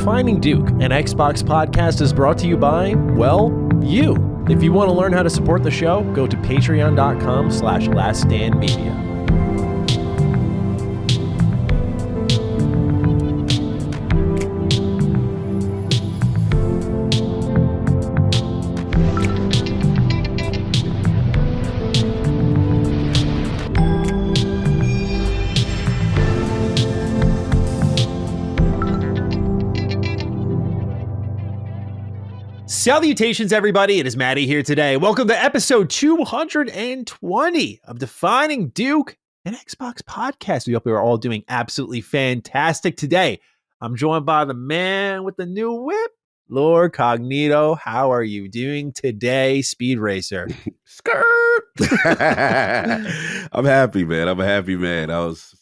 Defining Duke, an Xbox podcast, is brought to you by, well, you. If you want to learn how to support the show, go to patreon.com/laststandmedia. Salutations, everybody. It is Maddie here today. Welcome to episode 220 of Defining Duke, an Xbox podcast. We hope you're all doing absolutely fantastic today. I'm joined by the man with the new whip, Lord Cognito. How are you doing today, Speed Racer? Skirt. I'm happy, man. I was,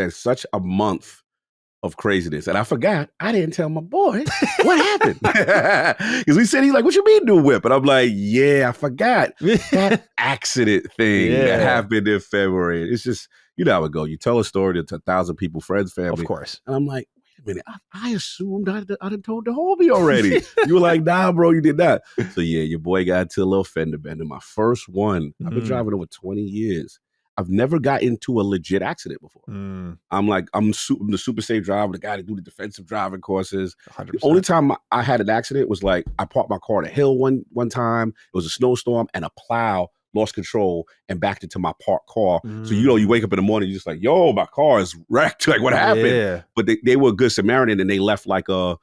such a month of craziness. And I forgot, I didn't tell my boy what happened. Because we said, he's like, what you mean new whip? And I'm like, yeah, I forgot that accident thing that happened in February. It's just, you know how it go. You tell a story to 1,000 people, friends, family. Of course. And I'm like, wait a minute, I assumed I done told the homie already. You were like, nah, bro, you did not. So yeah, your boy got into a little fender bender. My first one. I've been driving over 20 years. I've never got into a legit accident before. I'm the super safe driver, the guy that do the defensive driving courses. 100%. The only time I had an accident was like I parked my car on a hill one time. It was a snowstorm and a plow lost control and backed into my parked car. So you wake up in the morning, you're just like, yo, my car is wrecked. Like what happened? Yeah. But they were a good Samaritan and they left like a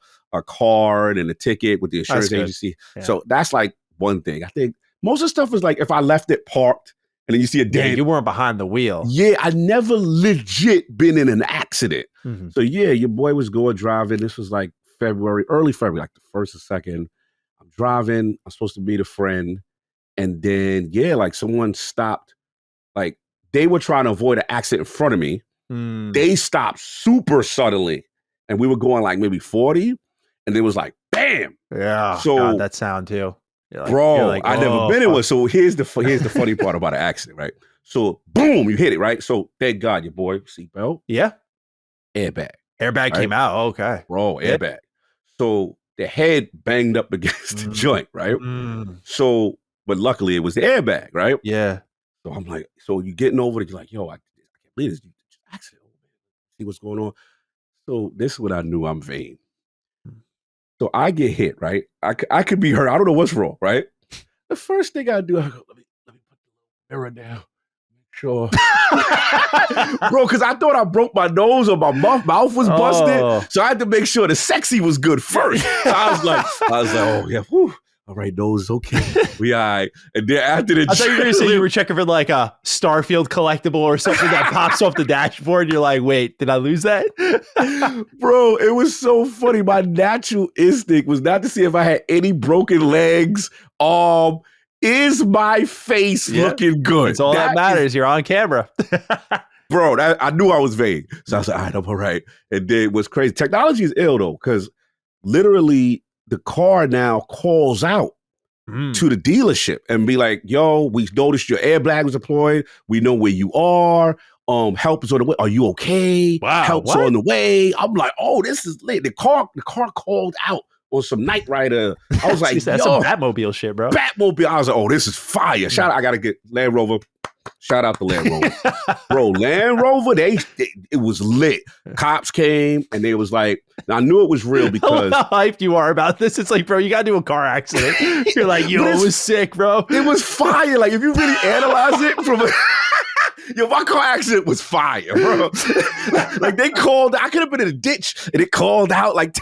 card and a ticket with the insurance agency. Yeah. So that's like one thing. I think most of the stuff is like if I left it parked, and then you see a dent. Yeah, you weren't behind the wheel. Yeah, I never legit been in an accident. So yeah, your boy was going driving. This was like early February, like the 1st or 2nd. I'm driving. I'm supposed to meet a friend. And then, yeah, like someone stopped. Like they were trying to avoid an accident in front of me. They stopped super suddenly. And we were going like maybe 40. And it was like, bam. Yeah. So God, that sound too. I never been in one. So here's the funny part about an accident, right? So boom, you hit it, right? So thank God your boy, seatbelt. Yeah. Airbag. Airbag right? Came out. Okay. Bro, airbag. So the head banged up against the joint, right? So, but luckily it was the airbag, right? Yeah. So I'm like, so you getting over it, you're like, yo, I can't believe this accident. See what's going on. So this is what I knew I'm vain. So I get hit, right? I could be hurt. I don't know what's wrong, right? The first thing I do, I go, let me put the mirror down. Make sure. Bro, because I thought I broke my nose or my mouth was busted. So I had to make sure the sexy was good first. So I was like, oh yeah, whew. All right, nose okay. We all right. And then after the I thought you were going to say you were checking for like a Starfield collectible or something that pops off the dashboard. You're like, wait, did I lose that? Bro, it was so funny. My natural instinct was not to see if I had any broken legs. Is my face looking good? That's all that matters. You're on camera. Bro, I knew I was vague. So I was like, all right, I'm all right. And then it was crazy. Technology is ill though, because literally the car now calls out to the dealership and be like, yo, we noticed your airbag was deployed. We know where you are. Help is on the way. Are you okay? Wow. Help's on the way. I'm like, oh, this is late. The car called out on some Knight Rider. I was like, that's some Batmobile shit, bro. Batmobile. I was like, oh, this is fire. Shout out. I got to get Land Rover. Shout out to Land Rover. Bro, Land Rover, it was lit. Cops came and they was like, I knew it was real because how hyped you are about this. It's like, bro, you gotta do a car accident. You're like, yo, it was sick, bro. It was fire. Like if you really analyze it from yo, my car accident was fire, bro. Like they called, I could have been in a ditch and it called out like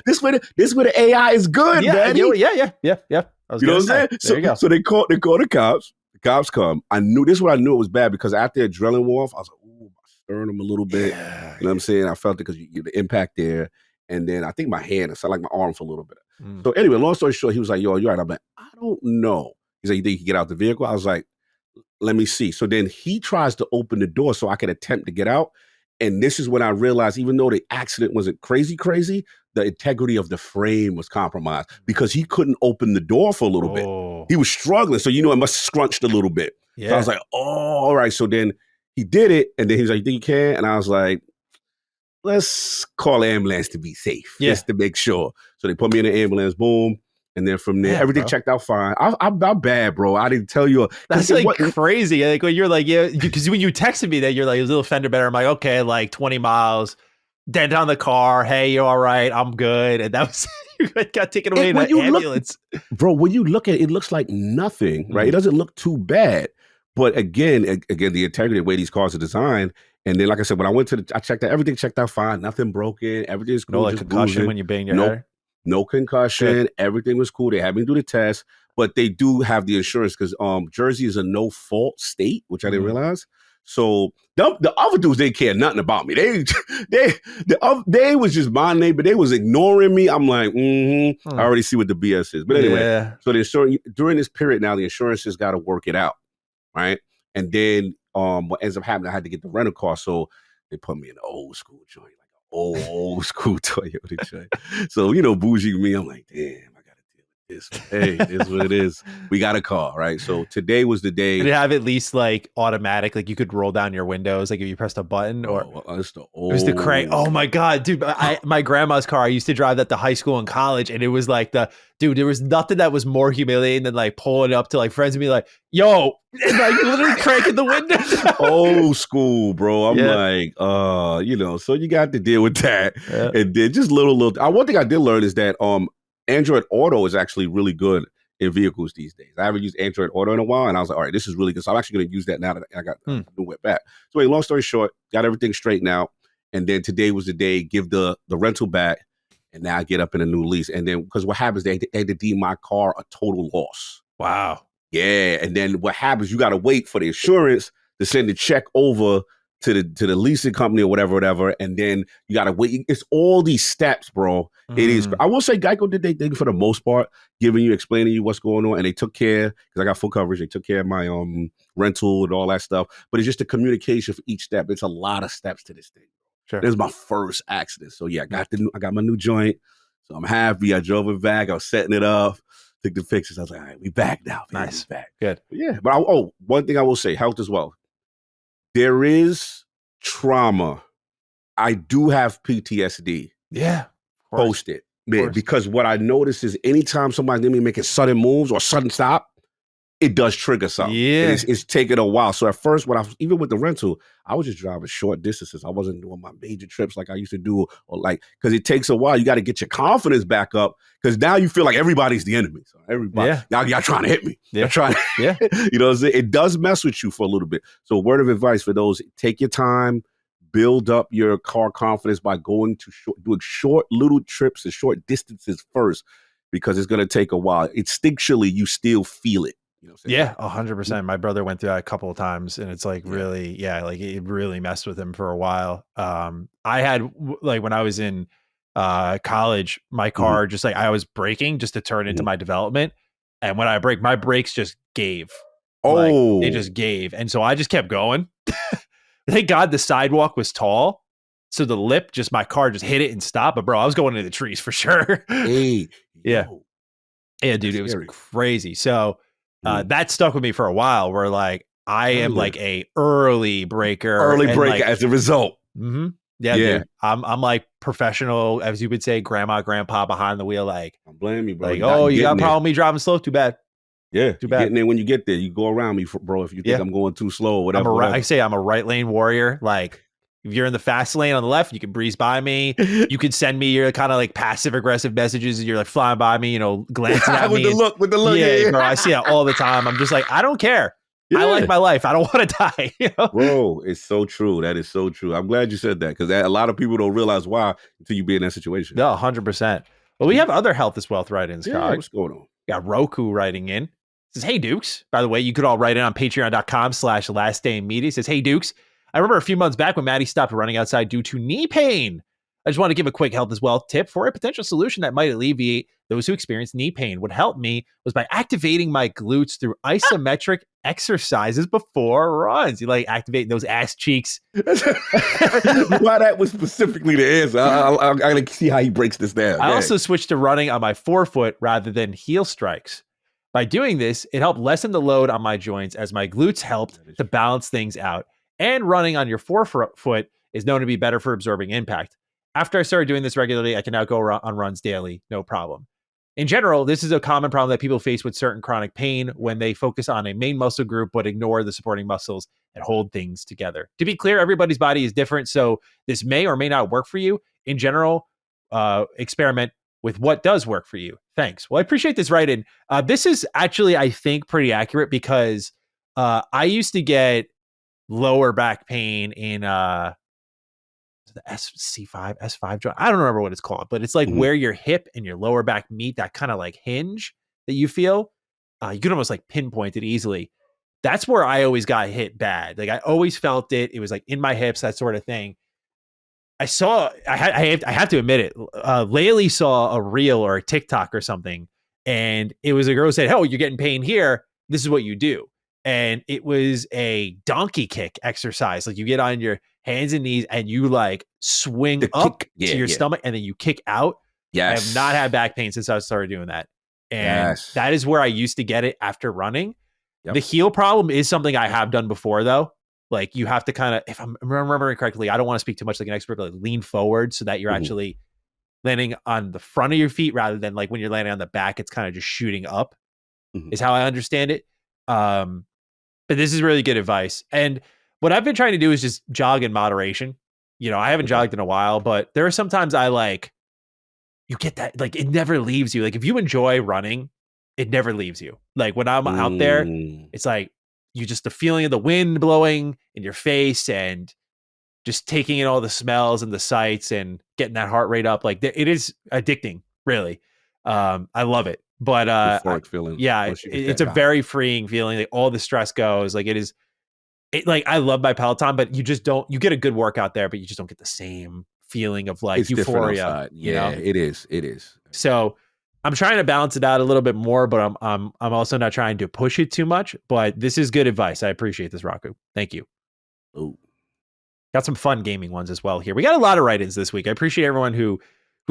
this where the AI is good, man. Yeah. You know what I'm saying? There you go. So they called the cops. The cops come. I knew this is what I knew it was bad because after adrenaline wore off, I was like, ooh, my sternum a little bit. Yeah. You know what I'm saying? I felt it because the impact there. And then I think my hand, it sounded like my arm for a little bit. So anyway, long story short, he was like, yo, you all right? I'm like, I don't know. He's like, you think you can get out the vehicle? I was like, let me see. So then he tries to open the door so I could attempt to get out. And this is when I realized, even though the accident wasn't crazy, the integrity of the frame was compromised because he couldn't open the door for a little bit. He was struggling. So, it must have scrunched a little bit. Yeah. So I was like, oh, all right. So then he did it. And then he was like, you think you can? And I was like, let's call an ambulance to be safe, Yeah. just to make sure. So they put me in an ambulance, boom. And then from there, everything checked out fine. I'm bad, bro. I didn't tell you. That's like crazy. Like when you're like, yeah, because when you texted me that you're like, it was a little fender bender. I'm like, okay, like 20 miles, dent on the car. Hey, you're all right. I'm good. And that was, you got taken away in an ambulance. Bro, when you look at it, it looks like nothing, right? It doesn't look too bad. But again, the integrity, the way these cars are designed. And then, like I said, when I went to I checked out, everything checked out fine. Nothing broken. Everything's cool. No like concussion when you bang your head? No concussion. Good. Everything was cool. They had me do the test, but they do have the insurance because Jersey is a no-fault state, which I didn't realize. So the other dudes, they care nothing about me. They was just my neighbor. They was ignoring me. I'm like, I already see what the BS is. But anyway, so the insurance during this period now, the insurance has got to work it out, right? And then what ends up happening, I had to get the rental car, so they put me in an old school joint. Old school Toyota joint. So, bougie me, I'm like, damn, I gotta deal with this. Hey, it is what it is. We got a car, right? So today was the day. Did it have at least like automatic, like you could roll down your windows, like if you pressed a button, or it's the it was the crank? Oh my god, dude! My grandma's car. I used to drive that to high school and college, and it was like there was nothing that was more humiliating than like pulling up to like friends and be like, "Yo," and like literally cranking the window. Old school, bro. I'm like, so you got to deal with that, and then just little. One thing I did learn is that Android Auto is actually really good in vehicles these days. I haven't used Android Auto in a while, and I was like, all right, this is really good. So I'm actually going to use that now that I got the whip back. So anyway, long story short, got everything straightened out, and then today was the day, give the rental back, and now I get up in a new lease. And then, because what happens, they had to deem my car a total loss. Wow. Yeah, and then what happens, you got to wait for the insurance to send the check over to the leasing company or whatever, and then you got to wait. It's all these steps, bro. It is. I will say Geico did their thing for the most part, explaining you what's going on, and they took care, because I got full coverage. They took care of my rental and all that stuff. But it's just the communication for each step. It's a lot of steps to this thing. Sure. This is my first accident, so yeah, I got my new joint, so I'm happy. I drove it back. I was setting it up. Took the pictures. I was like, all right, we back now. Man. Nice. We back. Good. But yeah. But one thing I will say, health as well. There is trauma. I do have PTSD. Yeah. Post it. Man, because what I notice is anytime somebody's making sudden moves or sudden stop, it does trigger something. Yeah. It's taking a while. So at first, even with the rental, I was just driving short distances. I wasn't doing my major trips like I used to do, because it takes a while. You got to get your confidence back up, because now you feel like everybody's the enemy. So everybody, y'all trying to hit me. Yeah. Trying to, you know what I'm saying? It does mess with you for a little bit. So word of advice for those, take your time, build up your car confidence by doing short little trips and short distances first, because it's going to take a while. Instinctually, you still feel it. You know what I'm saying? 100%. My brother went through that a couple of times, and it's like really, like it really messed with him for a while. I had like when I was in college, my car just like I was braking just to turn into my development, and when I brake, my brakes just gave. They just gave, and so I just kept going. Thank God the sidewalk was tall, so the lip my car just hit it and stopped. But bro, I was going into the trees for sure. Hey, yeah, dude, it was crazy. So. That stuck with me for a while, where like I am like a early breaker as a result. Yeah, dude. I'm like professional, as you would say, grandpa behind the wheel. Like, I blame you, bro. Like, you got a problem with me driving slow? Too bad. Yeah, too bad. Getting there when you get there, you go around me, bro. If you think I'm going too slow or whatever, I say I'm a right lane warrior. Like, if you're in the fast lane on the left, you can breeze by me. You could send me your kind of like passive aggressive messages, and you're like flying by me, glancing at me. With the look. Yeah, bro. I see that all the time. I'm just like, I don't care. I like my life. I don't want to die. Bro, it's so true. That is so true. I'm glad you said that, because a lot of people don't realize why until you be in that situation. No, 100%. Well, we have other Health is Wealth write-ins. Yeah, what's going on? Got Roku writing in. Says, hey, Dukes. By the way, you could all write in on patreon.com/lastdaymedia. Says, hey, Dukes. I remember a few months back when Maddie stopped running outside due to knee pain. I just want to give a quick Health is Wealth tip for a potential solution that might alleviate those who experience knee pain. What helped me was by activating my glutes through isometric exercises before runs. You like activating those ass cheeks. Why that was specifically the answer. I'm going to see how he breaks this down. I also switched to running on my forefoot rather than heel strikes. By doing this, it helped lessen the load on my joints as my glutes helped to balance things out. And running on your forefoot is known to be better for absorbing impact. After I started doing this regularly, I can now go on runs daily, no problem. In general, this is a common problem that people face with certain chronic pain when they focus on a main muscle group but ignore the supporting muscles that hold things together. To be clear, everybody's body is different, so this may or may not work for you. In general, experiment with what does work for you. Thanks. Well, I appreciate this write-in. This is actually, I think, pretty accurate because I used to get lower back pain in the S5 joint. I don't remember what it's called, but it's like where your hip and your lower back meet, that kind of like hinge that you feel. You can almost like pinpoint it easily. That's where I always got hit bad. Like I always felt it. It was like in my hips, that sort of thing. I have to admit it. Laylee saw a reel or a TikTok or something, and it was a girl who said, "Oh, you're getting pain here. This is what you do." And it was a donkey kick exercise. Like you get on your hands and knees and you like swing up to your stomach and then you kick out. Yes. I have not had back pain since I started doing that. And that is where I used to get it after running. Yep. The heel problem is something I have done before though. Like you have to kind of, if I'm remembering correctly, I don't want to speak too much like an expert, but like lean forward so that you're actually landing on the front of your feet rather than like when you're landing on the back, it's kind of just shooting up is how I understand it. But this is really good advice. And what I've been trying to do is just jog in moderation. You know, I haven't jogged in a while, but there are sometimes I like, you get that, like it never leaves you. Like if you enjoy running, it never leaves you. Like when I'm out there, it's like you just the feeling of the wind blowing in your face and just taking in all the smells and the sights and getting that heart rate up. Like it is addicting, really. I love it. But feeling. Yeah, it's a very freeing feeling. Like all the stress goes. Like like I love my Peloton, but you just don't. You get a good workout there, but you just don't get the same feeling of like euphoria. Yeah, it is. So I'm trying to balance it out a little bit more, but I'm also not trying to push it too much. But this is good advice. I appreciate this, Raku. Thank you. Ooh. Got some fun gaming ones as well here. We got a lot of write-ins this week. I appreciate everyone who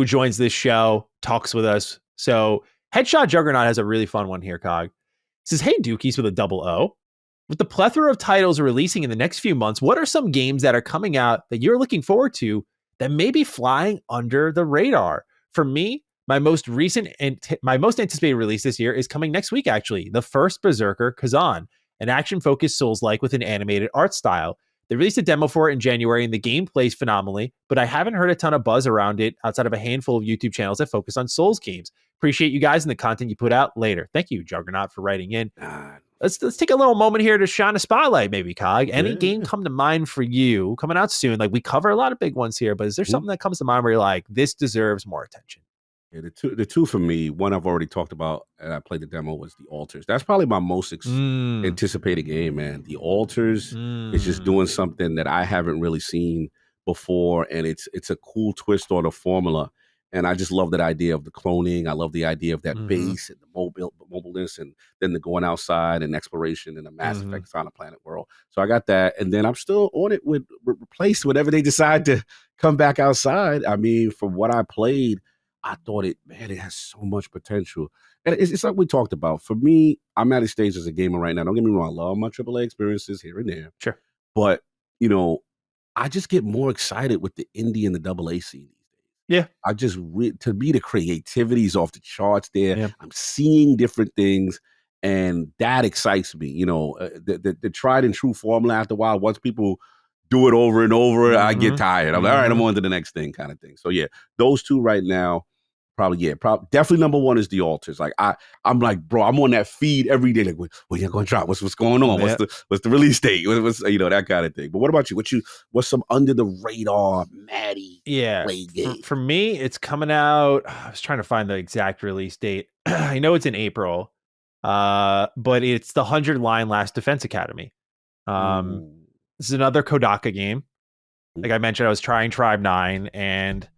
joins this show, talks with us. So Headshot Juggernaut has a really fun one here, Cog. It says, "Hey, Dookies," with a double O. "With the plethora of titles releasing in the next few months, what are some games that are coming out that you're looking forward to that may be flying under the radar? For me, my most anticipated release this year is coming next week, actually. The first Berserker Kazan, an action-focused Souls-like with an animated art style. They released a demo for it in January, and the game plays phenomenally, but I haven't heard a ton of buzz around it outside of a handful of YouTube channels that focus on Souls games. Appreciate you guys and the content you put out later." Thank you, Juggernaut, for writing in. Let's take a little moment here to shine a spotlight, maybe, Cog. Any game come to mind for you coming out soon? Like we cover a lot of big ones here, but is there something that comes to mind where you're like, this deserves more attention? Yeah, the two for me, one I've already talked about, and I played the demo, was The Altars. That's probably my most anticipated game, man. The Altars is just doing something that I haven't really seen before, and it's a cool twist on a formula. And I just love that idea of the cloning. I love the idea of that base and the mobileness, and then the going outside and exploration in a Mass Effect Silent Planet world. So I got that, and then I'm still on it with Replaced whenever they decide to come back outside. I mean, from what I played, I thought it has so much potential. And it's like we talked about. For me, I'm at a stage as a gamer right now. Don't get me wrong, I love my AAA experiences here and there. Sure. But, I just get more excited with the indie and the AA scene. Yeah. I just, to me, the creativity is off the charts there. Yeah. I'm seeing different things, and that excites me. The tried and true formula after a while, once people do it over and over, I get tired. I'm like, all right, I'm on to the next thing, kind of thing. So yeah, those two right now, definitely number one is The Altars. Like I'm like, bro, I'm on that feed every day. Like, when you're going to drop? What's going on? Yeah. What's the release date? What's that kind of thing. But what about you? What's some under the radar, Maddie? Play game? For me, it's coming out. I was trying to find the exact release date. I know it's in April, but it's the 100-line Last Defense Academy. This is another Kodaka game. Like I mentioned, I was trying Tribe 9, and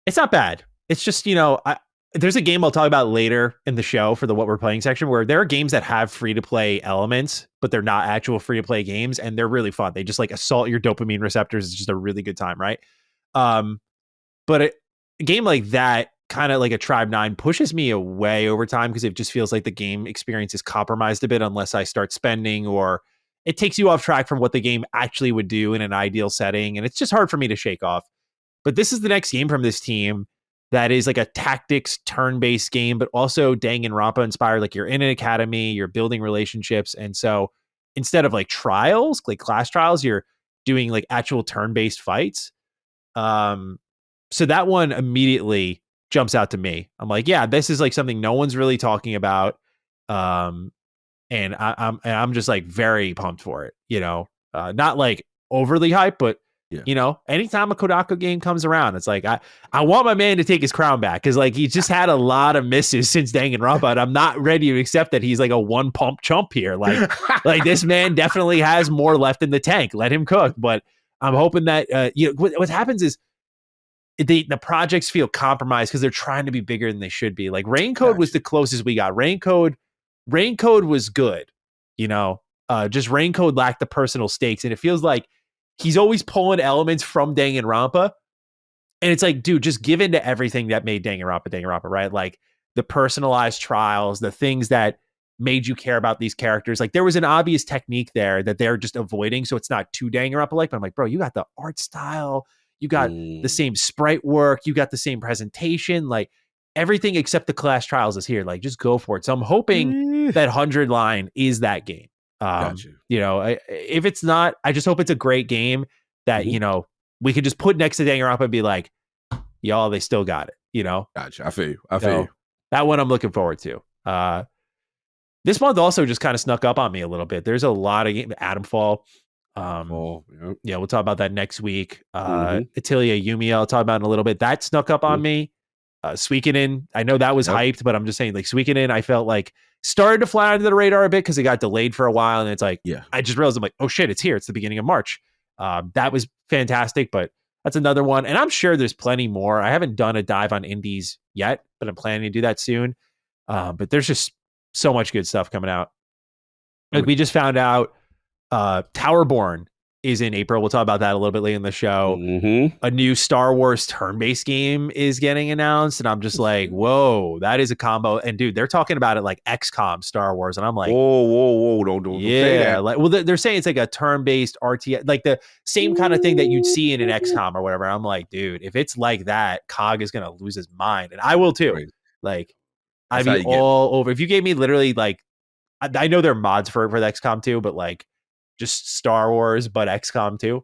it's not bad. It's just, there's a game I'll talk about later in the show for the What We're Playing section where there are games that have free-to-play elements, but they're not actual free-to-play games, and they're really fun. They just like assault your dopamine receptors. It's just a really good time, right? But a game like that, kind of like a Tribe 9, pushes me away over time because it just feels like the game experience is compromised a bit unless I start spending, or it takes you off track from what the game actually would do in an ideal setting, and it's just hard for me to shake off. But this is the next game from this team that is like a tactics turn-based game, but also Danganronpa inspired. Like you're in an academy, you're building relationships. And so instead of like trials, like class trials, you're doing like actual turn-based fights. So that one immediately jumps out to me. I'm like, yeah, this is like something no one's really talking about. And I'm just like very pumped for it, not like overly hyped, but anytime a Kodaka game comes around, it's like, I want my man to take his crown back. Cause like, he's just had a lot of misses since Danganronpa, and I'm not ready to accept that he's like a one pump chump here. Like, like this man definitely has more left in the tank. Let him cook. But I'm hoping that, what happens is, the projects feel compromised because they're trying to be bigger than they should be. Like Raincode was the closest we got. Raincode was good, just Raincode lacked the personal stakes, and it feels like he's always pulling elements from Danganronpa, and it's like, dude, just give in to everything that made Danganronpa, right? Like the personalized trials, the things that made you care about these characters. Like there was an obvious technique there that they're just avoiding, so it's not too Danganronpa-like. But I'm like, bro, you got the art style. You got the same sprite work. You got the same presentation. Like everything except the class trials is here. Like just go for it. So I'm hoping that 100 line is that game. If it's not, I just hope it's a great game that, we can just put next to Danganronpa and be like, y'all, they still got it, Gotcha. I feel you. That one I'm looking forward to. This month also just kind of snuck up on me a little bit. There's a lot of games. Atomfall. We'll talk about that next week. Atelier Yumi, I'll talk about in a little bit. That snuck up on me. Suikoden, I know that was hyped, but I'm just saying, like Suikoden, I felt like started to fly under the radar a bit because it got delayed for a while, and it's like, I just realized I'm like, oh shit, it's here. It's the beginning of March. That was fantastic, but that's another one, and I'm sure there's plenty more. I haven't done a dive on indies yet, but I'm planning to do that soon. But there's just so much good stuff coming out. Like we just found out. Towerborne is in April. We'll talk about that a little bit later in the show. A new Star Wars turn-based game is getting announced, and I'm just like, whoa, that is a combo. And dude, they're talking about it like XCOM Star Wars, and I'm like, whoa, don't say that. Like, well, they're saying it's like a turn-based RTS, like the same kind of thing that you'd see in an XCOM or whatever. I'm like, dude, if it's like that, Cog is gonna lose his mind, and I will too. Right. Like, I'd be all over. If you gave me literally like, I know there are mods for the XCOM 2, but like, just Star Wars, but XCOM 2.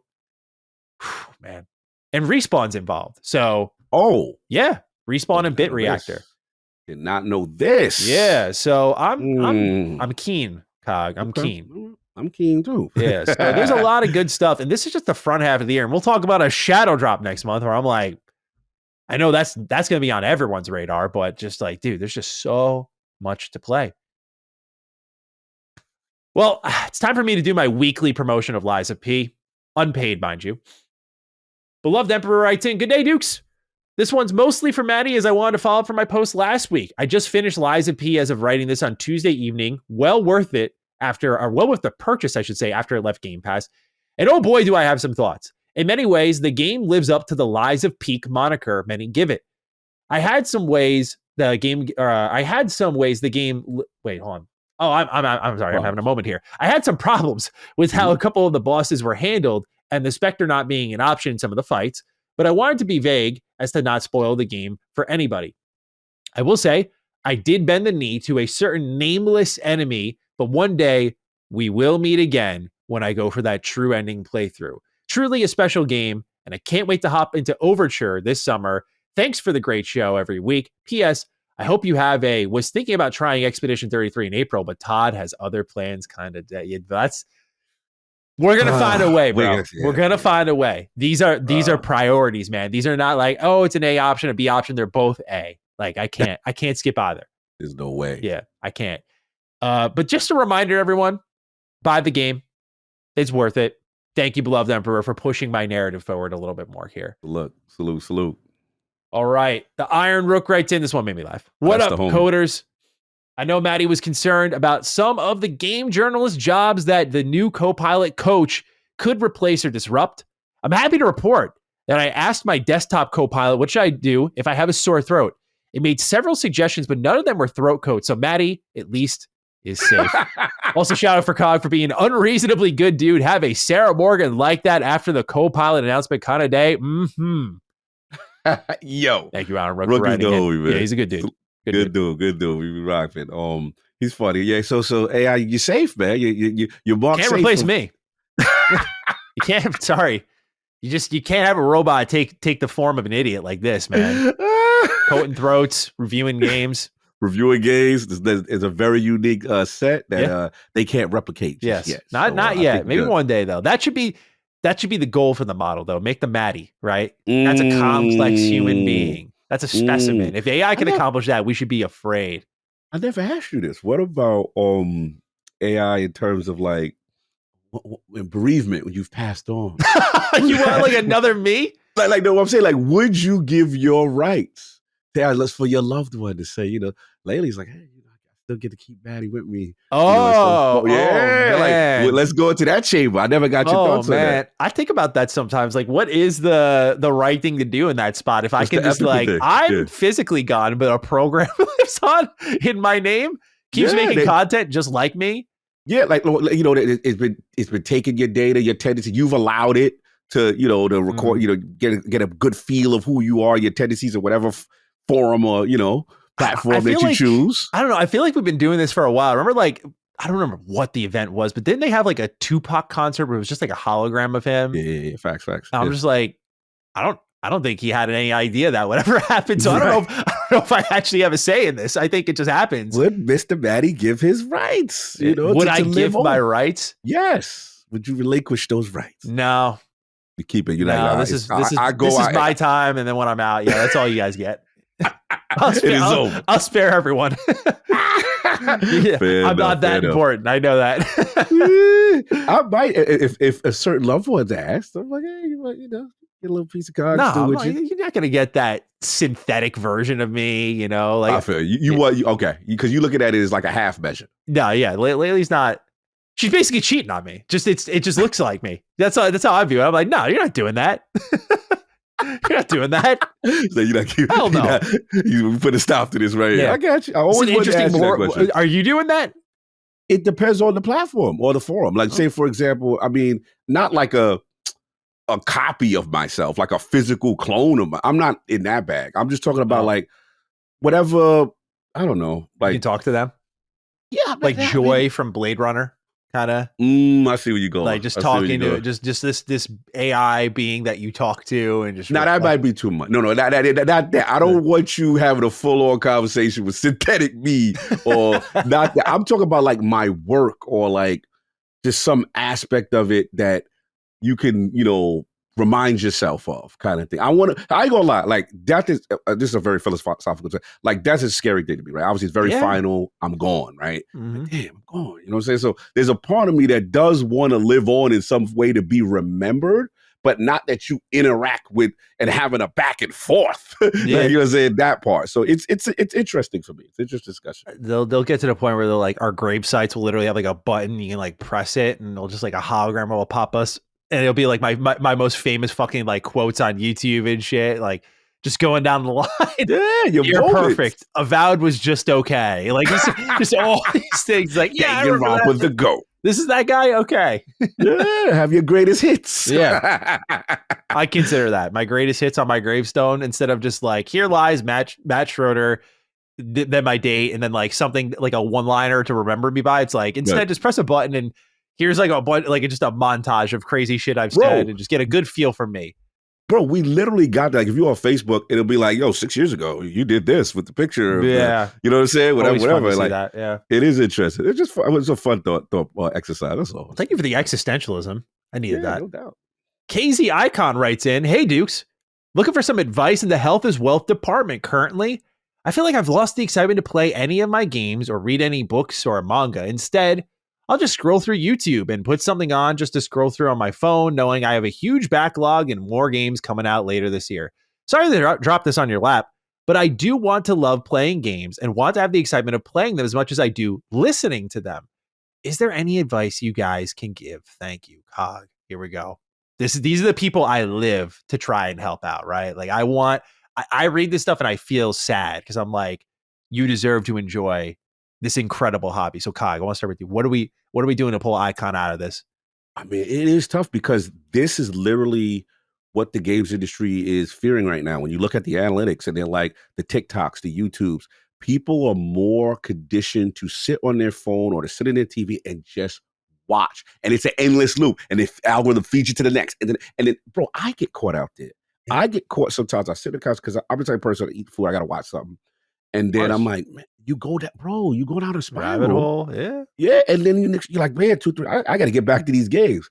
Man. And Respawn's involved. So, Respawn and Bit Reactor. Did not know this. Yeah, so I'm keen, Cog. I'm keen. I'm keen too. Yeah, so there's a lot of good stuff, and this is just the front half of the year. And we'll talk about a shadow drop next month where I'm like, I know that's going to be on everyone's radar, but just like, dude, there's just so much to play. Well, it's time for me to do my weekly promotion of Lies of P. Unpaid, mind you. Beloved Emperor writes in, good day, Dukes. This one's mostly for Maddie, as I wanted to follow up from my post last week. I just finished Lies of P as of writing this on Tuesday evening. Well worth the purchase, I should say, after it left Game Pass. And oh boy, do I have some thoughts. In many ways, the game lives up to the Lies of Peak moniker many give it. Wait, hold on. Oh, I'm sorry. I'm having a moment here. I had some problems with how a couple of the bosses were handled and the Spectre not being an option in some of the fights, but I wanted to be vague as to not spoil the game for anybody. I will say, I did bend the knee to a certain nameless enemy, but one day we will meet again when I go for that true ending playthrough. Truly a special game, and I can't wait to hop into Overture this summer. Thanks for the great show every week. P.S. I hope you was thinking about trying Expedition 33 in April, but Todd has other plans kind of. We're going to find a way, bro. We're going to find a way. These are priorities, man. These are not like, oh, it's an A option, a B option. They're both A. Like I can't skip either. There's no way. Yeah, I can't. But just a reminder, everyone, buy the game. It's worth it. Thank you, beloved Emperor, for pushing my narrative forward a little bit more here. Look, salute. All right. The Iron Rook writes in. This one made me laugh. What up, coders? I know Maddie was concerned about some of the game journalist jobs that the new co-pilot coach could replace or disrupt. I'm happy to report that I asked my desktop co-pilot what should I do if I have a sore throat. It made several suggestions, but none of them were throat coats. So Maddie, at least, is safe. Also, shout out for Cog for being an unreasonably good dude. Have a Sarah Morgan like that after the co-pilot announcement kind of day. Yo, Thank you, Aaron, for Rook is writing the in. homie, man. Yeah, he's a good dude. Good dude. We be rocking. He's funny. Yeah. So AI, you're safe, man. You're marked Can't safe replace me. You can't. Sorry. You can't have a robot take the form of an idiot like this, man. Coating throats, reviewing games. Reviewing games is a very unique set that they can't replicate just yet. Not yet. Maybe one day though. That should be the goal for the model though. Make the Maddie, right? That's a complex human being. That's a specimen. If AI can accomplish that, we should be afraid. I never asked you this. What about AI in terms of like bereavement when you've passed on? You want like another me? Like no, I'm saying like, would you give your rights for your loved one to say, Laylee's like, hey, I still get to keep Maddie with me. Man. Like, let's go into that chamber. I never got your thoughts on that. I think about that sometimes. Like, what is the right thing to do in that spot? If I can just like, I'm physically gone, but a program lives on in my name, keeps making content just like me. Yeah, like it's been taking your data, your tendency. You've allowed it to to record, get a good feel of who you are, your tendencies, or whatever forum or platform that you choose. I don't know. I feel like we've been doing this for a while. I remember I don't remember what the event was, but didn't they have like a Tupac concert where it was just like a hologram of him? Yeah. Facts. I'm just like, I don't think he had any idea that would ever happen. So I don't know if I actually have a say in this. I think it just happens. Would Mr. Maddie give his rights? Would I give my rights? Yes. Would you relinquish those rights? No. You keep it. This is my time, and then when I'm out, that's all you guys get. I'll spare everyone. I'm not that important. I know that. I might, if a certain loved one's asked, I'm like, hey, get a little piece of card. No, you're not gonna get that synthetic version of me. Like I feel you. Okay, because you looking at it as like a half measure. No, yeah, Laylee's not. She's basically cheating on me. It just looks like me. That's how I view it. I'm like, no, you're not doing that. You're not doing that. So hell no. You put a stop to this right here. I got you. I always want to ask that question. Are you doing that? It depends on the platform or the forum. Like, say, for example, I mean, not like a copy of myself, like a physical clone of I'm not in that bag. I'm just talking about like whatever. I don't know. Like, you can talk to them. Yeah, like Joy from Blade Runner. Kind of. I see where you're going. Like just talking to just this AI being that you talk to and just. Now that might be too much. No, that I don't want you having a full on conversation with synthetic me or not. That. I'm talking about like my work or like just some aspect of it that you can remind yourself of, kind of thing. I ain't gonna lie, like death is this is a very philosophical thing. Like death is a scary thing to me, right? Obviously it's very final. I'm gone, right? Mm-hmm. Damn, I'm gone. You know what I'm saying? So there's a part of me that does want to live on in some way to be remembered, but not that you interact with and having a back and forth. You know what I'm saying? That part. So it's interesting for me. It's an interesting discussion. They'll get to the point where they're like, our grave sites will literally have like a button, you can like press it and it'll just like a hologram will pop us. And it'll be like my most famous fucking like quotes on YouTube and shit. Like just going down the line. Yeah, you're perfect. Avowed was just okay. Like just all these things. Like you're wrong with the goat. This is that guy. Okay. Yeah, have your greatest hits. Yeah, I consider that my greatest hits on my gravestone. Instead of just like here lies Matt Schroeder, then my date, and then like something like a one-liner to remember me by. It's like instead just press a button and. Here's like just a montage of crazy shit I've said and just get a good feel from me. Bro, we literally got like if you're on Facebook, it'll be like, yo, 6 years ago, you did this with the picture. You know what I'm saying? Whatever. Like that, yeah. It is interesting. It's just fun. It was a fun thought exercise. That's all. Thank you for the existentialism. I needed that. No doubt. KZ Icon writes in, hey Dukes, looking for some advice in the health is wealth department currently. I feel like I've lost the excitement to play any of my games or read any books or manga. Instead, I'll just scroll through YouTube and put something on just to scroll through on my phone, knowing I have a huge backlog and more games coming out later this year. Sorry to drop this on your lap, but I do want to love playing games and want to have the excitement of playing them as much as I do listening to them. Is there any advice you guys can give? Thank you, Cog. Here we go. These are the people I live to try and help out, right? Like I read this stuff and I feel sad because I'm like, you deserve to enjoy this incredible hobby. So Cog, I want to start with you. What are we doing to pull Icon out of this? I mean, it is tough because this is literally what the games industry is fearing right now. When you look at the analytics and they're like the TikToks, the YouTubes, people are more conditioned to sit on their phone or to sit in their TV and just watch. And it's an endless loop. And the algorithm feeds you to the next. And then, bro, I get caught out there. Yeah. I get caught sometimes. I sit in the couch because I'm the type of person to eat food. I got to watch something. And then I'm like, man, you go down a spiral. Rabbit hole, yeah. Yeah, and then you're like, man, 2, 3, I got to get back to these games.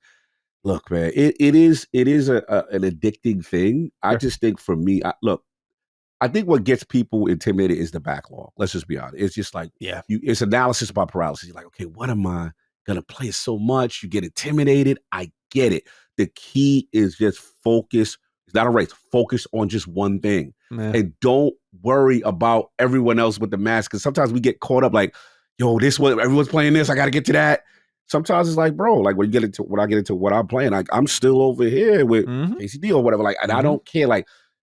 Look, man, it is an addicting thing. I just think for me, I think what gets people intimidated is the backlog. Let's just be honest. It's just like, it's analysis by paralysis. You're like, okay, what am I going to play so much? You get intimidated. I get it. The key is just focus. It's not a race. Focus on just one thing. And don't worry about everyone else with the mask. Because sometimes we get caught up like, yo, everyone's playing this. I got to get to that. Sometimes it's like, bro, like when I get into what I'm playing, like I'm still over here with KCD or whatever. Like, and I don't care. Like,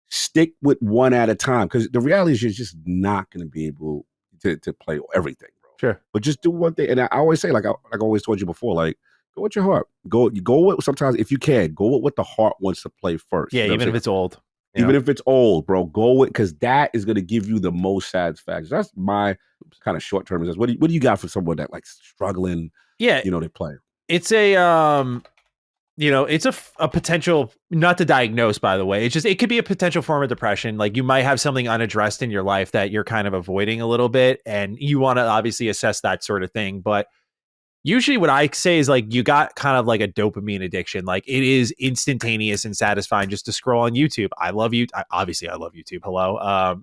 stick with one at a time. Because the reality is you're just not going to be able to play everything, bro. Sure. But just do one thing. And I always say, like I always told you before, like, go with your heart. Go with, sometimes if you can, go with what the heart wants to play first. Yeah, you know even if it's old. Even if it's old, bro, go with, because that is going to give you the most satisfaction. That's my kind of short term. What do you got for someone that like struggling? Yeah, they play. It's a it's a potential, not to diagnose, by the way. It could be a potential form of depression. Like you might have something unaddressed in your life that you're kind of avoiding a little bit, and you want to obviously assess that sort of thing. But usually what I say is like, you got kind of like a dopamine addiction. Like it is instantaneous and satisfying just to scroll on YouTube. I love you. Obviously I love YouTube. Hello.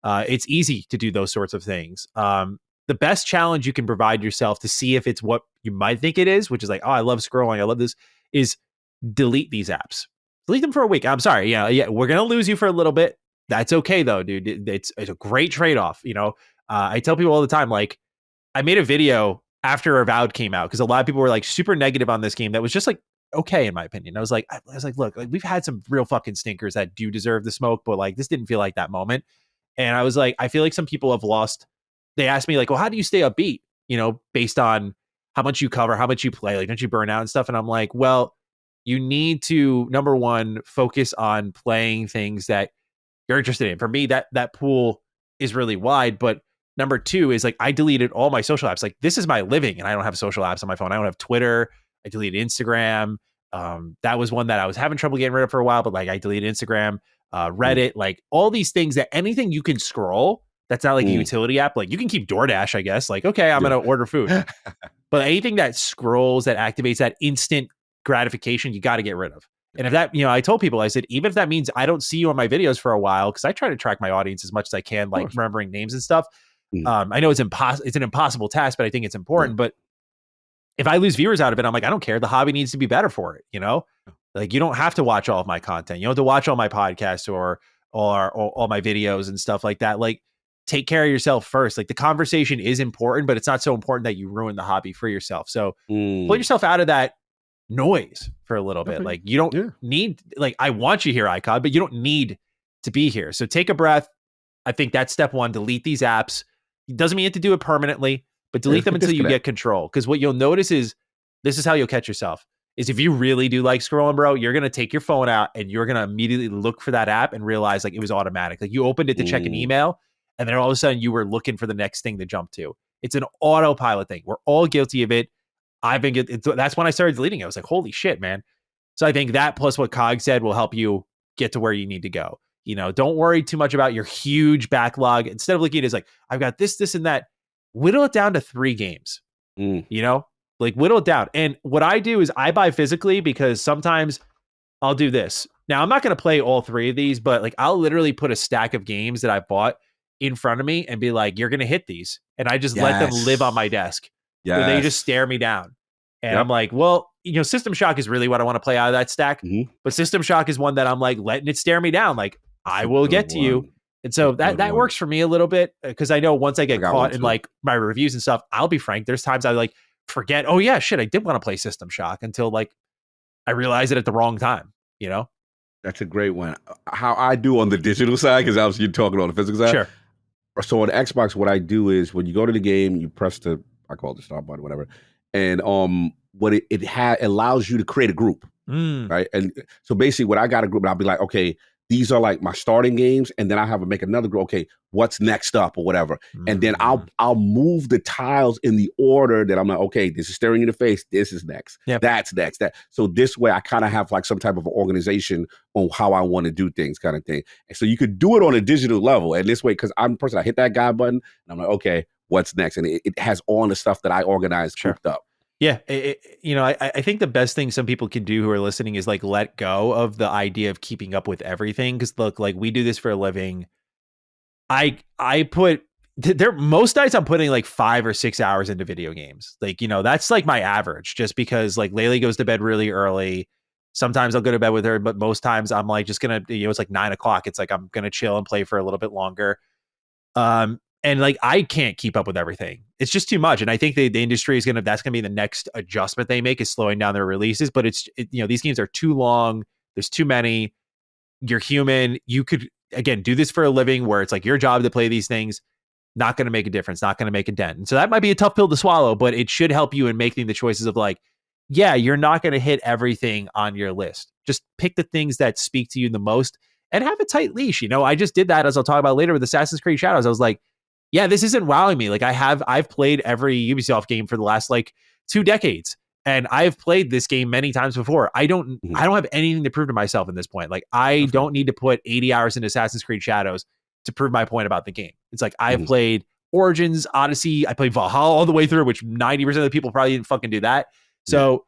It's easy to do those sorts of things. The best challenge you can provide yourself to see if it's what you might think it is, which is like, oh, I love scrolling, I love this, is delete these apps. Delete them for a week. I'm sorry. Yeah, we're going to lose you for a little bit. That's okay though, dude. It's a great trade-off. I tell people all the time, like, I made a video after Avowed came out because a lot of people were like super negative on this game that was just like okay in my opinion. I was like, look, like, we've had some real fucking stinkers that do deserve the smoke, but like this didn't feel like that moment. And I was like, I feel like some people have lost. They asked me like, well, how do you stay upbeat? Based on how much you cover, how much you play, like don't you burn out and stuff? And I'm like, well, you need to, number one, focus on playing things that you're interested in. For me, that pool is really wide, but number two is like I deleted all my social apps. Like this is my living, and I don't have social apps on my phone. I don't have Twitter. I deleted Instagram. That was one that I was having trouble getting rid of for a while, but like I deleted Instagram, Reddit, like all these things that anything you can scroll that's not like a utility app. Like you can keep DoorDash, I guess. Like, okay, I'm gonna order food, but anything that scrolls, that activates that instant gratification, you got to get rid of. And if that, I told people, I said, even if that means I don't see you on my videos for a while, because I try to track my audience as much as I can, like remembering names and stuff. I know it's an impossible task, but I think it's important. But if I lose viewers out of it, I'm like, I don't care. The hobby needs to be better for it. Like you don't have to watch all of my content. You don't have to watch all my podcasts or all my videos and stuff like that. Like take care of yourself first. Like the conversation is important, but it's not so important that you ruin the hobby for yourself. So pull yourself out of that noise for a little bit. Like you don't need, like, I want you here, Icon, but you don't need to be here. So take a breath. I think that's step one. Delete these apps. It doesn't mean you have to do it permanently, but delete them until you get control. Because what you'll notice is, this is how you'll catch yourself, is if you really do like scrolling, bro, you're going to take your phone out and you're going to immediately look for that app and realize like it was automatic. Like you opened it to check an email and then all of a sudden you were looking for the next thing to jump to. It's an autopilot thing. We're all guilty of it. That's when I started deleting it. I was like, holy shit, man. So I think that plus what Cog said will help you get to where you need to go. Don't worry too much about your huge backlog. Instead of looking at it as like, I've got this, and that, whittle it down to 3 games, like whittle it down. And what I do is I buy physically because sometimes I'll do this. Now I'm not going to play all 3 of these, but like I'll literally put a stack of games that I bought in front of me and be like, you're going to hit these. And I just let them live on my desk. Yeah. They just stare me down. And I'm like, well, System Shock is really what I want to play out of that stack. But System Shock is one that I'm like, letting it stare me down. Like, I will get to you. And so that works for me a little bit because I know once I get caught in like my reviews and stuff, I'll be frank. There's times I like forget, oh yeah, shit, I did want to play System Shock until like I realize it at the wrong time, That's a great one. How I do on the digital side, because obviously you're talking on the physical side. Sure. So on Xbox, what I do is when you go to the game, you press I call it the start button, whatever. And what it allows you to create a group. right? And so basically, what I got a group, and I'll be like, okay, these are like my starting games, and then I have to make another group. Okay, what's next up or whatever, and then I'll move the tiles in the order that I'm like, okay, this is staring in the face. This is next. Yep. That's next. That so this way I kind of have like some type of organization on how I want to do things, kind of thing. And so you could do it on a digital level, and this way, because I'm a person, I hit that guy button, and I'm like, okay, what's next, and it has all the stuff that I organized, grouped up. Yeah, I think the best thing some people can do who are listening is like let go of the idea of keeping up with everything. Because look, like we do this for a living. I put there most nights I'm putting like 5 or 6 hours into video games. Like that's like my average. Just because like Laylee goes to bed really early. Sometimes I'll go to bed with her, but most times I'm like just gonna it's like 9 o'clock. It's like I'm gonna chill and play for a little bit longer. And like I can't keep up with everything. It's just too much. And I think the industry is that's gonna be the next adjustment they make is slowing down their releases. But these games are too long. There's too many. You're human. You could again do this for a living where it's like your job to play these things. Not going to make a difference. Not going to make a dent. And so that might be a tough pill to swallow, but it should help you in making the choices of like, yeah, you're not going to hit everything on your list. Just pick the things that speak to you the most and have a tight leash. I just did that, as I'll talk about later with Assassin's Creed Shadows. I was like, yeah, this isn't wowing me. Like I've played every Ubisoft game for the last like 2 decades, and I've played this game many times before. I don't have anything to prove to myself at this point. Like I don't need to put 80 hours into Assassin's Creed Shadows to prove my point about the game. It's like I've played Origins, Odyssey, I played Valhalla all the way through, which 90% of the people probably didn't fucking do that. So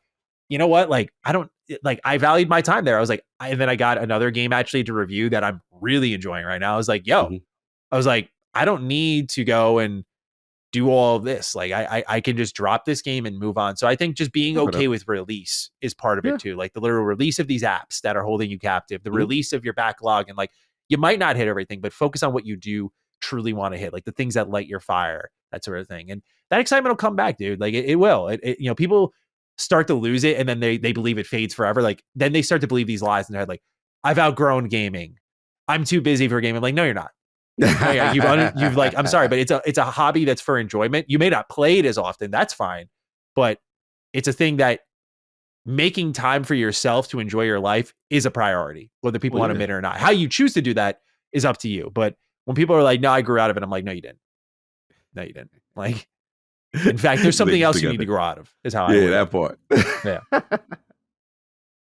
you know what? Like I valued my time there. I was like, and then I got another game actually to review that I'm really enjoying right now. I was like, I don't need to go and do all of this. Like I can just drop this game and move on. So I think just being okay with release is part of it too. Like the literal release of these apps that are holding you captive, the release of your backlog, and like you might not hit everything, but focus on what you do truly want to hit, like the things that light your fire, that sort of thing. And that excitement will come back, dude. Like it will. People start to lose it and then they believe it fades forever. Like then they start to believe these lies in their head. Like I've outgrown gaming. I'm too busy for gaming. Like, no, you're not. You've like, I'm sorry, but it's a hobby that's for enjoyment. You may not play it as often. That's fine. But it's a thing that making time for yourself to enjoy your life is a priority, whether people want to admit it or not. How you choose to do that is up to you. But when people are like, no, I grew out of it. I'm like, no, you didn't. No, you didn't. Like, in fact, there's something else you need to grow out of is how I would. That part. Yeah.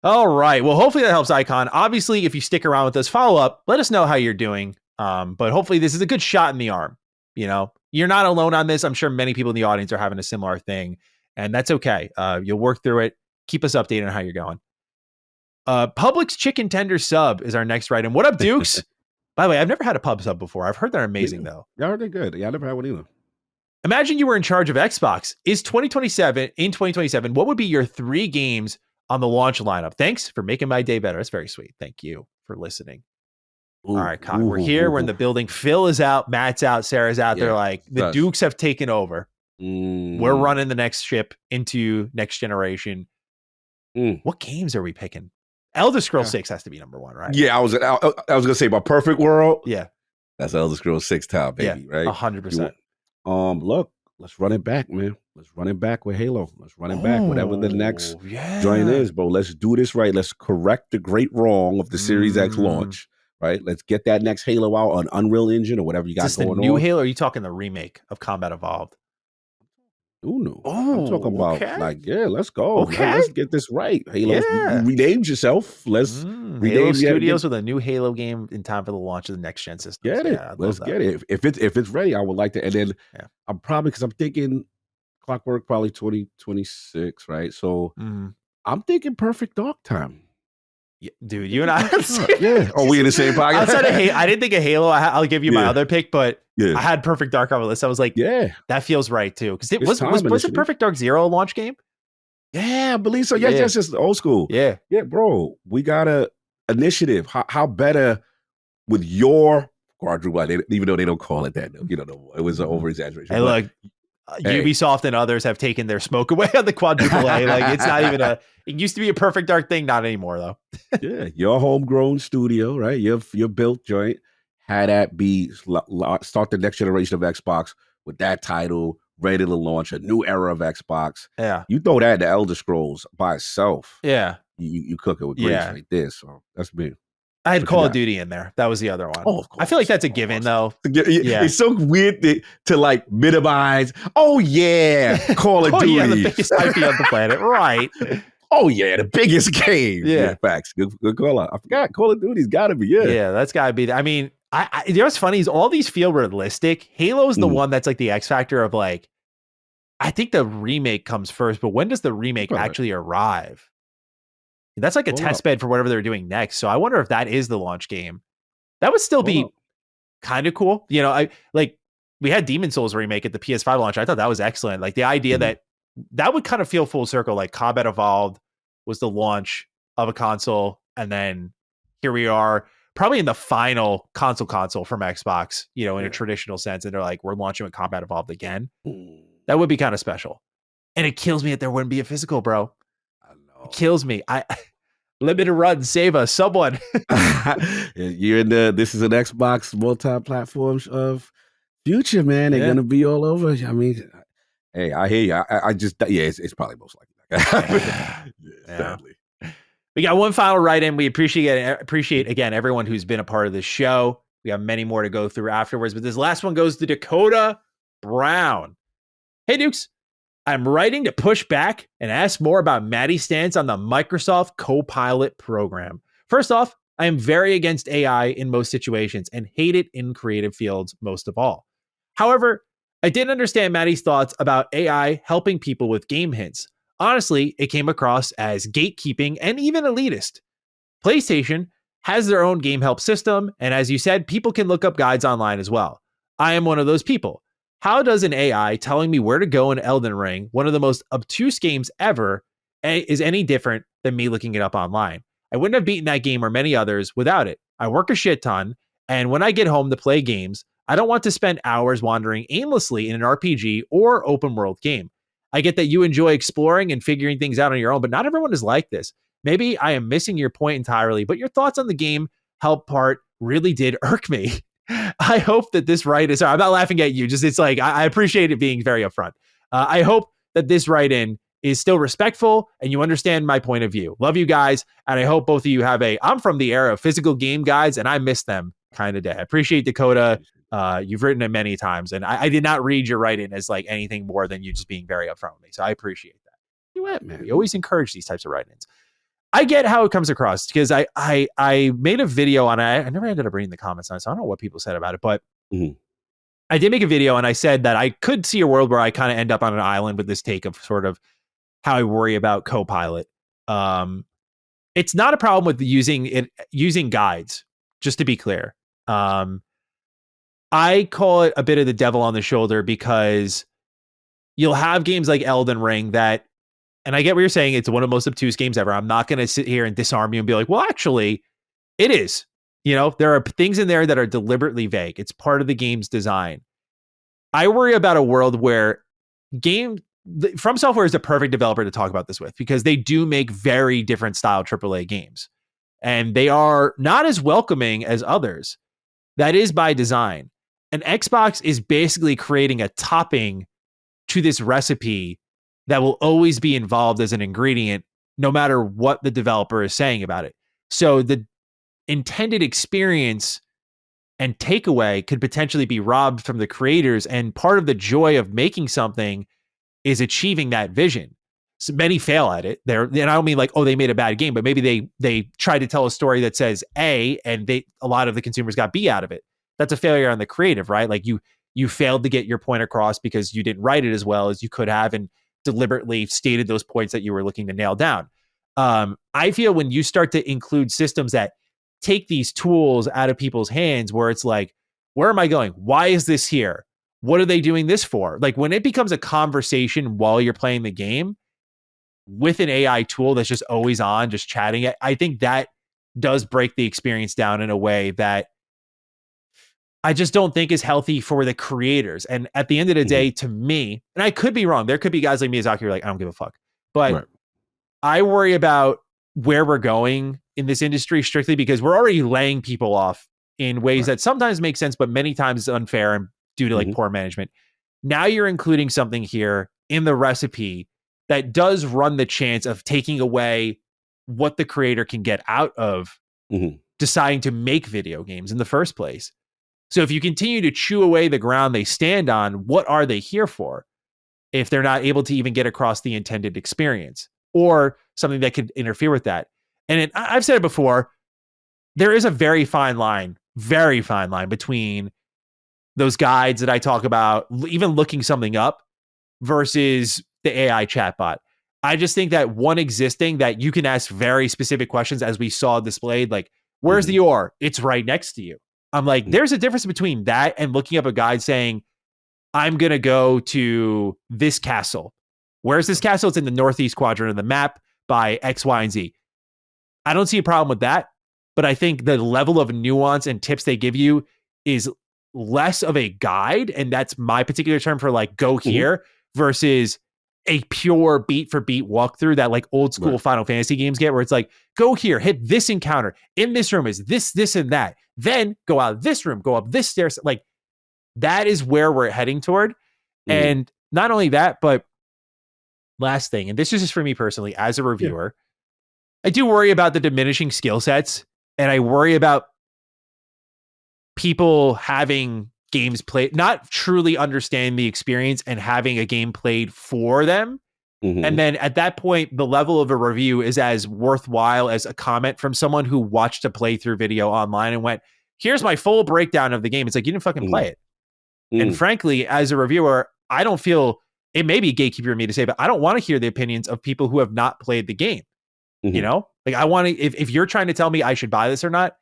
All right. Well, hopefully that helps, Icon. Obviously, if you stick around with us, follow up. Let us know how you're doing. But hopefully this is a good shot in the arm. You're not alone on this. I'm sure many people in the audience are having a similar thing, and that's okay. You'll work through it. Keep us updated on how you're going. Publix chicken tender sub is our next item. What up, Dukes? By the way, I've never had a pub sub before. I've heard they're amazing though. Yeah, they're good. Yeah, I never had one either. Imagine you were in charge of Xbox. In 2027, what would be your 3 games on the launch lineup? Thanks for making my day better. That's very sweet. Thank you for listening. All right, Con, we're here. We're in the building. Phil is out. Matt's out. Sarah's out. They're like, the Dukes have taken over. We're running the next ship into next generation. What games are we picking? Elder Scrolls 6 has to be number 1, right? Yeah, I was gonna say my perfect world. Yeah, that's Elder Scrolls 6 time, baby. Yeah, right? 100%. Look, let's run it back, man. Let's run it back with Halo. Let's run it back, whatever the next joint is, bro. Let's do this right. Let's correct the great wrong of the Series X launch. Right, let's get that next Halo out on Unreal Engine or whatever you got going on. The new Halo? Or are you talking the remake of Combat Evolved? Ooh, no. I'm talking about let's go. Okay. Let's get this right. Halo, you renamed yourself. Let's Halo Studios with a new Halo game in time for the launch of the next gen system. Get it. Let's get it. If it's ready, I would like to. And then I'm probably because I'm thinking Clockwork probably 2026, right? So I'm thinking Perfect Dark Time. Yeah, dude, you and I. Are we in the same podcast? Outside of I didn't think of Halo. I'll give you my other pick, but I had Perfect Dark on my list. I was like, that feels right too. Because it was it Perfect Dark Zero a launch game? Yeah, I believe so. Yes, just old school. Yeah, bro. We got a initiative. How better with your quadruple? Even though they don't call it that. It was an over exaggeration. Hey, look. Ubisoft and others have taken their smoke away on the quadruple A. Like it's not even it used to be a Perfect Dark thing, not anymore though. Your homegrown studio, right? Your built joint had that be start the next generation of Xbox with that title, ready to launch a new era of Xbox. Yeah, you throw that to Elder Scrolls by itself. Yeah, you cook it with grease Yeah. right there. So that's big. I had What you Call of got? Duty in there. That was the other one. Oh, of I feel like course, that's a of given, course. though. Yeah. It's so weird to like minimize. Oh yeah, Call of Oh, yeah, the Duty. biggest IP on the planet. Right. Oh yeah, the biggest game. Yeah. Yeah, facts. Good call out. I forgot Call of Duty's got to be. Yeah. Yeah, that's got to be. I mean, you know what's funny is all these feel realistic. Halo's the one that's like the X factor of like, I think the remake comes first, but when does the remake Right. actually arrive? That's like a Hold test up. bed for whatever they're doing next. So I wonder if that is the launch game. That would still Hold be up. kind of cool. You know, I like we had Demon Souls remake at the PS5 launch. I thought that was excellent. Like the idea that would kind of feel full circle. Like Combat Evolved was the launch of a console, and then here we are, probably in the final console from Xbox. You know, in a traditional sense, and they're like, we're launching with Combat Evolved again. That would be kind of special. And it kills me that there wouldn't be a physical, bro. I know. It kills me. Limited run, save us, someone. You're in this is an Xbox multi-platform of future, man. They're gonna be all over. I mean, hey, I hear you. I just it's probably most likely. Sadly. We got one final write-in. We appreciate again everyone who's been a part of this show. We have many more to go through afterwards, but this last one goes to Dakota Brown. Hey, Dukes. I'm writing to push back and ask more about Maddie's stance on the Microsoft Copilot program. First off, I am very against AI in most situations and hate it in creative fields most of all. However, I did understand Maddie's thoughts about AI helping people with game hints. Honestly, it came across as gatekeeping and even elitist. PlayStation has their own game help system, and as you said, people can look up guides online as well. I am one of those people. How does an AI telling me where to go in Elden Ring, one of the most obtuse games ever, is any different than me looking it up online? I wouldn't have beaten that game or many others without it. I work a shit ton, and when I get home to play games, I don't want to spend hours wandering aimlessly in an RPG or open world game. I get that you enjoy exploring and figuring things out on your own, but not everyone is like this. Maybe I am missing your point entirely, but your thoughts on the game help part really did irk me. I hope that this write-in, sorry, I'm not laughing at you, just it's like, I appreciate it being very upfront. I hope that this write-in is still respectful and you understand my point of view. Love you guys, and I hope both of you have I'm from the era of physical game guides, and I miss them kind of day. I appreciate Dakota. You've written it many times, and I did not read your write-in as like anything more than you just being very upfront with me, so I appreciate that. You know what, man? We always encourage these types of write-ins. I get how it comes across because I made a video on it. I never ended up reading the comments on it, so I don't know what people said about it, but I did make a video and I said that I could see a world where I kind of end up on an island with this take of sort of how I worry about Copilot. It's not a problem with using guides, just to be clear. I call it a bit of the devil on the shoulder because you'll have games like Elden Ring that, and I get what you're saying, it's one of the most obtuse games ever. I'm not going to sit here and disarm you and be like, well, actually, it is. You know, there are things in there that are deliberately vague. It's part of the game's design. I worry about a world where From Software is the perfect developer to talk about this with because they do make very different style AAA games. And they are not as welcoming as others. That is by design. And Xbox is basically creating a topping to this recipe that will always be involved as an ingredient, no matter what the developer is saying about it. So the intended experience and takeaway could potentially be robbed from the creators. And part of the joy of making something is achieving that vision. So many fail at it. And I don't mean like, oh, they made a bad game, but maybe they tried to tell a story that says A, and a lot of the consumers got B out of it. That's a failure on the creative, right? Like you failed to get your point across because you didn't write it as well as you could have and deliberately stated those points that you were looking to nail down. I feel when you start to include systems that take these tools out of people's hands where it's like, where am I going? Why is this here? What are they doing this for? Like when it becomes a conversation while you're playing the game with an AI tool that's just always on, just chatting it, I think that does break the experience down in a way that I just don't think is healthy for the creators. And at the end of the day, to me, and I could be wrong, there could be guys like Miyazaki who are like, I don't give a fuck. But I worry about where we're going in this industry strictly because we're already laying people off in ways that sometimes make sense, but many times is unfair and due to like poor management. Now you're including something here in the recipe that does run the chance of taking away what the creator can get out of deciding to make video games in the first place. So if you continue to chew away the ground they stand on, what are they here for if they're not able to even get across the intended experience or something that could interfere with that? And I've said it before, there is a very fine line between those guides that I talk about, even looking something up versus the AI chatbot. I just think that one existing that you can ask very specific questions, as we saw displayed, like, where's the ore? It's right next to you. I'm like, there's a difference between that and looking up a guide saying, I'm going to go to this castle. Where's this castle? It's in the northeast quadrant of the map by X, Y, and Z. I don't see a problem with that, but I think the level of nuance and tips they give you is less of a guide, and that's my particular term for like go here versus a pure beat for beat walkthrough that like old school Final Fantasy games get, where it's like, go here, hit this encounter, in this room is this and that, then go out this room, go up this stairs. Like, that is where we're heading toward. And not only that, but last thing, and this is just for me personally as a reviewer, I do worry about the diminishing skill sets, and I worry about people having games played, not truly understand the experience and having a game played for them. And then at that point, the level of a review is as worthwhile as a comment from someone who watched a playthrough video online and went, here's my full breakdown of the game. It's like, you didn't fucking play it. And frankly, as a reviewer, I don't feel, it may be gatekeeper of me to say, but I don't want to hear the opinions of people who have not played the game. You know, like I want to, if you're trying to tell me I should buy this or not,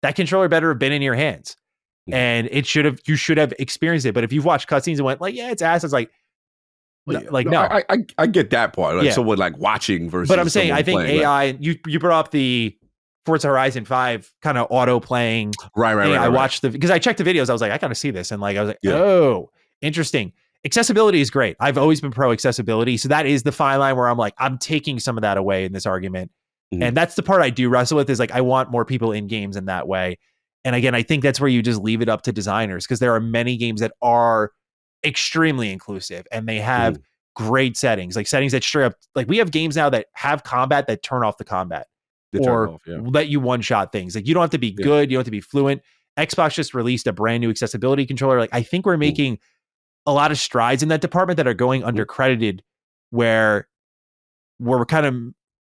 that controller better have been in your hands. And you should have experienced it. But if you've watched cutscenes and went like, yeah, it's ass, it's like, no. I get that part. Like someone like watching versus. But I'm saying, I think playing, AI, you brought up the Forza Horizon 5 kind of auto playing. Right. I watched because I checked the videos. I was like, I got to see this. And like, I was like, oh, interesting. Accessibility is great. I've always been pro accessibility. So that is the fine line where I'm like, I'm taking some of that away in this argument. And that's the part I do wrestle with, is like, I want more people in games in that way. And again, I think that's where you just leave it up to designers, because there are many games that are extremely inclusive and they have great settings, like settings that straight up, like we have games now that have combat that turn off the combat or let you one shot things. Like you don't have to be good. You don't have to be fluent. Xbox just released a brand new accessibility controller. Like I think we're making a lot of strides in that department that are going undercredited, where we're kind of,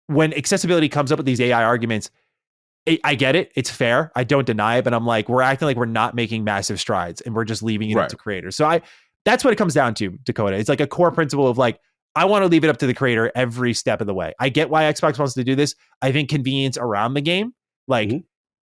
when accessibility comes up with these AI arguments, I get it. It's fair. I don't deny it, but I'm like, we're acting like we're not making massive strides and we're just leaving it up to creators. So that's what it comes down to, Dakota. It's like a core principle of like, I want to leave it up to the creator every step of the way. I get why Xbox wants to do this. I think convenience around the game, like,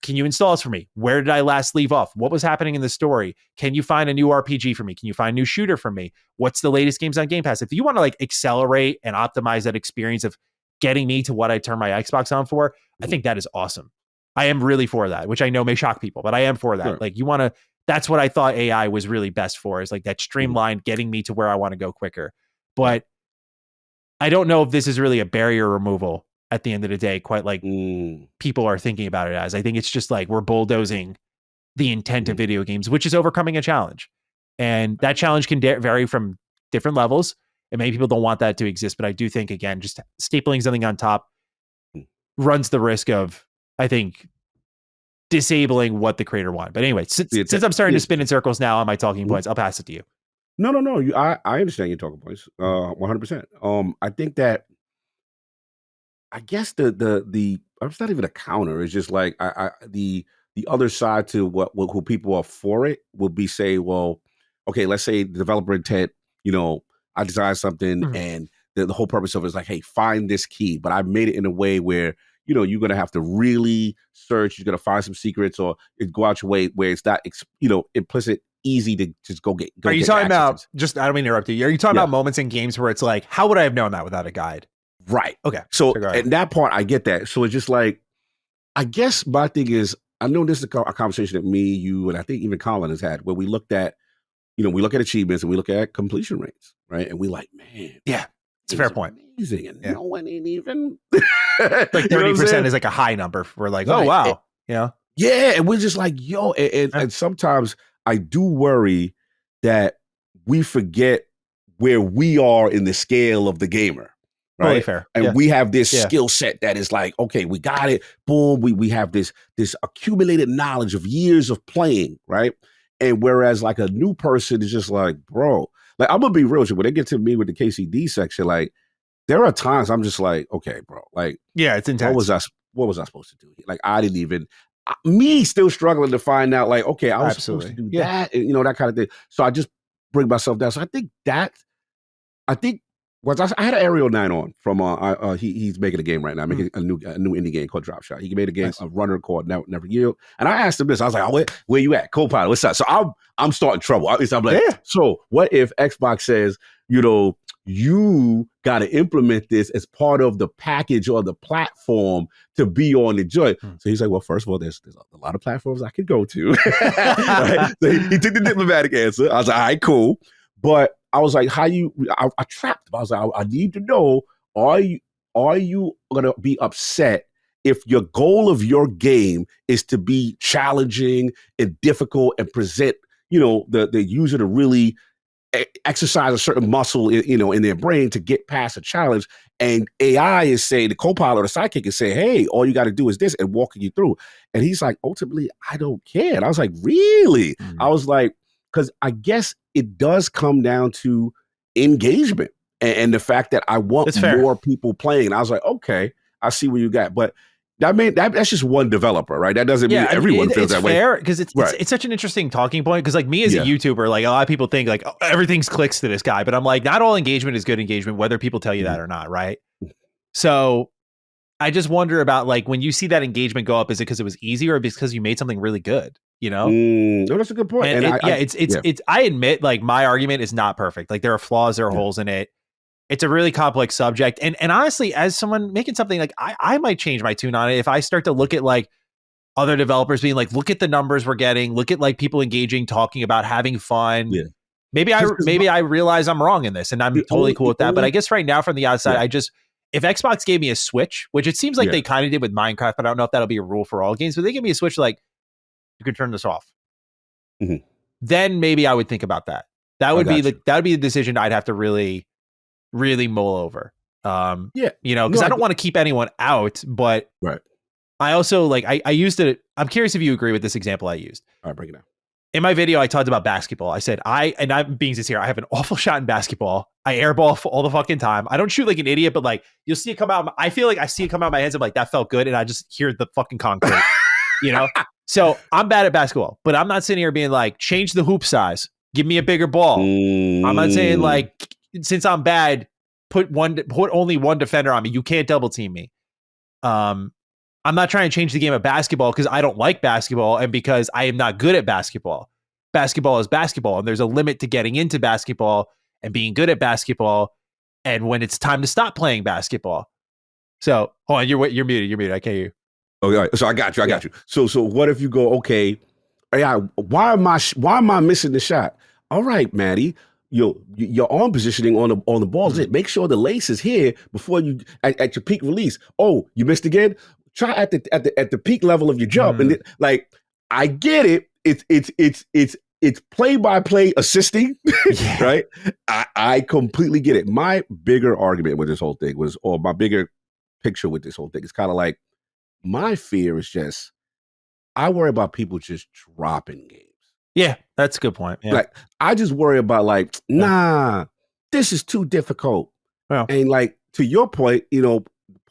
can you install this for me? Where did I last leave off? What was happening in the story? Can you find a new RPG for me? Can you find a new shooter for me? What's the latest games on Game Pass? If you want to like accelerate and optimize that experience of getting me to what I turn my Xbox on for, I think that is awesome. I am really for that, which I know may shock people, but I am for that. Sure. Like you want to, that's what I thought AI was really best for, is like that streamlined getting me to where I want to go quicker. But I don't know if this is really a barrier removal at the end of the day, quite like people are thinking about it as. I think it's just like we're bulldozing the intent of video games, which is overcoming a challenge. And that challenge can vary from different levels. And many people don't want that to exist. But I do think, again, just stapling something on top runs the risk of, I think, disabling what the creator wanted. But anyway, since I'm starting to spin in circles now on my talking points, I'll pass it to you. No. I understand your talking points 100%. I think that, I guess the it's not even a counter. It's just like the other side to what who people are for it will be say, well, okay, let's say the developer intent, I designed something and the whole purpose of it is like, hey, find this key, but I made it in a way where, you're going to have to really search. You're going to find some secrets or go out your way where it's not, implicit, easy to just go get. Are you talking about, just, I don't mean to interrupt you. Are you talking about moments in games where it's like, how would I have known that without a guide? Right. Okay. So and that part, I get that. So it's just like, I guess my thing is, I know this is a conversation that me, you, and I think even Colin has had, where we looked at, we look at achievements and we look at completion rates, right? And we like, man. Yeah. It's a fair point. Amazing. And no one ain't even. Like 30% is like a high number. We're like, oh, wow. Yeah, and we're just like, yo, and sometimes I do worry that we forget where we are in the scale of the gamer, Totally right? fair. And Yeah. we have this Yeah. skill set that is like, okay, we got it. Boom. We have this accumulated knowledge of years of playing, right? And whereas like a new person is just like, bro, like I'm gonna be real with you. When they get to me with the KCD section, like there are times I'm just like, okay, bro, like Yeah, it's what was intense. what was I supposed to do? Like I didn't even me still struggling to find out like, okay, I was supposed to Absolutely. do Yeah. that, and you know, that kind of thing. So I just bring myself down. So I think I had an Aerial 9 on from he's making a game right now, making a new indie game called Drop Shot. He made a game, Nice. a runner called Never Yield. And I asked him this. I was like, oh, where you at? Co-pilot, what's up? So I'm starting trouble. I'm like, so what if Xbox says, you know, you got to implement this as part of the package or the platform to be on the joint. So he's like, well, first of all, there's a lot of platforms I could go to. Right? So he took the diplomatic answer. I was like, all right, cool. But I was like, I trapped him. I was like, I need to know, are you going to be upset if your goal of your game is to be challenging and difficult and present, you know, the user to really exercise a certain muscle, you know, in their brain to get past a challenge. And AI is saying, the co-pilot or the sidekick is saying, hey, all you got to do is this, and walking you through. And he's like, ultimately, I don't care. And I was like, really? I was like, because I guess it does come down to engagement and the fact that I want more people playing. And I was like, okay, I see what you got. But that's just one developer, right? That doesn't mean everyone feels that way. It's fair because it's such an interesting talking point. Because like me as a YouTuber, like a lot of people think like, oh, everything's clicks to this guy, but I'm like, not all engagement is good engagement, whether people tell you that or not, right? So I just wonder about like when you see that engagement go up, is it because it was easy or because you made something really good? You know? No, that's a good point. And I admit like my argument is not perfect. Like there are flaws, there are holes in it. It's a really complex subject. And honestly, as someone making something, like I might change my tune on it if I start to look at like other developers being like, look at the numbers we're getting, look at like people engaging, talking about having fun. Yeah. Maybe I realize I'm wrong in this and I'm totally cool with that. But I guess right now from the outside, if Xbox gave me a Switch, which it seems like they kind of did with Minecraft, but I don't know if that'll be a rule for all games, but they give me a Switch, like you can turn this off. Then maybe I would think about that. That would be the decision I'd have to really mull over. You know, because I don't want to keep anyone out, but I also like I used it. I'm curious if you agree with this example I used. All right, break it down. In my video, I talked about basketball. I said I'm being sincere. I have an awful shot in basketball. I airball all the fucking time. I don't shoot like an idiot, but like you'll see it come out. I feel like I see it come out of my hands. I'm like, that felt good, and I just hear the fucking concrete. You know. So I'm bad at basketball, but I'm not sitting here being like, change the hoop size, give me a bigger ball. I'm not saying like, since I'm bad, put only one defender on me. You can't double team me. I'm not trying to change the game of basketball because I don't like basketball and because I am not good at basketball. Basketball is basketball, and there's a limit to getting into basketball and being good at basketball. And when it's time to stop playing basketball. So hold on, you're muted. I can't hear you. Okay, all right. So I got you. So what if you go, okay, yeah, why am I missing the shot? All right, Maddie, your arm positioning on the ball is it. Make sure the lace is here before you at your peak release. Oh, you missed again? Try at the peak level of your jump. And like I get it. It's play-by-play assisting, right? I completely get it. My bigger argument with this whole thing or my bigger picture with this whole thing is kind of like, my fear is just, I worry about people just dropping games. Yeah, that's a good point. Yeah. Like, I just worry about like, nah, this is too difficult. Yeah. And like, to your point, you know,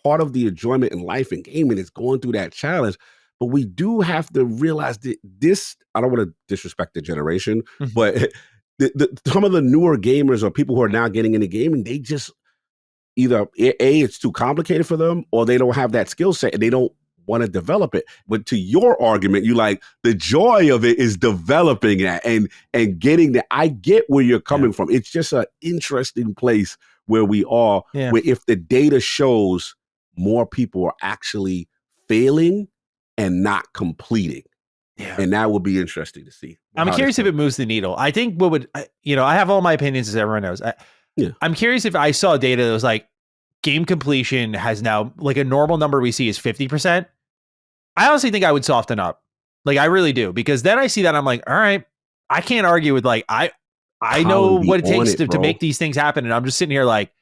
part of the enjoyment in life and gaming is going through that challenge. But we do have to realize that this, I don't want to disrespect the generation, but some of the newer gamers or people who are now getting into gaming, they just either it's too complicated for them or they don't have that skill set and they don't want to develop it. But to your argument, you like the joy of it is developing that and getting that. I get where you're coming from. It's just an interesting place where we are, where if the data shows more people are actually failing and not completing. Yeah. And that would be interesting to see. I'm curious if it moves the needle. I think I have all my opinions, as everyone knows. I'm curious if I saw data that was like game completion has now, like a normal number we see is 50%. I honestly think I would soften up. Like I really do, because then I see that I'm like, all right, I can't argue with like, I know what it takes to make these things happen. And I'm just sitting here like,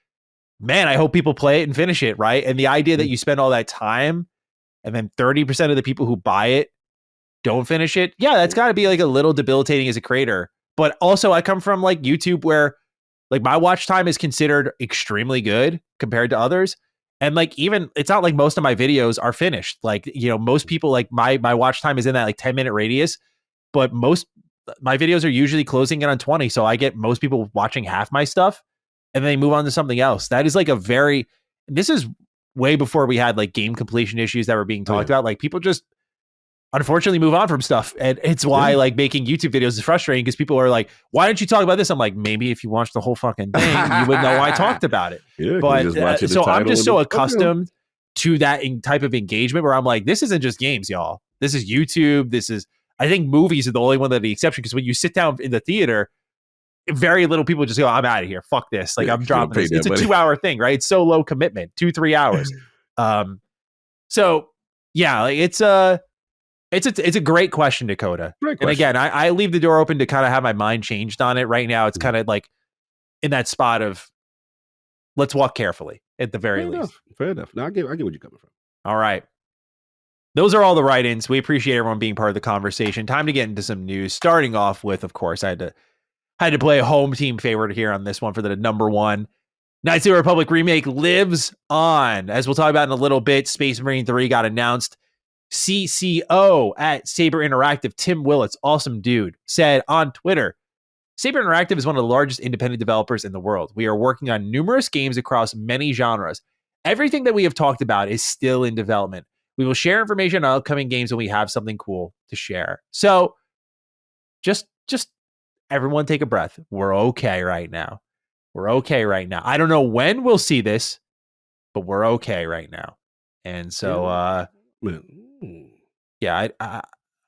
man, I hope people play it and finish it, right? And the idea that you spend all that time and then 30% of the people who buy it don't finish it. Yeah, that's got to be like a little debilitating as a creator. But also, I come from like YouTube where like my watch time is considered extremely good compared to others. And like even it's not like most of my videos are finished. Like, you know, most people like my watch time is in that like 10-minute radius, but most my videos are usually closing in on 20. So I get most people watching half my stuff and then they move on to something else. That is like a very this is way before we had like game completion issues that were being talked about. Like people just unfortunately move on from stuff. And it's why like making YouTube videos is frustrating because people are like, why don't you talk about this? I'm like, maybe if you watch the whole fucking thing, you would know I talked about it. But so I'm just so accustomed to that type of engagement where I'm like, this isn't just games, y'all. This is YouTube. This is, I think movies are the only one that are the exception because when you sit down in the theater, very little people just go, I'm out of here. Fuck this. Like I'm dropping this. It's a 2-hour thing, right? It's so low commitment, 2-3 hours. So yeah, like it's a great question, Dakota. Great question. And again, I leave the door open to kind of have my mind changed on it. Right now, it's kind of like in that spot of let's walk carefully at the very least. Fair enough. No, I get what you're coming from. All right. Those are all the write-ins. We appreciate everyone being part of the conversation. Time to get into some news. Starting off with, of course, I had to play a home team favorite here on this one for the number one. Knights of the Republic Remake lives on. As we'll talk about in a little bit, Space Marine 3 got announced. CCO at Saber Interactive, Tim Willits, awesome dude, said on Twitter, Saber Interactive is one of the largest independent developers in the world. We are working on numerous games across many genres. Everything that we have talked about is still in development. We will share information on upcoming games when we have something cool to share. So just everyone take a breath. We're okay right now. We're okay right now. I don't know when we'll see this, but we're okay right now. And so yeah,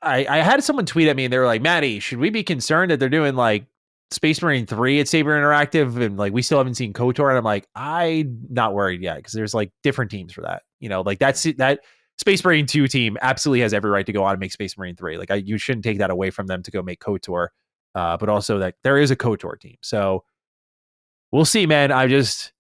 I had someone tweet at me and they were like, Maddie, should we be concerned that they're doing like Space Marine 3 at Saber Interactive and like we still haven't seen KOTOR? And I'm like, I'm not worried yet because there's like different teams for that. You know, like that Space Marine 2 team absolutely has every right to go on and make Space Marine 3. Like you shouldn't take that away from them to go make KOTOR. But also that there is a KOTOR team. So we'll see, man. I just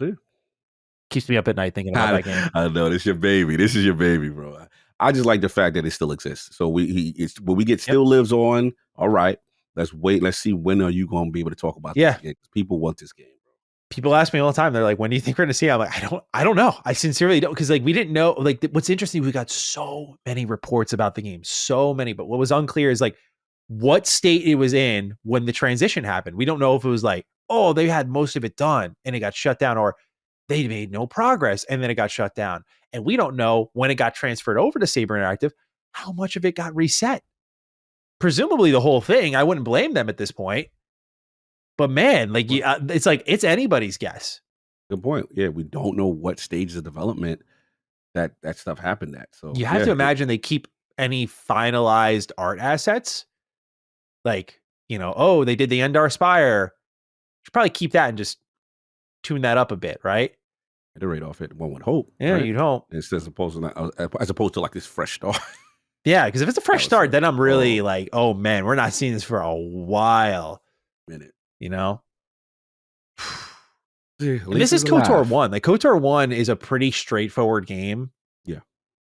keeps me up at night thinking about that game. I know this is your baby. This is your baby, bro. I just like the fact that it still exists. So when we get still lives on. All right, let's wait. Let's see when are you going to be able to talk about this game? People want this game, bro. People ask me all the time. They're like, "When do you think we're going to see it?" I'm like, I don't know. I sincerely don't because like we didn't know. Like what's interesting, we got so many reports about the game, so many. But what was unclear is like what state it was in when the transition happened. We don't know if it was like, oh, they had most of it done and it got shut down, or they made no progress and then it got shut down. And we don't know when it got transferred over to Saber Interactive, how much of it got reset. Presumably the whole thing. I wouldn't blame them at this point. But man, like it's like it's anybody's guess. Good point. Yeah, we don't know what stage of development that stuff happened at. So you have to imagine they keep any finalized art assets. Like, you know, oh, they did the Endar Spire. Should probably keep that and just tune that up a bit, right? Iterate off it. One would hope. Yeah, right? You'd hope. As opposed to like this fresh start. Yeah, because if it's a fresh start, then I'm really like, oh man, we're not seeing this for a while. Minute. You know? This is KOTOR 1. Like KOTOR 1 is a pretty straightforward game. Yeah.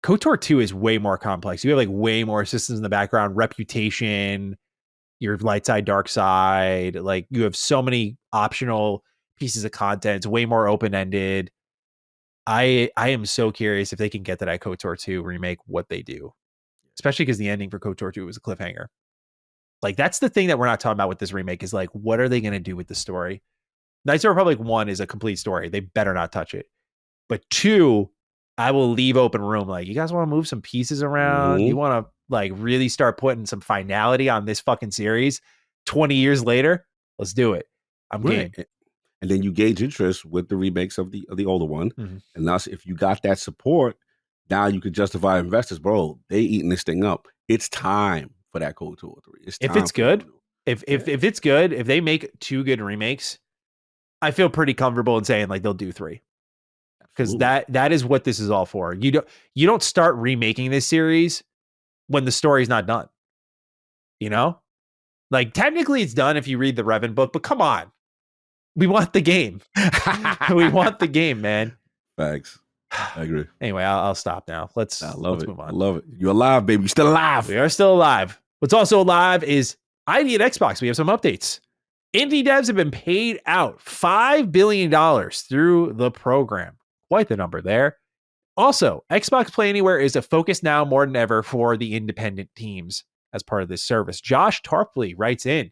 KOTOR 2 is way more complex. You have like way more systems in the background, reputation, your light side, dark side. Like you have so many optional pieces of content. It's way more open-ended. I am so curious if they can get that at KOTOR 2 remake, what they do. Especially because the ending for KOTOR 2 was a cliffhanger. Like that's the thing that we're not talking about with this remake is like, what are they going to do with the story? Knights of the Republic 1 is a complete story. They better not touch it. But 2, I will leave open room. Like, you guys want to move some pieces around? Mm-hmm. You want to like really start putting some finality on this fucking series 20 years later? Let's do it. I'm game. And then you gauge interest with the remakes of the older one. Mm-hmm. And thus, if you got that support, now you could justify investors, bro. They eating this thing up. It's time for that KOTOR 3. If it's good, if it's good, if they make 2 good remakes, I feel pretty comfortable in saying like they'll do 3. Because that is what this is all for. You don't start remaking this series when the story's not done. You know? Like technically it's done if you read the Revan book, but come on. We want the game. We want the game, man. Facts. I agree. Anyway, I'll stop now. Let's Move on. I love it. You're alive, baby. You're still alive. We are still alive. What's also alive is ID and Xbox. We have some updates. Indie devs have been paid out $5 billion through the program. Quite the number there. Also, Xbox Play Anywhere is a focus now more than ever for the independent teams as part of this service. Josh Tarpley writes in,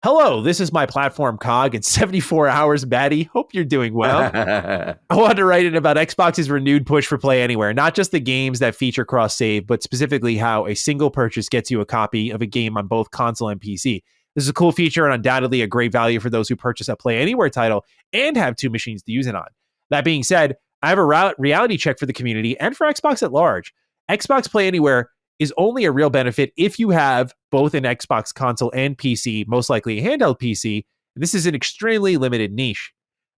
"Hello, this is my platform cog in 74 hours, Batty. Hope you're doing well. I wanted to write in about Xbox's renewed push for Play Anywhere, not just the games that feature cross-save, but specifically how a single purchase gets you a copy of a game on both console and PC. This is a cool feature and undoubtedly a great value for those who purchase a Play Anywhere title and have two machines to use it on. That being said, I have a reality check for the community and for Xbox at large. Xbox Play Anywhere is only a real benefit if you have both an Xbox console and PC, most likely a handheld PC. This is an extremely limited niche.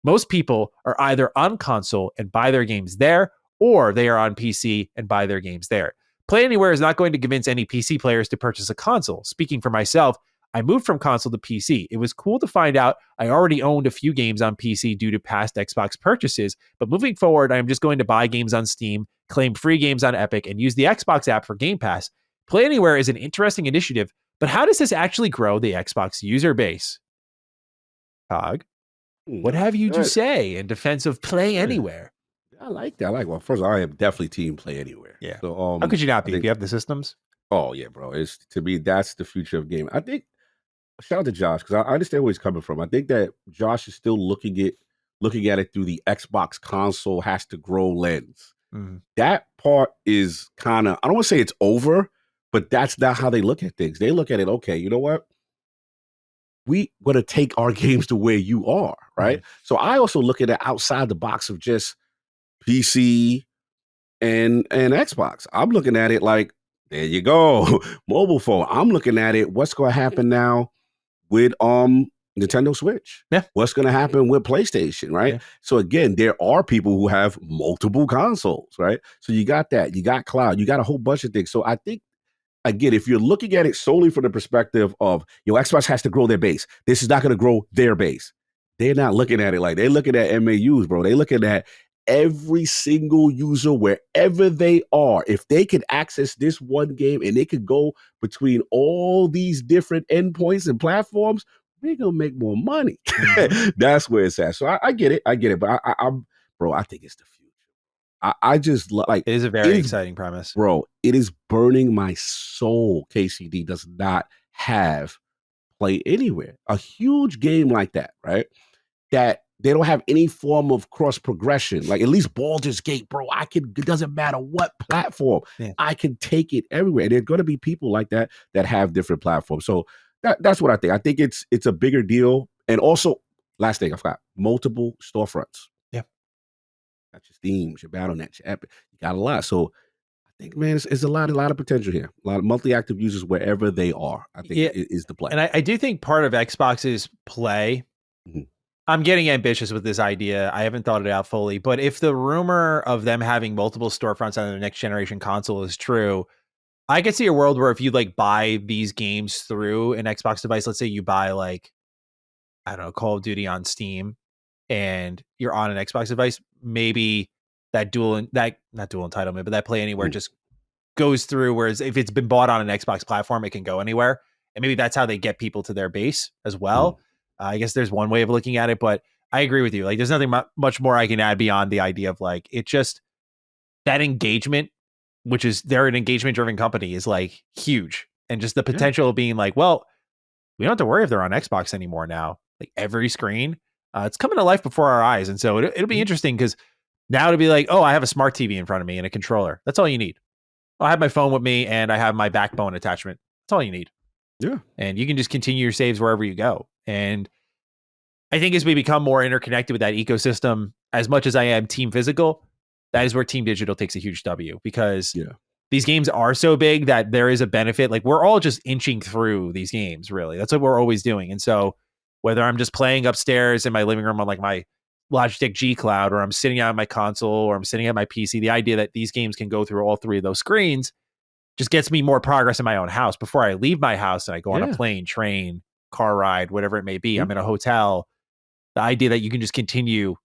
Most people are either on console and buy their games there, or they are on PC and buy their games there. Play Anywhere is not going to convince any PC players to purchase a console. Speaking for myself, I moved from console to PC. It was cool to find out I already owned a few games on PC due to past Xbox purchases, but moving forward, I am just going to buy games on Steam, claim free games on Epic, and use the Xbox app for Game Pass. Play Anywhere is an interesting initiative, but how does this actually grow the Xbox user base?" Cog, what have you to say in defense of Play Anywhere? I like that. Well, first of all, I am definitely team Play Anywhere. Yeah. So, how could you not be? If you have the systems? Oh yeah, bro. It's, to me, that's the future of gaming. I think. Shout out to Josh, because I understand where he's coming from. I think that Josh is still looking at it through the Xbox console has to grow lens. Mm-hmm. That part is kind of, I don't want to say it's over, but that's not how they look at things. They look at it, okay, you know what? We going to take our games to where you are, right? Mm-hmm. So I also look at it outside the box of just PC and Xbox. I'm looking at it like, there you go, mobile phone. I'm looking at it, what's going to happen now with Nintendo Switch? Yeah. What's going to happen with PlayStation, right? Yeah. So again, there are people who have multiple consoles, right? So you got that, you got cloud, you got a whole bunch of things. So I think, again, if you're looking at it solely from the perspective of, Xbox has to grow their base, this is not going to grow their base. They're not looking at it like they're looking at MAUs, bro. They're looking at every single user wherever they are. If they can access this one game and they could go between all these different endpoints and platforms, we're gonna make more money. That's where it's at. So I get it. But I'm, bro, I think it's the future. I just like it is a very exciting premise, bro. It is burning my soul. KCD does not have Play Anywhere. A huge game like that, right? That they don't have any form of cross progression. Like at least Baldur's Gate, bro. It doesn't matter what platform. Yeah. I can take it everywhere. And there's going to be people like that have different platforms. So that's what I think. I think it's a bigger deal. And also, last thing I forgot, multiple storefronts. Yeah. Got your Steam, your Battle.net, your Epic. You got a lot. So I think, man, it's a lot of potential here. A lot of monthly active users wherever they are. I think is the play. And I do think part of Xbox's play. Mm-hmm. I'm getting ambitious with this idea. I haven't thought it out fully, but if the rumor of them having multiple storefronts on the next generation console is true, I could see a world where if you like buy these games through an Xbox device, let's say you buy like, I don't know, Call of Duty on Steam and you're on an Xbox device, maybe that not dual entitlement, but that Play Anywhere just goes through. Whereas if it's been bought on an Xbox platform, it can go anywhere. And maybe that's how they get people to their base as well. I guess there's one way of looking at it, but I agree with you. Like, there's nothing much more I can add beyond the idea of like, it just, that engagement, which is, they're an engagement driven company, is like huge. And just the potential of being like, well, we don't have to worry if they're on Xbox anymore now. Like every screen, it's coming to life before our eyes. And so it'll be interesting because now to be like, oh, I have a smart TV in front of me and a controller. That's all you need. I have my phone with me and I have my backbone attachment. That's all you need. Yeah. And you can just continue your saves wherever you go. And I think as we become more interconnected with that ecosystem, as much as I am team physical, that is where team digital takes a huge W, because these games are so big that there is a benefit. Like we're all just inching through these games, really. That's what we're always doing. And so whether I'm just playing upstairs in my living room on like my Logitech G Cloud, or I'm sitting out on my console, or I'm sitting at my PC, the idea that these games can go through all three of those screens just gets me more progress in my own house before I leave my house and I go on a plane, train, car ride, whatever it may be. I'm in a hotel. The idea that you can just continue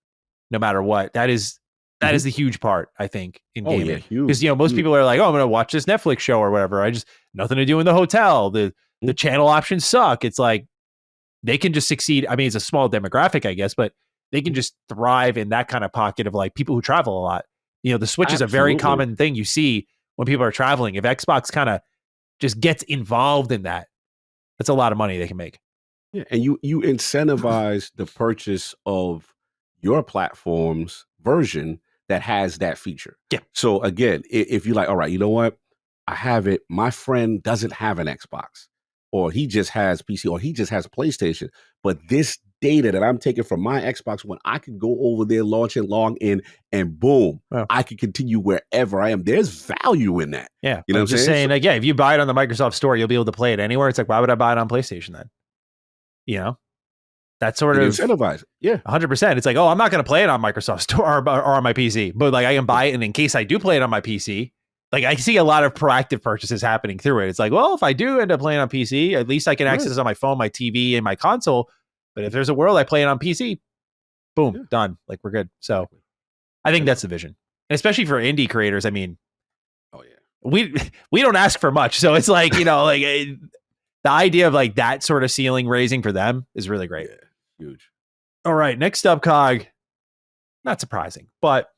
no matter what. That is the huge part, I think, in gaming. Yeah, huge. Because most people are like, oh, I'm going to watch this Netflix show or whatever. I just nothing to do in the hotel. The channel options suck. It's like they can just succeed. I mean, it's a small demographic, I guess, but they can just thrive in that kind of pocket of like people who travel a lot. The Switch is a very common thing you see when people are traveling. If Xbox kind of just gets involved in that, that's a lot of money they can make. Yeah, and you incentivize the purchase of your platform's version that has that feature. Yeah. So again, if you're like, all right, you know what? I have it. My friend doesn't have an Xbox, or he just has PC, or he just has a PlayStation. But this data that I'm taking from my Xbox One, I can go over there, launch and log in, and boom, I can continue wherever I am. There's value in that. Yeah. You know what I'm saying? Like, yeah, if you buy it on the Microsoft Store, you'll be able to play it anywhere. It's like, why would I buy it on PlayStation then? That sort of incentivize. Yeah. 100%. It's like, oh, I'm not going to play it on Microsoft Store or on my PC, but like I can buy it. And in case I do play it on my PC, like I see a lot of proactive purchases happening through it. It's like, well, if I do end up playing on PC, at least I can access it on my phone, my TV, and my console. But if there's a world I play it on PC, boom, done. Like we're good. So I think that's the vision. And especially for indie creators. I mean, we don't ask for much. So it's like, the idea of like that sort of ceiling raising for them is really great. Yeah, huge. All right. Next up, Cog. Not surprising, but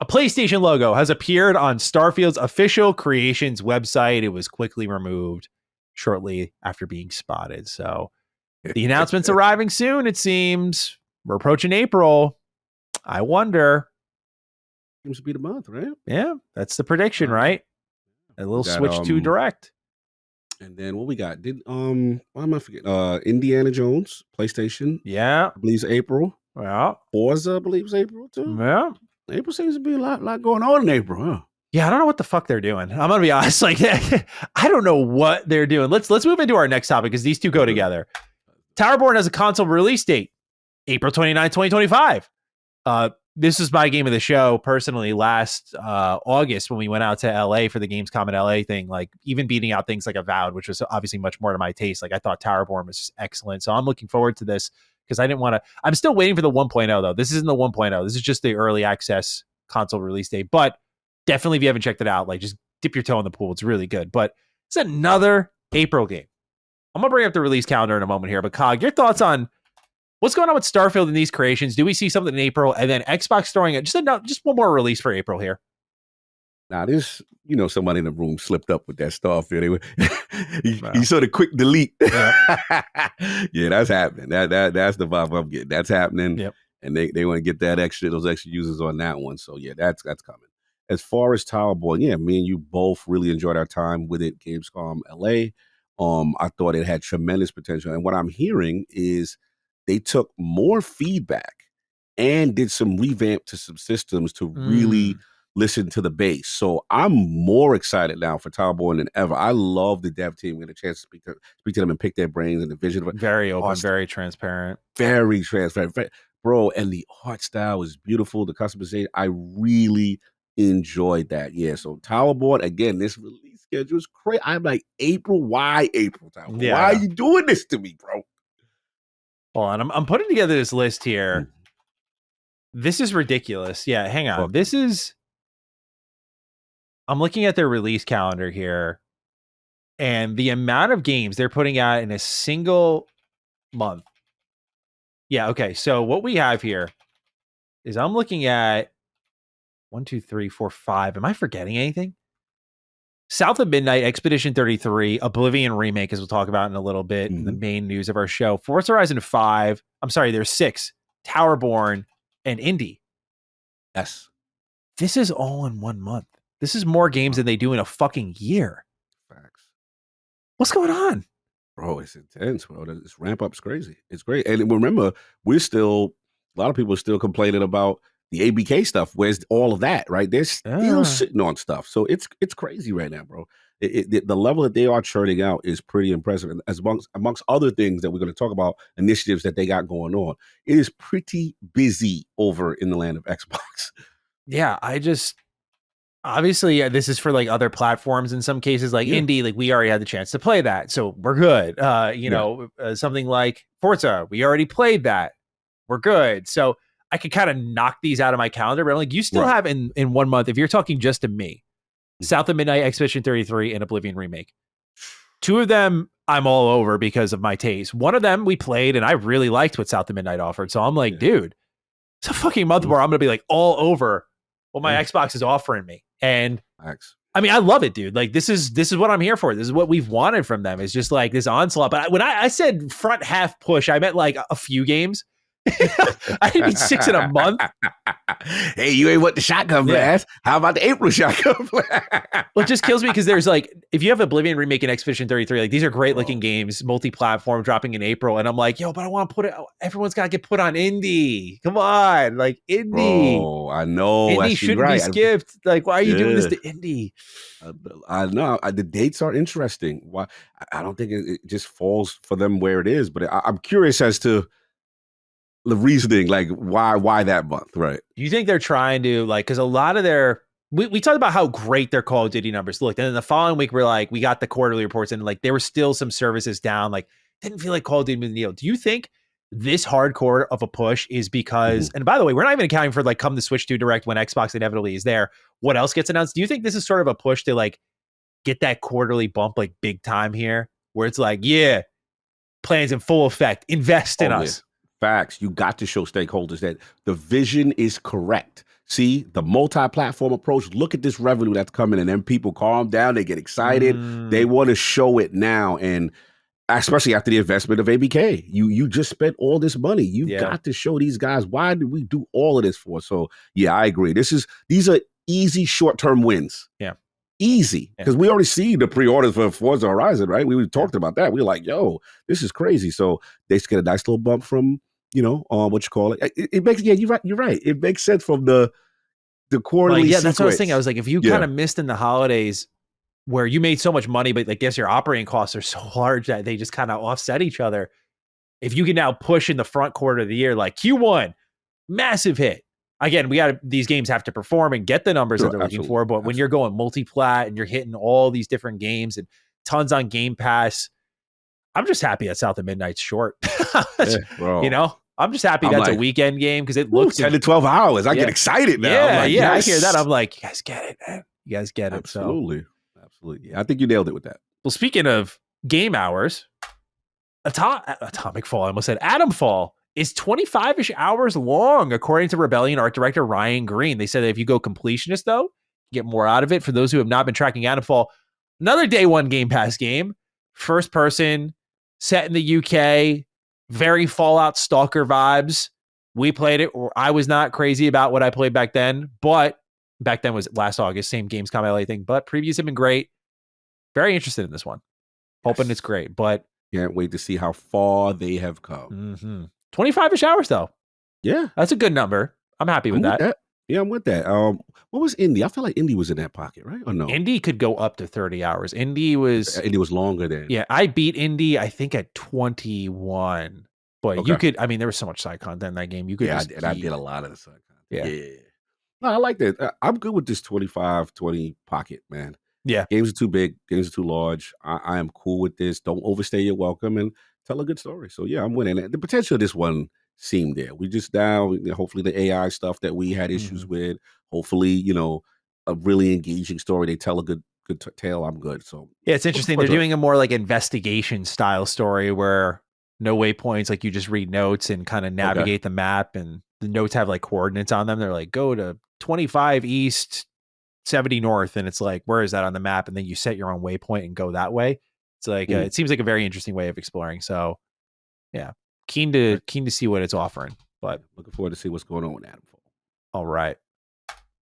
a PlayStation logo has appeared on Starfield's official creations website. It was quickly removed shortly after being spotted. So the announcement's arriving soon, it seems. We're approaching April. I wonder. Seems to be the month, right? Yeah, that's the prediction, right? A little switch to direct. And then what we got? Why am I forgetting? Indiana Jones, PlayStation. Yeah. I believe it's April. Yeah. Forza, I believe it's April too. Yeah. April seems to be a lot going on in April, huh? Yeah, I don't know what the fuck they're doing. I'm gonna be honest. Like, I don't know what they're doing. Let's move into our next topic because these two go together. Towerborne has a console release date, April 29, 2025. This is my game of the show personally last August when we went out to LA for the Gamescom in LA thing, like even beating out things like Avowed, which was obviously much more to my taste. Like I thought Towerborne was just excellent. So I'm looking forward to this because I didn't want to, I'm still waiting for the 1.0 though. This isn't the 1.0. This is just the early access console release date, but definitely if you haven't checked it out, like just dip your toe in the pool. It's really good, but it's another April game. I'm going to bring up the release calendar in a moment here, but Cog, your thoughts on what's going on with Starfield and these creations? Do we see something in April and then Xbox throwing it? Just one more release for April here. Now, this, somebody in the room slipped up with that Starfield. He sort of quick delete. Yeah, that's happening. That's the vibe I'm getting. That's happening. Yep. And they want to get those extra users on that one. So yeah, that's coming. As far as Towerborne, yeah, me and you both really enjoyed our time with it. Gamescom LA. I thought it had tremendous potential. And what I'm hearing is they took more feedback and did some revamp to some systems to really listen to the base. So I'm more excited now for Towerborne than ever. I love the dev team. We had a chance to speak to them and pick their brains and the vision of it. Very open, very transparent. Very transparent. Bro, and the art style is beautiful. The customization, I really enjoyed that. Yeah, so Towerborne, again, this release schedule is crazy. I'm like, April? Why April, Towerborne? Yeah. Why are you doing this to me, bro? Hold on, I'm putting together this list here. This is ridiculous. Yeah, hang on. I'm looking at their release calendar here, and the amount of games they're putting out in a single month. Yeah, okay. So what we have here is I'm looking at 1, 2, 3, 4, 5. Am I forgetting anything? South of Midnight, Expedition 33, Oblivion Remake, as we'll talk about in a little bit, in the main news of our show. Forza Horizon 5. I'm sorry, there's 6. Towerborne and Indy. Yes. This is all in 1 month. This is more games than they do in a fucking year. Facts. What's going on? Bro, it's intense, bro. This ramp up's crazy. It's great. And remember, a lot of people are still complaining about the ABK stuff. Where's all of that, right? They're still sitting on stuff. So it's crazy right now, bro. The level that they are churning out is pretty impressive. And as amongst other things that we're going to talk about, initiatives that they got going on, it is pretty busy over in the land of Xbox. Yeah, obviously, this is for like other platforms in some cases, like Indie, like we already had the chance to play that. So we're good. Something like Forza, we already played that. we're good. So I could kind of knock these out of my calendar, but I'm like, you still have in 1 month, if you're talking just to me, South of Midnight, Expedition 33, and Oblivion Remake. 2 of them I'm all over because of my taste. One of them we played and I really liked what South of Midnight offered. So I'm like, dude, it's a fucking month where I'm going to be like all over what my Xbox is offering me. And I mean, I love it, dude. Like this is what I'm here for. This is what we've wanted from them. It's just like this onslaught. But when I said front half push, I meant like a few games. I didn't mean 6 in a month. Hey, you ain't what the shotgun blast. How about the April shotgun blast? Well, it just kills me because there's like, if you have Oblivion Remake and Expedition 33, like these are great looking games, multi-platform, dropping in April, and I'm like, yo, but I want to put it. Everyone's got to get put on Indie. Come on, like Indie. Oh, I know. Indie shouldn't be skipped. Like, why are you doing this to Indie? I know the dates are interesting. Why? I don't think it just falls for them where it is, but I'm curious as to the reasoning, like why that month, right? You think they're trying to like, because a lot of their we talked about how great their Call of Duty numbers looked, and then the following week we're like, we got the quarterly reports, and like there were still some services down, like didn't feel like Call of Duty was the deal. Do you think this hardcore of a push is because, and by the way, we're not even accounting for like come to Switch 2 Direct when Xbox inevitably is there. What else gets announced? Do you think this is sort of a push to like get that quarterly bump like big time here, where it's like, yeah, plans in full effect, invest in us. Facts. You got to show stakeholders that the vision is correct. See, the multi-platform approach, look at this revenue that's coming, and then people calm down, they get excited. They want to show it now. And especially after the investment of ABK, you just spent all this money. You got to show these guys, why did we do all of this for? So yeah, I agree. These are easy short-term wins. Yeah. Easy. Because we already see the pre-orders for Forza Horizon, right? We talked about that. We were like, yo, this is crazy. So they just get a nice little bump from, what you call it. It makes, you're right. It makes sense from the quarterly sequence. That's what I was thinking. I was like, if you kind of missed in the holidays where you made so much money, but I guess your operating costs are so large that they just kind of offset each other. If you can now push in the front quarter of the year, like Q1, massive hit. Again, these games have to perform and get the numbers that they're looking for. But when you're going multi-plat and you're hitting all these different games and tons on Game Pass, I'm just happy that South of Midnight's short. I'm just happy that's a weekend game because it looks 10 to 12 hours. I get excited now. Yeah, yes. I hear that. I'm like, you guys get it, man. You guys get it. Absolutely. Absolutely. Yeah, I think you nailed it with that. Well, speaking of game hours, Atomic Fall, I almost said Atomfall, is 25-ish hours long, according to Rebellion art director Ryan Green. They said that if you go completionist, though, you get more out of it. For those who have not been tracking Atomfall, another day one Game Pass game, first person, set in the UK, very Fallout Stalker vibes. We played it. I was not crazy about what I played back then, but back then was last August, same Gamescom LA thing, but previews have been great. Very interested in this one. Hoping it's great, but can't wait to see how far they have come. 25-ish hours though. Yeah. That's a good number. I'm happy with that. Yeah, I'm with that. What was Indy? I feel like Indy was in that pocket, right? Or no? Indy could go up to 30 hours. Indy was longer than. Yeah, I beat Indy, I think, at 21. But you could, there was so much side content in that game. You could I did a lot of the side content. Yeah. No, I like that. I'm good with this 25, 20 pocket, man. Yeah. Games are too big. Games are too large. I am cool with this. Don't overstay your welcome and tell a good story. So, yeah, I'm winning. The potential of this one seemed there. We just now, hopefully the AI stuff that we had issues with, hopefully, a really engaging story. They tell a good tale. I'm good. So, yeah, it's interesting. They're doing a more like investigation style story where no waypoints, like you just read notes and kind of navigate the map, and the notes have like coordinates on them. They're like, go to 25 east, 70 north, and it's like, where is that on the map? And then you set your own waypoint and go that way. It's like it seems like a very interesting way of exploring. So yeah, keen to see what it's offering. But looking forward to see what's going on with Atomfall. All right,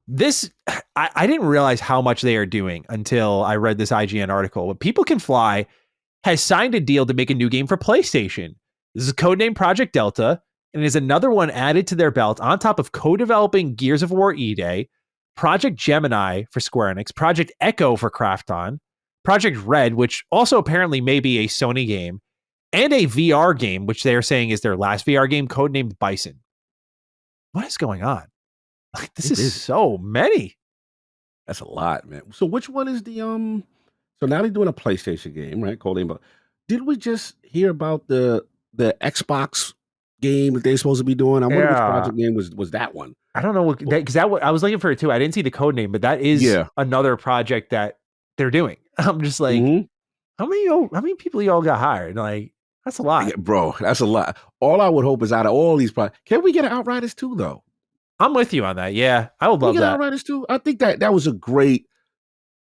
this I didn't realize how much they are doing until I read this IGN article. But People Can Fly has signed a deal to make a new game for PlayStation. This is codenamed Project Delta, and is another one added to their belt on top of co-developing Gears of War E-Day, Project Gemini for Square Enix, Project Echo for Krafton, Project Red, which also apparently may be a Sony game, and a VR game, which they're saying is their last VR game, codenamed Bison. What is going on? Like, this is so many. That's a lot, man. So which one is the So now they're doing a PlayStation game, right? Did we just hear about the Xbox game that they're supposed to be doing. I wonder which Yeah. project name was that one. I don't know what because I was looking for it too. I didn't see the code name, but that is Yeah. another project that they're doing. I'm just like, Mhm. how many people y'all got hired? Like, that's a lot. Yeah, bro, that's a lot. All I would hope is out of all these projects, can we get an Outriders 2 though? I'm with you on that. Yeah, I would Can we love get that. Outriders 2? I think that was a great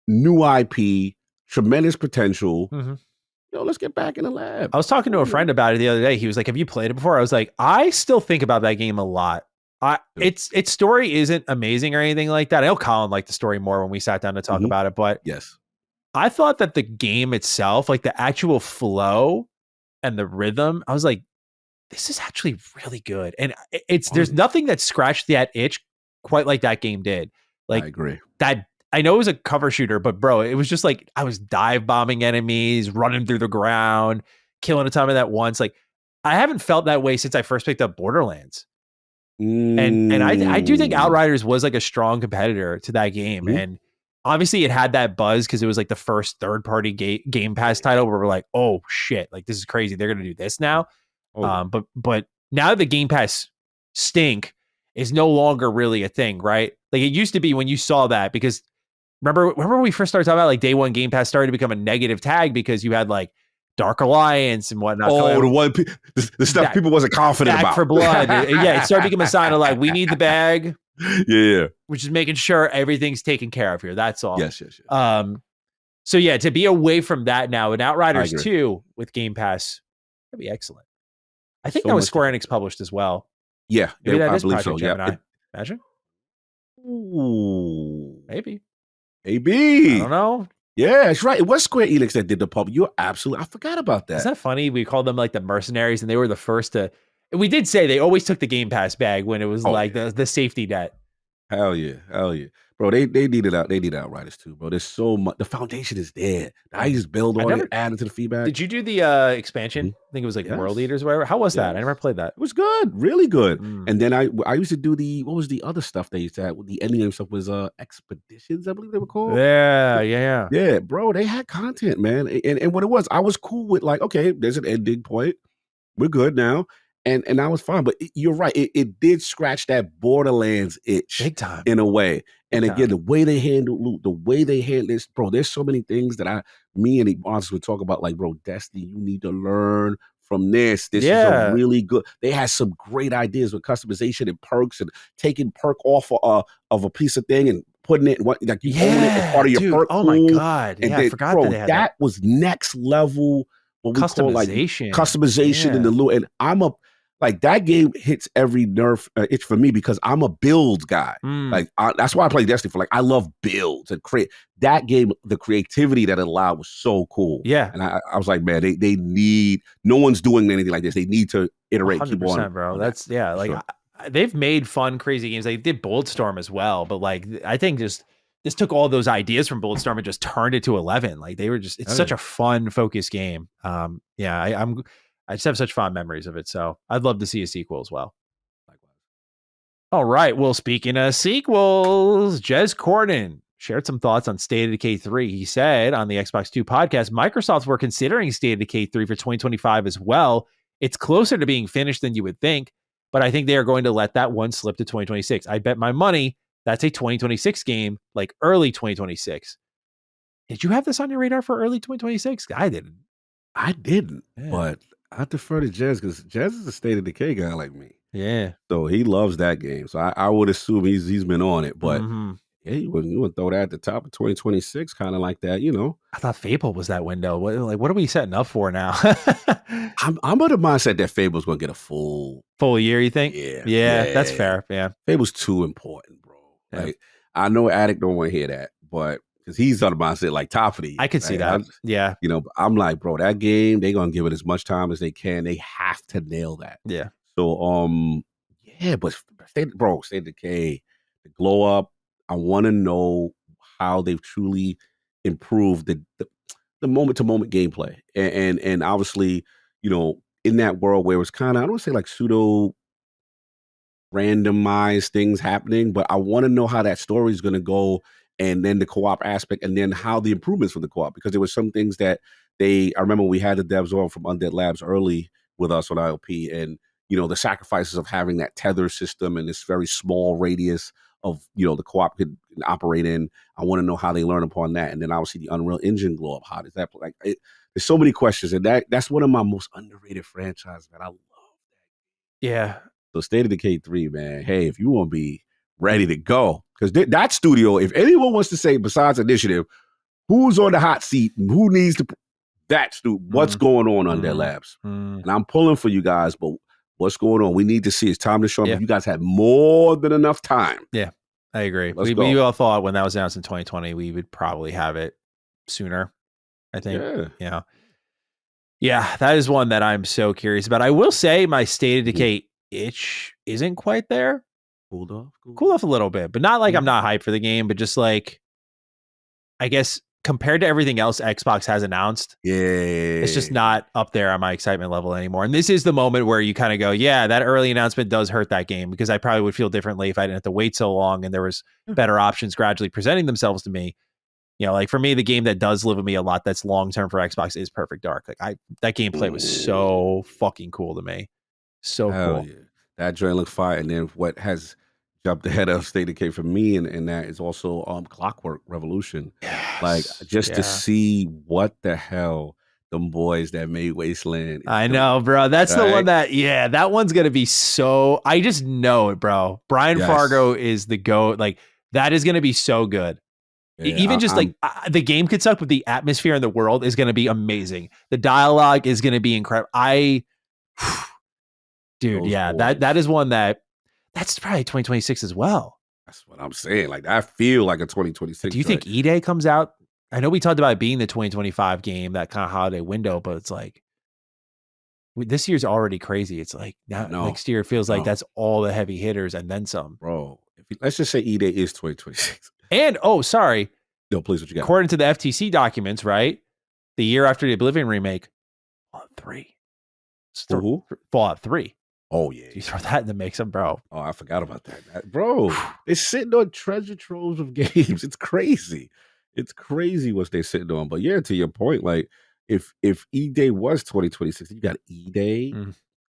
new IP, tremendous potential. Mm-hmm. Let's get back in the lab. I was talking to a friend about it the other day. He was like, "Have you played it before?" I was like, "I still think about that game a lot. Its story isn't amazing or anything like that. I know Colin liked the story more when we sat down to talk about it, but yes, I thought that the game itself, like the actual flow and the rhythm, I was like, this is actually really good. And there's nothing that scratched that itch quite like that game did. Like I agree. That I know it was a cover shooter, but bro, it was just like I was dive bombing enemies, running through the ground, killing a ton of that once. Like I haven't felt that way since I first picked up Borderlands. And I do think Outriders was like a strong competitor to that game. And obviously it had that buzz because it was like the first third-party Game Pass title where we're like, oh shit, like this is crazy. They're gonna do this now. But now the Game Pass stink is no longer really a thing, right? Like it used to be when you saw that, because remember when we first started talking about like day one Game Pass started to become a negative tag because you had like Dark Alliance and whatnot. The stuff people wasn't confident Back about. for Blood. Yeah, it started becoming a sign of like, we need the bag. Yeah. Which is making sure everything's taken care of here. That's all. Yes. So yeah, to be away from that now, and Outriders 2 with Game Pass, that'd be excellent. I think that was Square Enix published as well. Yeah, maybe that I is believe Project so. Gemini. Yeah. Imagine. Ooh. Maybe. I don't know. Yeah, that's right. It was Square Enix that did the pub. You're absolutely. I forgot about that. Isn't that funny? We called them like the mercenaries, and they were the first to. We did say they always took the Game Pass bag when it was the safety net. Hell yeah, bro. They needed out. They need Outriders too, bro. There's so much. The foundation is there. I just build on it, add it to the feedback. Did you do the expansion? I think it was like World Eaters or whatever. How was that? I never played that. It was good, really good. And then I used to do what was the other stuff they used to have? The ending game stuff was Expeditions, I believe they were called. Yeah, bro. They had content, man. And what it was, I was cool with like, okay, there's an ending point. We're good now. And I was fine, but you're right. It did scratch that Borderlands itch big time in a way. And again, the way they handle loot, the way they handle this, bro. There's so many things that me and the bosses would talk about. Like, bro, Destiny, you need to learn from this. This is a really good. They had some great ideas with customization and perks and taking perk off of a piece of thing and putting it like you own it as part of your perk. Oh my god! And then, I forgot bro, that they had that was next level. What we call like customization in the loot, and like that game hits every nerve itch for me because I'm a build guy. Like that's why I play Destiny for. Like I love builds and create that game. The creativity that it allowed was so cool. Yeah, and I was like, man, they need. No one's doing anything like this. They need to iterate. 100%, bro. That's like sure. They've made fun, crazy games. They did Bulletstorm as well, but like I think this took all those ideas from Bulletstorm and just turned it to 11. Like they were just. It's such a fun, focused game. I just have such fond memories of it, so I'd love to see a sequel as well. All right. Well, speaking of sequels, Jez Corden shared some thoughts on State of Decay 3. He said on the Xbox 2 podcast, Microsoft were considering State of Decay 3 for 2025 as well. It's closer to being finished than you would think, but I think they are going to let that one slip to 2026. I bet my money that's a 2026 game, like early 2026. Did you have this on your radar for early 2026? I didn't. But I defer to Jez because Jez is a State of Decay guy like me. Yeah. So he loves that game. So I would assume he's been on it. But yeah, you wouldn't throw that at the top of 2026, kind of like that, I thought Fable was that window. What are we setting up for now? I'm of the mindset that Fable's going to get a full year, you think? Yeah, that's fair. Yeah. Fable's too important, bro. Yeah. Like, I know Addict don't want to hear that, but because he's on the mindset like top of the year. I could see that. Yeah. I'm like, bro, that game, they're going to give it as much time as they can. They have to nail that. Yeah. So, but State of Decay, the glow up, I want to know how they've truly improved the moment to moment gameplay. And obviously, in that world where it's kind of, I don't want to say like pseudo randomized things happening, but I want to know how that story is going to go, and then the co-op aspect, and then how the improvements for the co-op, because there were some things that I remember we had the devs on from Undead Labs early with us on ILP, and the sacrifices of having that tether system and this very small radius of, the co-op could operate in. I want to know how they learn upon that. And then obviously the Unreal Engine glow up. How does that like it? There's so many questions, and that's one of my most underrated franchises, man. I love that. Yeah. So State of Decay 3, man. Hey, if you want to be ready to go, because that studio, if anyone wants to say besides Initiative, who's on the hot seat and who needs to what's going on their labs? And I'm pulling for you guys, but what's going on? We need to see. It's time to show them. You guys had more than enough time. Yeah, I agree. Let's we all thought when that was announced in 2020, we would probably have it sooner, I think. Yeah, that is one that I'm so curious about. I will say my State of Decay itch isn't quite there. Cooled off a little bit, but not like I'm not hyped for the game, but just like, I guess compared to everything else Xbox has announced, it's just not up there on my excitement level anymore. And this is the moment where you kind of go, yeah, that early announcement does hurt that game, because I probably would feel differently if I didn't have to wait so long and there was better options gradually presenting themselves to me. Like for me, the game that does live with me a lot that's long-term for Xbox is Perfect Dark. Like that gameplay was so fucking cool to me. So cool. Yeah. That joint looked fire. And then what has jumped ahead of State of Decay for me and that is also Clockwork Revolution. Yes. Like just to see what the hell them boys that made Wasteland. I know, bro. That's the one that that one's gonna be so. I just know it, bro. Brian Fargo is the GOAT. Like that is gonna be so good. Even just the game could suck, but the atmosphere in the world is gonna be amazing. The dialogue is gonna be incredible. Dude, that is one that's probably 2026 as well. That's what I'm saying. Like I feel like a 2026. Do you think E-Day comes out? I know we talked about it being the 2025 game, that kind of holiday window, but it's like this year's already crazy. It's like next year it feels like that's all the heavy hitters and then some. Bro, let's just say E-Day is 2026. And sorry. No, please, what you got? According to the FTC documents, right? The year after the Oblivion remake, Fallout 3. Fallout 3. Oh, yeah. You throw that in the mix, bro. Oh, I forgot about that. Bro, they're sitting on treasure troves of games. It's crazy. It's crazy what they're sitting on. But yeah, to your point, like if E-Day was 2026, you got E-Day,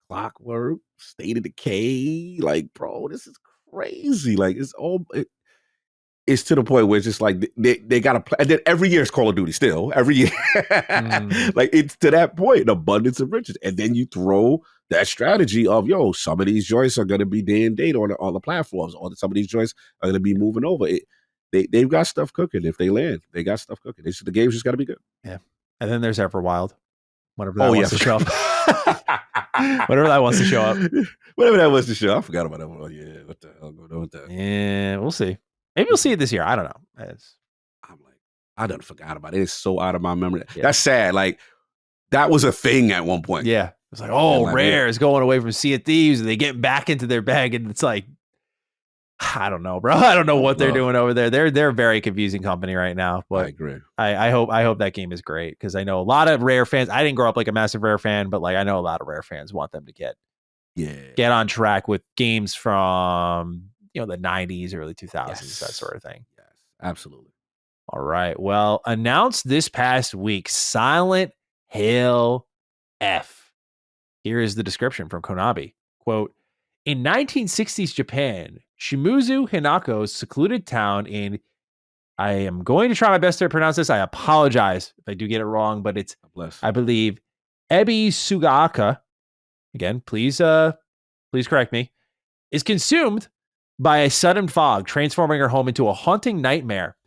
Clockwork, State of Decay. Like, bro, this is crazy. Like, it's to the point where it's just like they got to play. And then every year it's Call of Duty still. Every year. Like, it's to that point, an abundance of riches. And then you throw that strategy of, some of these joints are going to be day and date on the platforms, or some of these joints are going to be moving over. They've got stuff cooking. If they land, they got stuff cooking. The game's just got to be good. Yeah. And then there's Everwild. Whatever that wants to show up. Whatever that wants to show up. Whatever that was to show up. I forgot about that one. Yeah. What the hell going on with that? Yeah, we'll see. Maybe we'll see it this year. I don't know. I'm like, I done forgot about it. It's so out of my memory. Yeah. That's sad. Like, that was a thing at one point. Yeah. It's like, Rare is going away from Sea of Thieves and they get back into their bag, and it's like, I don't know, bro. I don't know what they're doing over there. They're a very confusing company right now. But I agree. I hope that game is great, because I know a lot of Rare fans. I didn't grow up like a massive Rare fan, but like I know a lot of Rare fans want them to get on track with games from the 90s, early 2000s, that sort of thing. Yes, absolutely. All right. Well, announced this past week, Silent Hill F. Here is the description from Konami. Quote, in 1960s Japan, Shimizu Hinako's secluded town in, I am going to try my best to pronounce this. I apologize if I do get it wrong, but it's, I believe, Ebi Sugaoka. Again, please correct me. Is consumed by a sudden fog, transforming her home into a haunting nightmare.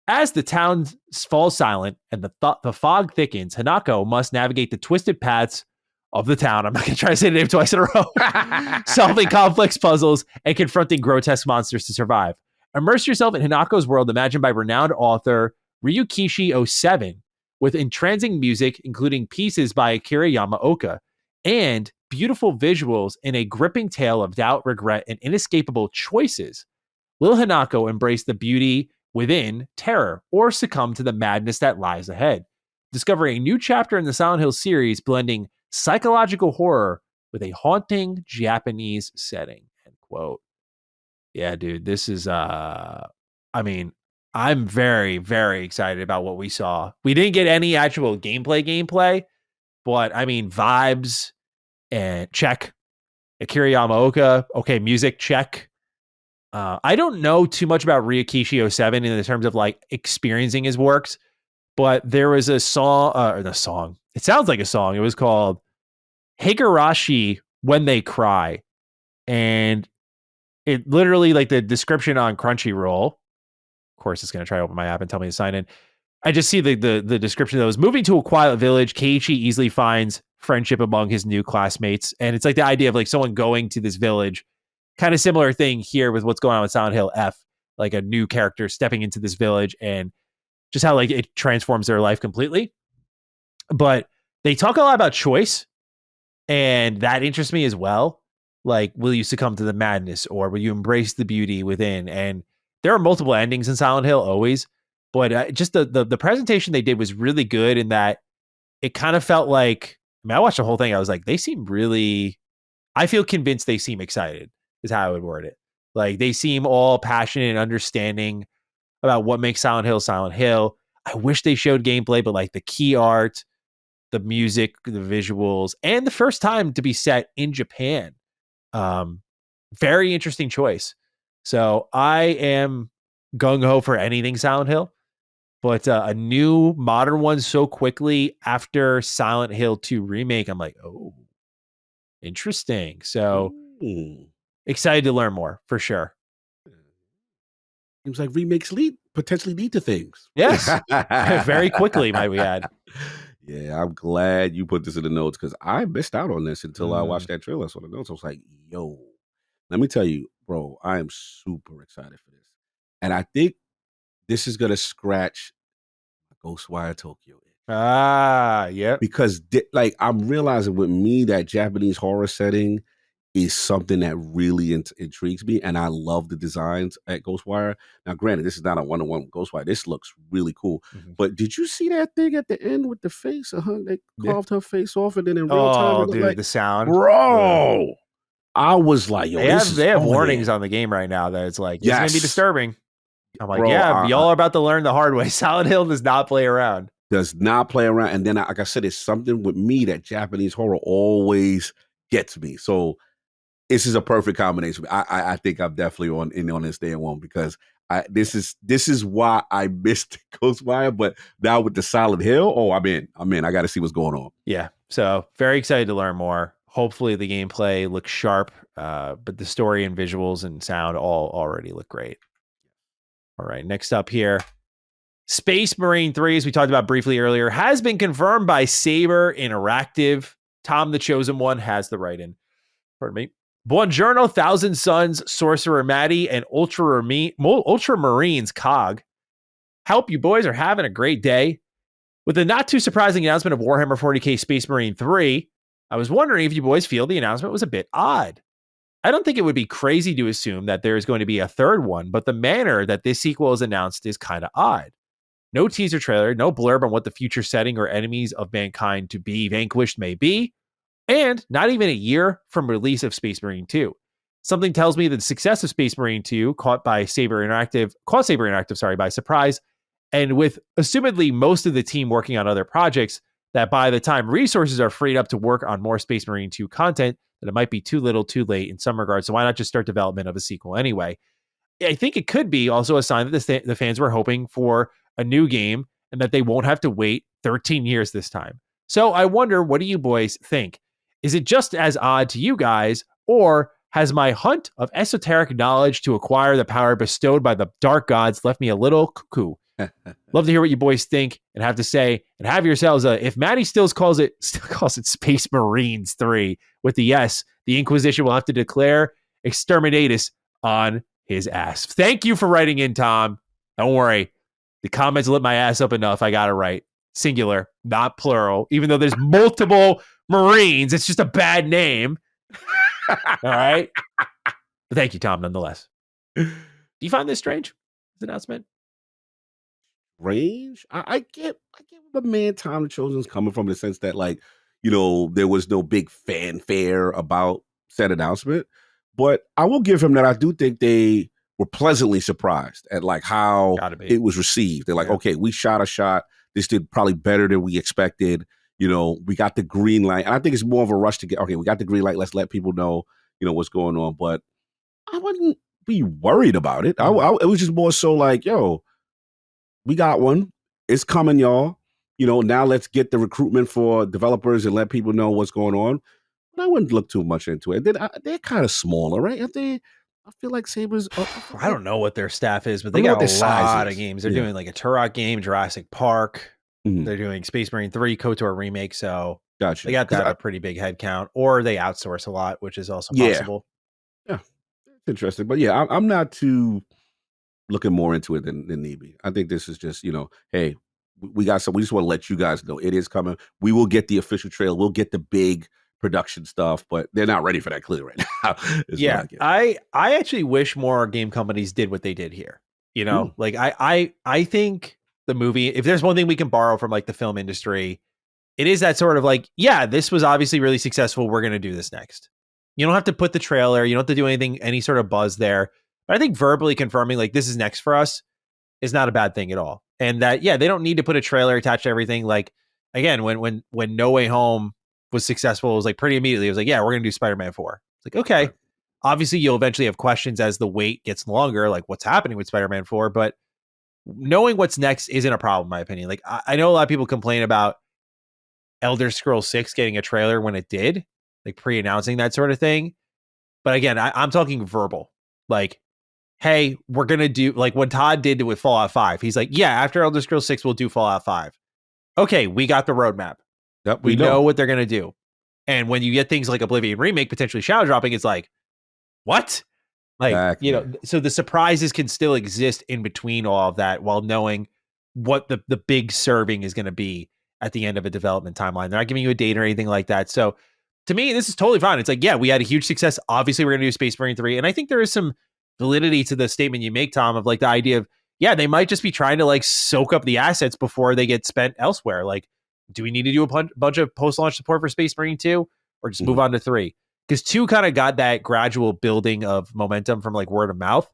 As the town falls silent and the fog thickens, Hinako must navigate the twisted paths of the town. I'm not going to try to say the name twice in a row. Solving complex puzzles and confronting grotesque monsters to survive. Immerse yourself in Hinako's world imagined by renowned author Ryukishi 07, with entrancing music, including pieces by Akira Yamaoka, and beautiful visuals in a gripping tale of doubt, regret, and inescapable choices. Will Hinako embrace the beauty within terror, or succumb to the madness that lies ahead? Discover a new chapter in the Silent Hill series, blending psychological horror with a haunting Japanese setting. End quote. Yeah, dude, this is, I'm very, very excited about what we saw. We didn't get any actual gameplay, but vibes and check. Akira Yamaoka, okay, music, check. I don't know too much about Ryokishi 07 in the terms of like experiencing his works, but there was a song, it sounds like a song. It was called Higurashi When They Cry. And it literally, like the description on Crunchyroll, of course, it's going to try to open my app and tell me to sign in. I just see the description that was moving to a quiet village. Keiichi easily finds friendship among his new classmates. And it's like the idea of like someone going to this village, kind of similar thing here with what's going on with Silent Hill F, like a new character stepping into this village and just how like it transforms their life completely. But they talk a lot about choice, and that interests me as well. Like, will you succumb to the madness, or will you embrace the beauty within? And there are multiple endings in Silent Hill always, but just the presentation they did was really good in that it kind of felt like, I mean, I watched the whole thing. I was like, they seem really, I feel convinced they seem excited is how I would word it. Like they seem all passionate and understanding about what makes Silent Hill Silent Hill. I wish they showed gameplay, but like the key art, the music, the visuals, and the first time to be set in Japan. Very interesting choice. So I am gung-ho for anything Silent Hill, but a new modern one so quickly after Silent Hill 2 Remake, I'm like, oh, interesting. So excited to learn more for sure. Seems like remakes potentially lead to things. Yes. Very quickly, might we add. Yeah, I'm glad you put this in the notes because I missed out on this until I watched that trailer. So the notes, I was like, yo, let me tell you, bro, I am super excited for this. And I think this is going to scratch Ghostwire Tokyo itch. Yep. Because like I'm realizing with me that Japanese horror setting is something that really intrigues me, and I love the designs at Ghostwire. Now, granted, this is not a one-on-one with Ghostwire. This looks really cool. But did you see that thing at the end with the face? They carved her face off, and then in real time, it dude, like, the sound, bro. I was like, yo, they have warnings on the game right now that it's like, it's going to be disturbing. I'm like, bro, y'all are about to learn the hard way. Silent Hill does not play around. Does not play around. And then, like I said, it's something with me that Japanese horror always gets me. So this is a perfect combination. I think I'm definitely on this day one because this is why I missed Ghostwire. But now with the Silent Hill, I'm in. I got to see what's going on. Yeah. So very excited to learn more. Hopefully the gameplay looks sharp, but the story and visuals and sound all already look great. All right. Next up here, Space Marine 3, as we talked about briefly earlier, has been confirmed by Saber Interactive. Tom, the Chosen One, has the write-in. Pardon me. Buongiorno, Thousand Suns, Sorcerer Maddie, and Ultramarines Cog. Hope you boys are having a great day. With the not too surprising announcement of Warhammer 40k Space Marine 3, I was wondering if you boys feel the announcement was a bit odd. I don't think it would be crazy to assume that there is going to be a third one, but the manner that this sequel is announced is kind of odd. No teaser trailer, no blurb on what the future setting or enemies of mankind to be vanquished may be, and not even a year from release of Space Marine 2. Something tells me that the success of Space Marine 2 caught Saber Interactive by surprise, and with assumedly most of the team working on other projects, that by the time resources are freed up to work on more Space Marine 2 content, that it might be too little too late in some regards. So why not just start development of a sequel anyway? I think it could be also a sign that the fans were hoping for a new game and that they won't have to wait 13 years this time. So I wonder, what do you boys think? Is it just as odd to you guys, or has my hunt of esoteric knowledge to acquire the power bestowed by the dark gods left me a little cuckoo? Love to hear what you boys think and have to say, and have yourselves if Maddie still calls it Space Marines 3 with the S, the Inquisition will have to declare exterminatus on his ass. Thank you for writing in, Tom. Don't worry. The comments lit my ass up enough. I got it right. Singular, not plural. Even though there's multiple Marines, it's just a bad name. All right. But thank you, Tom, nonetheless. Do you find this strange, this announcement? Range? I get where the man Tom the Chosen's coming from, in the sense that, like, there was no big fanfare about said announcement. But I will give him that. I do think they were pleasantly surprised at like how it was received. They're like, okay, we shot a shot. This did probably better than we expected. We got the green light. And I think it's more of a rush to get, okay, we got the green light. Let's let people know, what's going on. But I wouldn't be worried about it. It was just more so like, yo, we got one. It's coming, y'all. Now let's get the recruitment for developers and let people know what's going on. But I wouldn't look too much into it. They're kind of smaller, right? I feel like Saber's. I don't know what their staff is, but they I don't know got what a their size lot is. of games. They're Yeah. doing like a Turok game, Jurassic Park. Mhm. They're doing Space Marine 3, KOTOR Remake. So Gotcha. they got to 'Cause have a pretty big head count, or they outsource a lot, which is also Yeah. possible. Yeah, it's interesting. But yeah, I'm not too looking more into it than need be. I think this is just, hey, we got some. We just want to let you guys know it is coming. We will get the official trailer. We'll get the big production stuff, but they're not ready for that clearly right now. Is Yeah, what I get. I actually wish more game companies did what they did here. Like I think the movie, if there's one thing we can borrow from like the film industry, it is that sort of like, yeah, this was obviously really successful. We're going to do this next. You don't have to put the trailer. You don't have to do anything, any sort of buzz there. But I think verbally confirming like this is next for us is not a bad thing at all. And that, yeah, they don't need to put a trailer attached to everything. Like again, when No Way Home was successful, it was like pretty immediately. It was like, yeah, we're going to do Spider-Man 4. It's like, okay. Right. Obviously, you'll eventually have questions as the wait gets longer, like what's happening with Spider-Man 4. But knowing what's next isn't a problem, in my opinion. Like I know a lot of people complain about Elder Scrolls 6 getting a trailer when it did, like pre-announcing that sort of thing. But again, I'm talking verbal. Like, hey, we're going to do like what Todd did with Fallout 5. He's like, yeah, after Elder Scrolls 6, we'll do Fallout 5. Okay, we got the roadmap. Yep, we know what they're going to do. And when you get things like Oblivion Remake potentially shadow dropping, it's like, what? Like, Exactly. so the surprises can still exist in between all of that while knowing what the big serving is going to be at the end of a development timeline. They're not giving you a date or anything like that. So to me, this is totally fine. It's like, yeah, we had a huge success. Obviously, we're going to do Space Marine 3. And I think there is some validity to the statement you make, Tom, of like the idea of, yeah, they might just be trying to like soak up the assets before they get spent elsewhere. Like, do we need to do a bunch of post-launch support for Space Marine 2 or just move on to 3? Because 2 kind of got that gradual building of momentum from like word of mouth.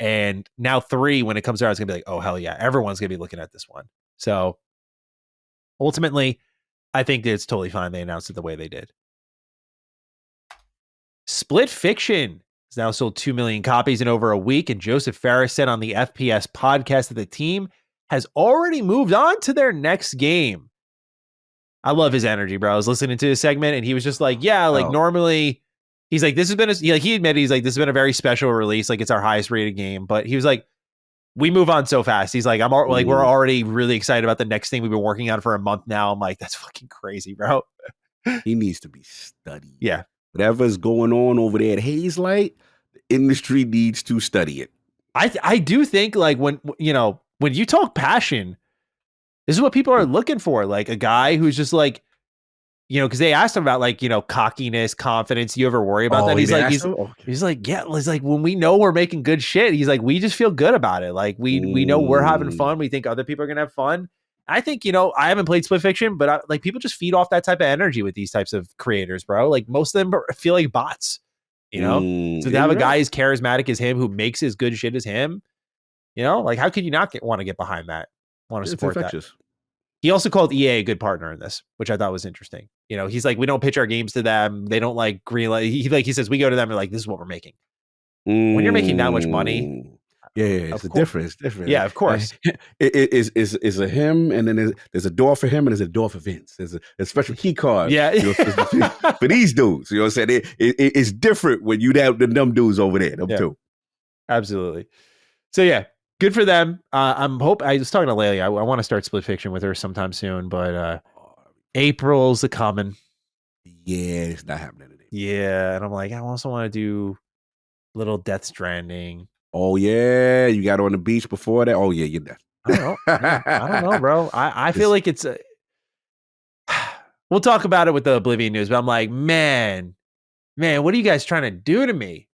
And now 3, when it comes out, it's going to be like, oh, hell yeah, everyone's going to be looking at this one. So ultimately, I think that it's totally fine they announced it the way they did. Split Fiction has now sold 2 million copies in over a week. And Joseph Ferris said on the FPS podcast that the team has already moved on to their next game. I love his energy, bro. I was listening to his segment and he was just like, yeah, like normally he's like, this has been, he admitted, he's like, this has been a very special release. Like it's our highest rated game, but he was like, we move on so fast. He's like, we're already really excited about the next thing we've been working on for a month now. I'm like, that's fucking crazy, bro. He needs to be studied. Yeah. Whatever's going on over there at Hazelight, the industry needs to study it. I do think like when you talk passion, this is what people are looking for. Like a guy who's just like, because they asked him about like, cockiness, confidence. You ever worry about that? He's like, he's like, yeah, it's like when we know we're making good shit, he's like, we just feel good about it. Like we know we're having fun. We think other people are going to have fun. I think, I haven't played Split Fiction, but like people just feed off that type of energy with these types of creators, bro. Like most of them feel like bots, so to have a guy as charismatic as him who makes as good shit as him, like how could you not want to get behind that? Want to support that? He also called EA a good partner in this, which I thought was interesting. He's like, we don't pitch our games to them. They don't like greenlight. He says we go to them and like, this is what we're making. When you're making that much money, it's different. It's different. Yeah, of course. It is a him, and then there's a door for him, and there's a door for Vince. There's a special key card. Yeah, for these dudes. You know what I'm saying? It's different when you have the dumb dudes over there. Them too. Absolutely. So yeah. Good for them. I was talking to Layla. I want to start Split Fiction with her sometime soon, but April's a coming. Yeah, it's not happening today. Yeah, and I'm like, I also want to do little Death Stranding. Oh yeah, you got on the beach before that. Oh yeah, you're done. I don't know, bro. I feel like it's a. We'll talk about it with the Oblivion news, but I'm like, man, what are you guys trying to do to me?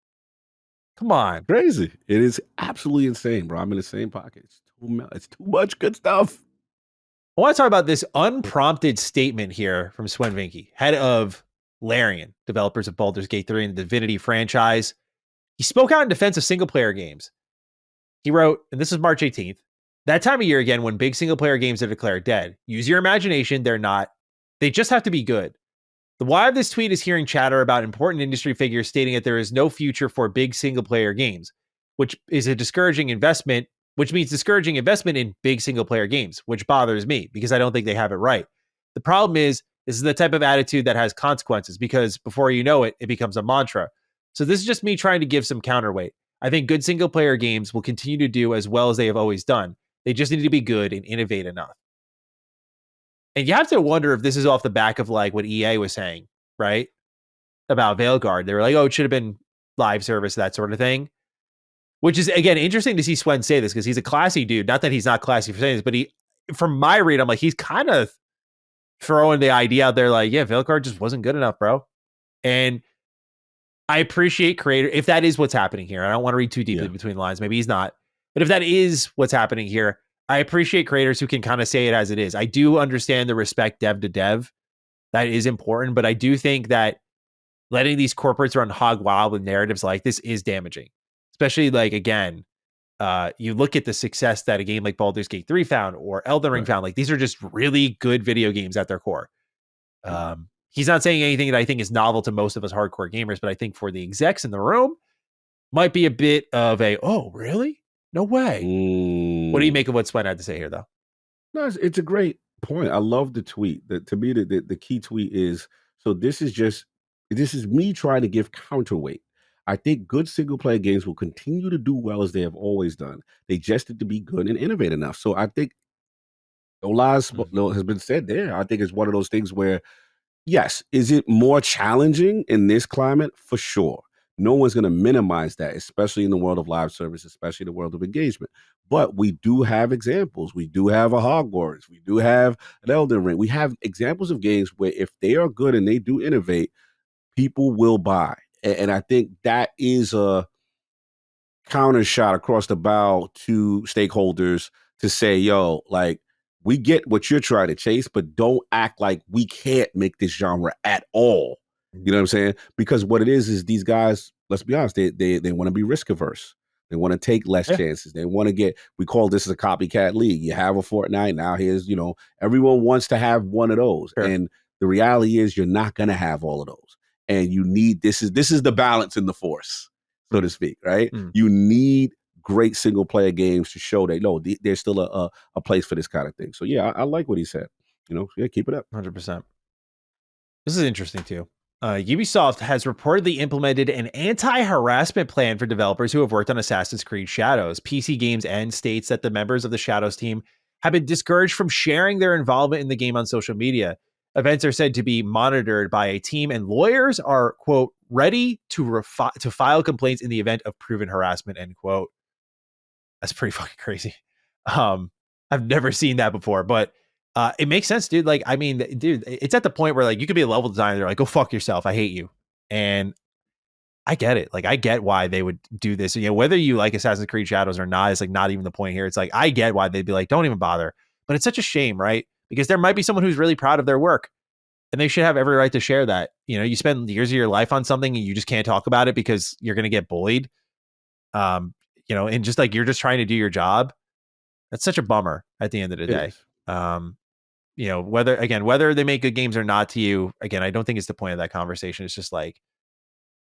Come on. Crazy. It is absolutely insane, bro. I'm in the same pocket. It's too much good stuff. I want to talk about this unprompted statement here from Swen Vincke, head of Larian, developers of Baldur's Gate 3 and the Divinity franchise. He spoke out in defense of single-player games. He wrote, and this is March 18th, that time of year again when big single-player games are declared dead. Use your imagination. They're not. They just have to be good. The why of this tweet is hearing chatter about important industry figures stating that there is no future for big single player games, which is a discouraging investment, which means discouraging investment in big single player games, which bothers me because I don't think they have it right. The problem is, this is the type of attitude that has consequences because before you know it, it becomes a mantra. So this is just me trying to give some counterweight. I think good single player games will continue to do as well as they have always done. They just need to be good and innovate enough. And you have to wonder if this is off the back of like what EA was saying, right? About Veilguard. They were like, oh, it should have been live service, that sort of thing. Which is, again, interesting to see Swen say this because he's a classy dude. Not that he's not classy for saying this, but he, from my read, I'm like, he's kind of throwing the idea out there like, yeah, Veilguard just wasn't good enough, bro. And I appreciate creator, if that is what's happening here. I don't want to read too deeply between the lines. Maybe he's not. But if that is what's happening here, I appreciate creators who can kind of say it as it is. I do understand the respect dev to dev. That is important. But I do think that letting these corporates run hog wild with narratives like this is damaging. Especially like, again, you look at the success that a game like Baldur's Gate 3 found or Elden Ring found. Like, these are just really good video games at their core. He's not saying anything that I think is novel to most of us hardcore gamers, but I think for the execs in the room, might be a bit of a, oh, really? No way. What do you make of what Swen had to say here, though? No, it's a great point. I love the tweet. To me, the key tweet is, so this is me trying to give counterweight. I think good single player games will continue to do well as they have always done. They just need to be good and innovate enough. So I think no lies has been said there. I think it's one of those things where, yes, is it more challenging in this climate? For sure. No one's going to minimize that, especially in the world of live service, especially the world of engagement. But we do have examples. We do have a Hogwarts. We do have an Elden Ring. We have examples of games where if they are good and they do innovate, people will buy. And I think that is a counter shot across the bow to stakeholders to say, yo, like, we get what you're trying to chase, but don't act like we can't make this genre at all. You know what I'm saying? Because what it is these guys, let's be honest, they want to be risk averse. They want to take less chances. They want to get, we call this a copycat league. You have a Fortnite, now here's, everyone wants to have one of those. Sure. And the reality is you're not going to have all of those. And you need, this is the balance in the force, so to speak, right? You need great single player games to show that, no, there's still a place for this kind of thing. So yeah, I like what he said. Keep it up. 100%. This is interesting too. Ubisoft has reportedly implemented an anti-harassment plan for developers who have worked on Assassin's Creed Shadows. PC Games N states that the members of the Shadows team have been discouraged from sharing their involvement in the game on social media. Events are said to be monitored by a team, and lawyers are, quote, ready to file complaints in the event of proven harassment, end quote. That's pretty fucking crazy. I've never seen that before, but it makes sense, dude. Like, I mean, dude, it's at the point where like you could be a level designer, they're like, go fuck yourself, I hate you. And I get it. Like, I get why they would do this. Whether you like Assassin's Creed Shadows or not, it's like not even the point here. It's like, I get why they'd be like, don't even bother. But it's such a shame, right? Because there might be someone who's really proud of their work and they should have every right to share that. You spend years of your life on something and you just can't talk about it because you're going to get bullied. And just like, you're just trying to do your job. That's such a bummer at the end of the day. Whether they make good games or not to you, again, I don't think it's the point of that conversation. It's just like,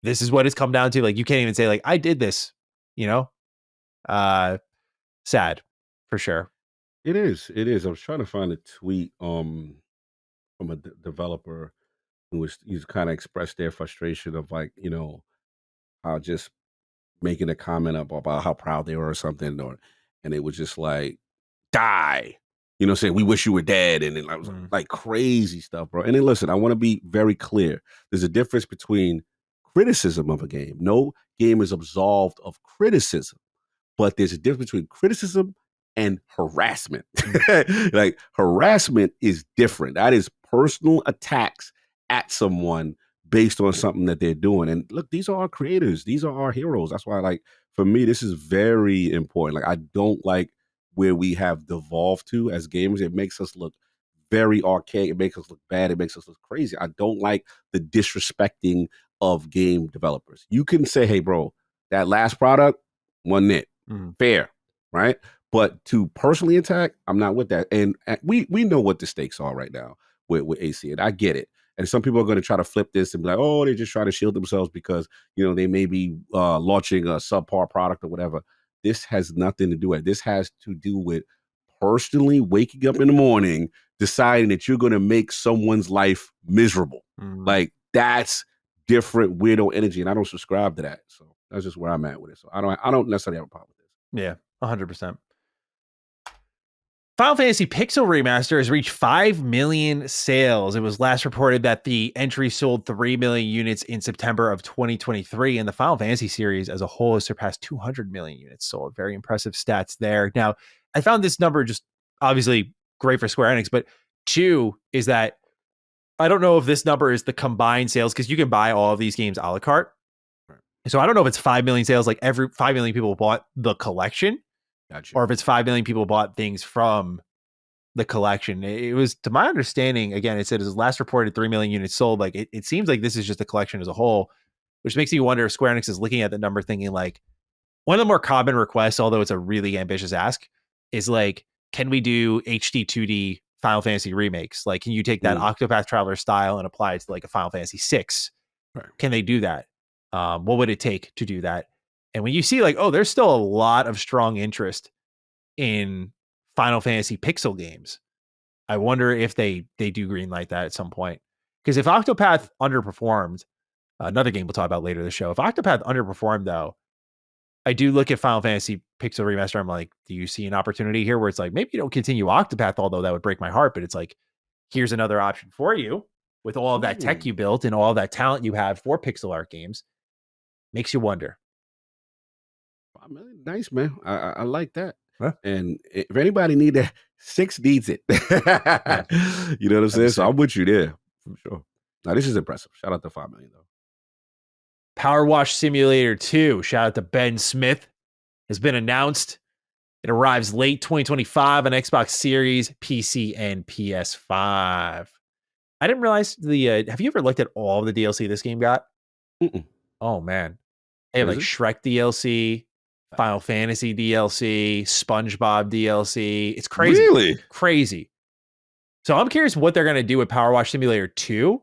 this is what it's come down to. Like, you can't even say like, I did this, sad for sure. It is. I was trying to find a tweet from a developer who was kind of expressed their frustration of like, how just making a comment about how proud they were or something, and it was just like, die, saying we wish you were dead, and then I was like crazy stuff, bro. And then listen, I want to be very clear. There's a difference between criticism of a game. No game is absolved of criticism, but there's a difference between criticism and harassment. Like, harassment is different. That is personal attacks at someone based on something that they're doing. And look, these are our creators. These are our heroes. That's why, like, for me, this is very important. Like, I don't like where we have devolved to as gamers. It makes us look very archaic. It makes us look bad. It makes us look crazy. I don't like the disrespecting of game developers. You can say, hey, bro, that last product wasn't it. Fair, right? But to personally attack, I'm not with that. And we know what the stakes are right now with AC, and I get it. And some people are going to try to flip this and be like, oh, they're just trying to shield themselves because, they may be launching a subpar product or whatever. This has nothing to do with it. This has to do with personally waking up in the morning, deciding that you're going to make someone's life miserable. Like, that's different weirdo energy, and I don't subscribe to that. So that's just where I'm at with it. So I don't necessarily have a problem with this. Yeah, 100%. Final Fantasy Pixel Remaster has reached 5 million sales. It was last reported that the entry sold 3 million units in September of 2023, and the Final Fantasy series as a whole has surpassed 200 million units sold. Very impressive stats there. Now, I found this number just obviously great for Square Enix, but 2 is that I don't know if this number is the combined sales, because you can buy all of these games a la carte. So I don't know if it's 5 million sales, like every 5 million people bought the collection. Gotcha. Or if it's 5 million people bought things from the collection. It was, to my understanding, again, it said it was last reported 3 million units sold. Like it seems like this is just the collection as a whole, which makes me wonder if Square Enix is looking at the number thinking like, one of the more common requests, although it's a really ambitious ask, is like, can we do HD 2D Final Fantasy remakes? Like, can you take that Octopath Traveler style and apply it to like a Final Fantasy 6? Right. Can they do that? What would it take to do that? And when you see like, oh, there's still a lot of strong interest in Final Fantasy Pixel games, I wonder if they do greenlight that at some point. Because if Octopath underperformed, another game we'll talk about later in the show, if Octopath underperformed though, I do look at Final Fantasy Pixel Remaster. I'm like, do you see an opportunity here where it's like, maybe you don't continue Octopath, although that would break my heart, but it's like, here's another option for you with all of that tech you built and all of that talent you have for pixel art games. Makes you wonder. Nice, man. I like that. Huh? And if anybody need that, 6 needs it. Yeah. You know what I'm saying? So I'm with you there for sure. Now this is impressive. Shout out to 5 million though. Powerwash Simulator 2, shout out to Ben Smith, has been announced. It arrives late 2025 on Xbox Series, PC, and PS5. I didn't realize have you ever looked at all of the DLC this game got? Mm-mm. Oh man. They have like Shrek DLC, Final Fantasy DLC, SpongeBob DLC. It's crazy. Really? Crazy. So I'm curious what they're going to do with Powerwash Simulator 2.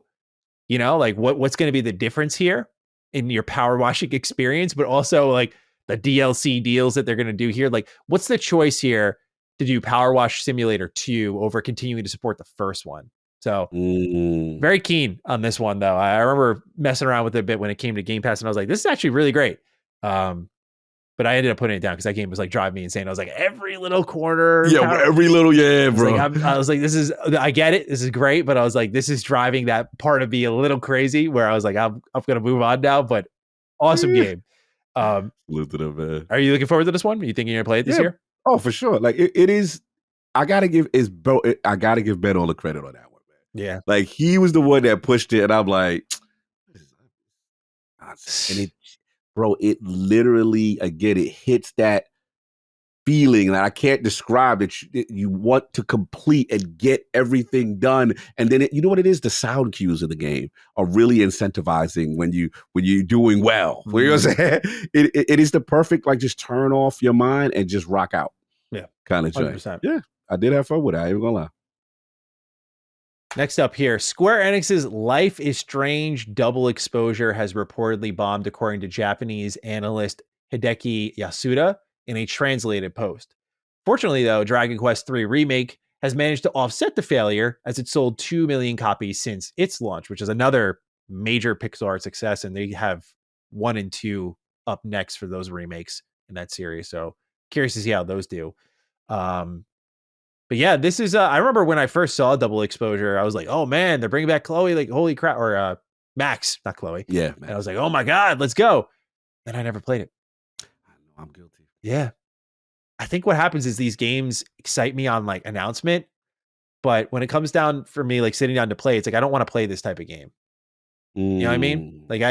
You know, like what's going to be the difference here in your power washing experience, but also like the DLC deals that they're going to do here. Like, what's the choice here to do Powerwash Simulator 2 over continuing to support the first one? So very keen on this one, though. I remember messing around with it a bit when it came to Game Pass, and I was like, this is actually really great. But I ended up putting it down because that game was like driving me insane. I was like, every little corner. Yeah, every little, bro. I was like, I get it. This is great. But I was like, this is driving that part of me a little crazy where I was like, I'm going to move on now. But awesome game. Lift it up, man. Are you looking forward to this one? Are you thinking you're going to play it this year? Oh, for sure. Like it is. I got to give Ben all the credit on that one, man. Yeah. Like he was the one that pushed it. And I'm like, and it literally, again, it hits that feeling that I can't describe, that you want to complete and get everything done. And then you know what it is? The sound cues of the game are really incentivizing when you're doing well. You know what I'm saying? It is the perfect, like, just turn off your mind and just rock out. Yeah. Kind of joint. Yeah. I did have fun with it. I ain't gonna lie. Next up here, Square Enix's Life is Strange Double Exposure has reportedly bombed, according to Japanese analyst Hideki Yasuda in a translated post. Fortunately, though, Dragon Quest III Remake has managed to offset the failure, as it sold 2 million copies since its launch, which is another major pixel art success, and they have 1 and 2 up next for those remakes in that series. So curious to see how those do. But yeah, this is, I remember when I first saw Double Exposure, I was like, oh man, they're bringing back Chloe, like, holy crap, or Max, not Chloe. Yeah. And I was like, oh my God, let's go. And I never played it. I know, I'm guilty. Yeah. I think what happens is these games excite me on like announcement, but when it comes down for me, like sitting down to play, it's like, I don't want to play this type of game. You know what I mean? Like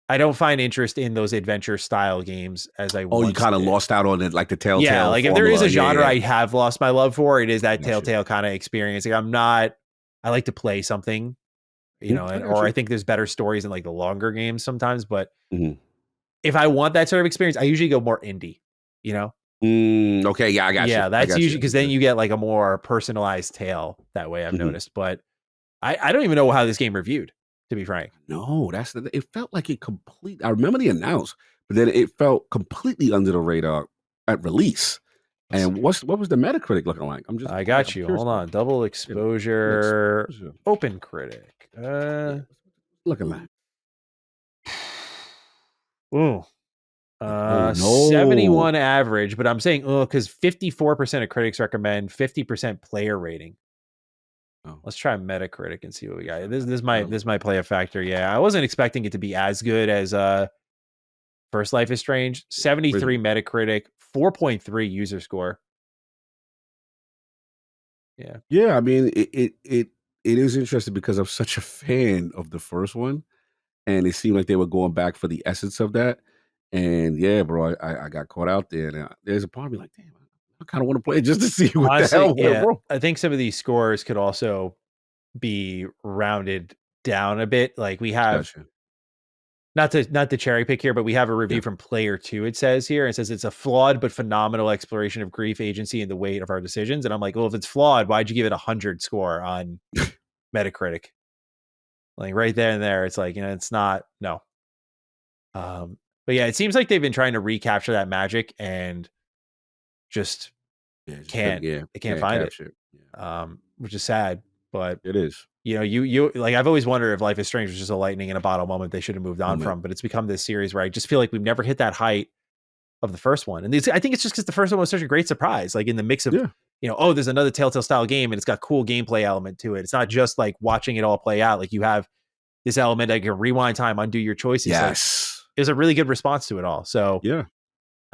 I don't find interest in those adventure style games as I you kind of lost out on it, like the Telltale. Yeah, like if there is a genre I have lost my love for, it is that Telltale kind of experience. Like I like to play something, you know, or I think there's better stories in like the longer games sometimes. But if I want that sort of experience, I usually go more indie, you know? Okay, yeah, I got you. Yeah, that's usually because then you get like a more personalized tale that way, I've noticed. But I don't even know how this game reviewed, to be frank. No, it felt like I remember the announce, but then it felt completely under the radar at release. Let's And see. what was the Metacritic looking like? I got I'm you. curious Hold about on. Double it. Double exposure. exposure. Open critic. Yeah, what's looking like. Ooh. Oh no. 71 average, but I'm saying because 54% of critics recommend 50% player rating. Oh. Let's try Metacritic and see what we got. This Oh. might play a factor. Yeah, I wasn't expecting it to be as good as First Life is Strange. 73 Metacritic, 4.3 user score. Yeah. Yeah, I mean it is interesting because I'm such a fan of the first one, and it seemed like they were going back for the essence of that. And yeah, bro, I got caught out there, and there's a part of me like, damn, I kind of want to play it just to see what the Honestly, hell went yeah. wrong. I think some of these scores could also be rounded down a bit. Like we have Gotcha. not to cherry pick here, but we have a review Yeah. from Player 2, it says here. It says it's a flawed but phenomenal exploration of grief, agency, and the weight of our decisions. And I'm like, well, if it's flawed, why'd you give it 100 score on Metacritic? Like right there and there, it's like, it's not, no. But yeah, it seems like they've been trying to recapture that magic and just can't. They can't Can't find it. capture it. Which is sad. But It is. you like, I've always wondered if Life is Strange was just a lightning in a bottle moment they should have moved on from, but it's become this series where I just feel like we've never hit that height of the first one. And I think it's just because the first one was such a great surprise, like in the mix of, there's another Telltale style game and it's got cool gameplay element to it. It's not just like watching it all play out. Like you have this element that can rewind time, undo your choices. Yes. Like, it was a really good response to it all. So yeah.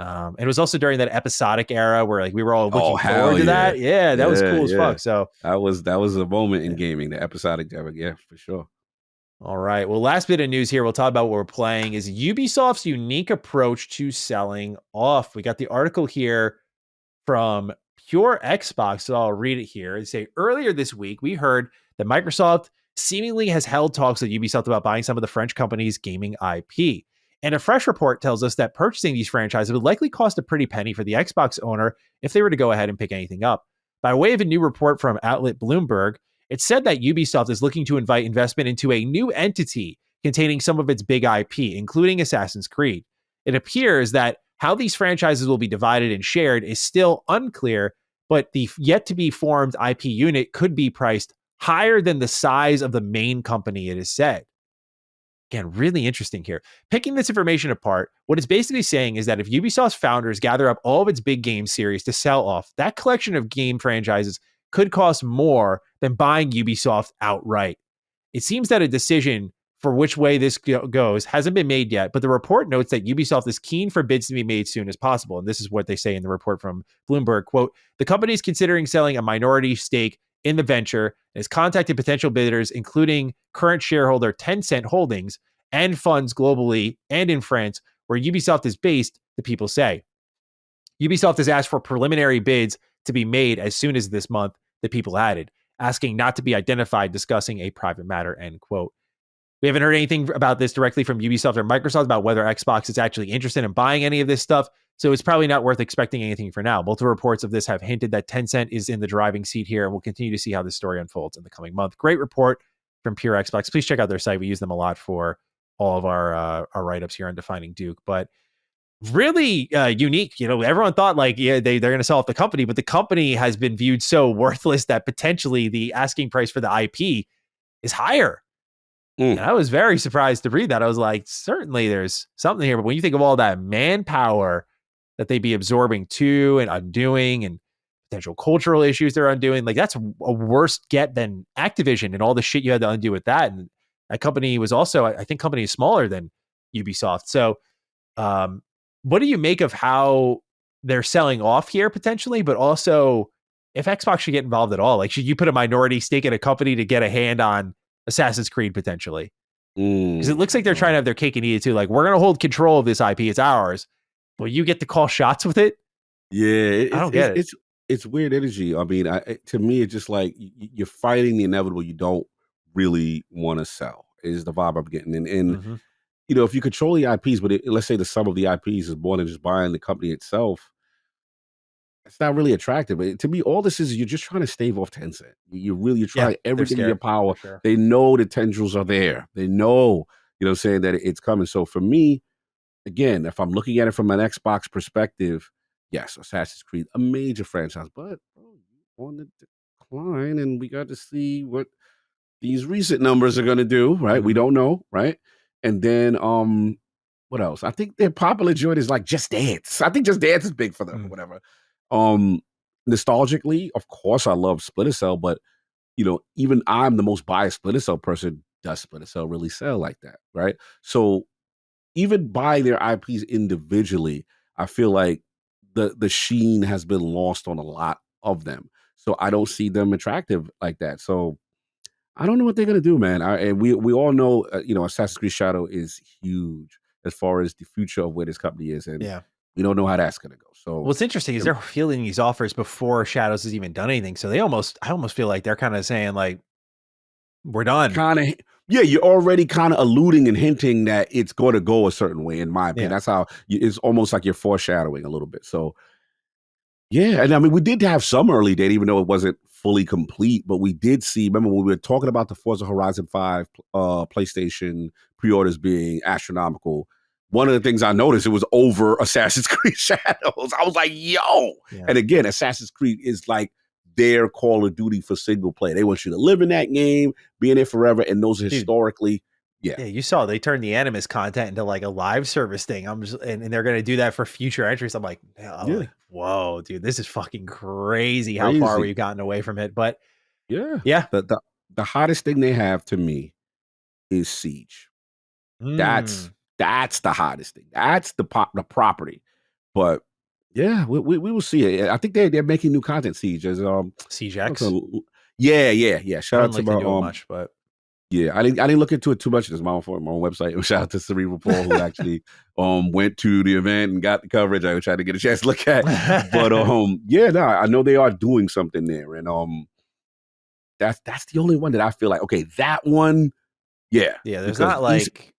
And it was also during that episodic era where like we were all looking forward to yeah. that. Yeah, that was cool as fuck. So that was a moment in gaming, the episodic era. Yeah, for sure. All right. Well, last bit of news here we'll talk about what we're playing is Ubisoft's unique approach to selling off. We got the article here from Pure Xbox, so I'll read it here. They say earlier this week we heard that Microsoft seemingly has held talks with Ubisoft about buying some of the French company's gaming IP. And a fresh report tells us that purchasing these franchises would likely cost a pretty penny for the Xbox owner if they were to go ahead and pick anything up. By way of a new report from outlet Bloomberg, it said that Ubisoft is looking to invite investment into a new entity containing some of its big IP, including Assassin's Creed. It appears that how these franchises will be divided and shared is still unclear, but the yet to be formed IP unit could be priced higher than the size of the main company, it is said. Again, really interesting here. Picking this information apart, what it's basically saying is that if Ubisoft's founders gather up all of its big game series to sell off, that collection of game franchises could cost more than buying Ubisoft outright. It seems that a decision for which way this goes hasn't been made yet, but the report notes that Ubisoft is keen for bids to be made soon as possible. And this is what they say in the report from Bloomberg, quote, the company is considering selling a minority stake in the venture and has contacted potential bidders, including current shareholder Tencent Holdings and funds globally and in France, where Ubisoft is based, the people say. Ubisoft has asked for preliminary bids to be made as soon as this month, the people added, asking not to be identified, discussing a private matter, end quote. We haven't heard anything about this directly from Ubisoft or Microsoft about whether Xbox is actually interested in buying any of this stuff, so it's probably not worth expecting anything for now. Multiple reports of this have hinted that Tencent is in the driving seat here, and we'll continue to see how this story unfolds in the coming month. Great report from Pure Xbox. Please check out their site. We use them a lot for all of our write-ups here on Defining Duke, but really unique. Everyone thought like, they're going to sell off the company, but the company has been viewed so worthless that potentially the asking price for the IP is higher. And I was very surprised to read that. I was like, certainly there's something here. But when you think of all that manpower that they'd be absorbing to and undoing and potential cultural issues they're undoing, like that's a worse get than Activision and all the shit you had to undo with that. And that company was also, I think, company is smaller than Ubisoft. So what do you make of how they're selling off here potentially, but also if Xbox should get involved at all? Like, should you put a minority stake in a company to get a hand on Assassin's Creed potentially? Because it looks like they're trying to have their cake and eat it too. Like, we're going to hold control of this IP. It's ours, but you get to call shots with it. Yeah. I don't get it. It's weird energy. I mean, to me, it's just like you're fighting the inevitable you don't really want to sell is the vibe I'm getting. And if you control the IPs, but let's say the sum of the IPs is more than just buying the company itself, it's not really attractive. To me, all this is you're just trying to stave off Tencent. You're Yeah, trying everything in your scared, power. for sure. They know the tendrils are there. They know, saying that it's coming. So for me, again, if I'm looking at it from an Xbox perspective, yes, Assassin's Creed, a major franchise, but bro, you on the decline, and we got to see what these recent numbers are going to do, right? We Mhm. don't know, right? And then, what else? I think their popular joint is like Just Dance. I think Just Dance is big for them or Mm. whatever. Um, Nostalgically, of course, I love Splinter Cell, but even I'm the most biased Splinter Cell person. Does Splinter Cell really sell like that, right? So even by their IPs individually, I feel like the sheen has been lost on a lot of them. So I don't see them attractive like that. So I don't know what they're gonna do, man. And we all know, Assassin's Creed Shadow is huge as far as the future of where this company is, and Yeah. we don't know how that's gonna go. So What's interesting is they're fielding these offers before Shadows has even done anything. So I almost feel like they're kind of saying like, we're done. kind of, yeah, you're already kind of alluding and hinting that it's going to go a certain way. In my opinion, Yeah. that's how it's almost like you're foreshadowing a little bit. So yeah, and I mean, we did have some early data, even though it wasn't fully complete, but we did see, remember when we were talking about the Forza Horizon 5 PlayStation pre-orders being astronomical, one of the things I noticed, it was over Assassin's Creed Shadows. I was like, yo. Yeah. And again, Assassin's Creed is like their Call of Duty for single player. They want you to live in that game, be in it forever, and those are historically, Yeah, you saw they turned the Animus content into like a live service thing. And they're gonna do that for future entries. I'm like, whoa, dude, this is fucking crazy how far we've gotten away from it. But yeah. The hottest thing they have to me is Siege. That's the hottest thing. That's the property. But yeah, we will see it. I think they're making new content. Siege as Siege X. Yeah. Shout out to my much, but yeah, I didn't look into it too much. It's my own website. Shout out to Cerebral Paul who actually went to the event and got the coverage. I tried to get a chance to look at. But I know they are doing something there, and that's the only one that I feel like, okay, that one, yeah. There's not like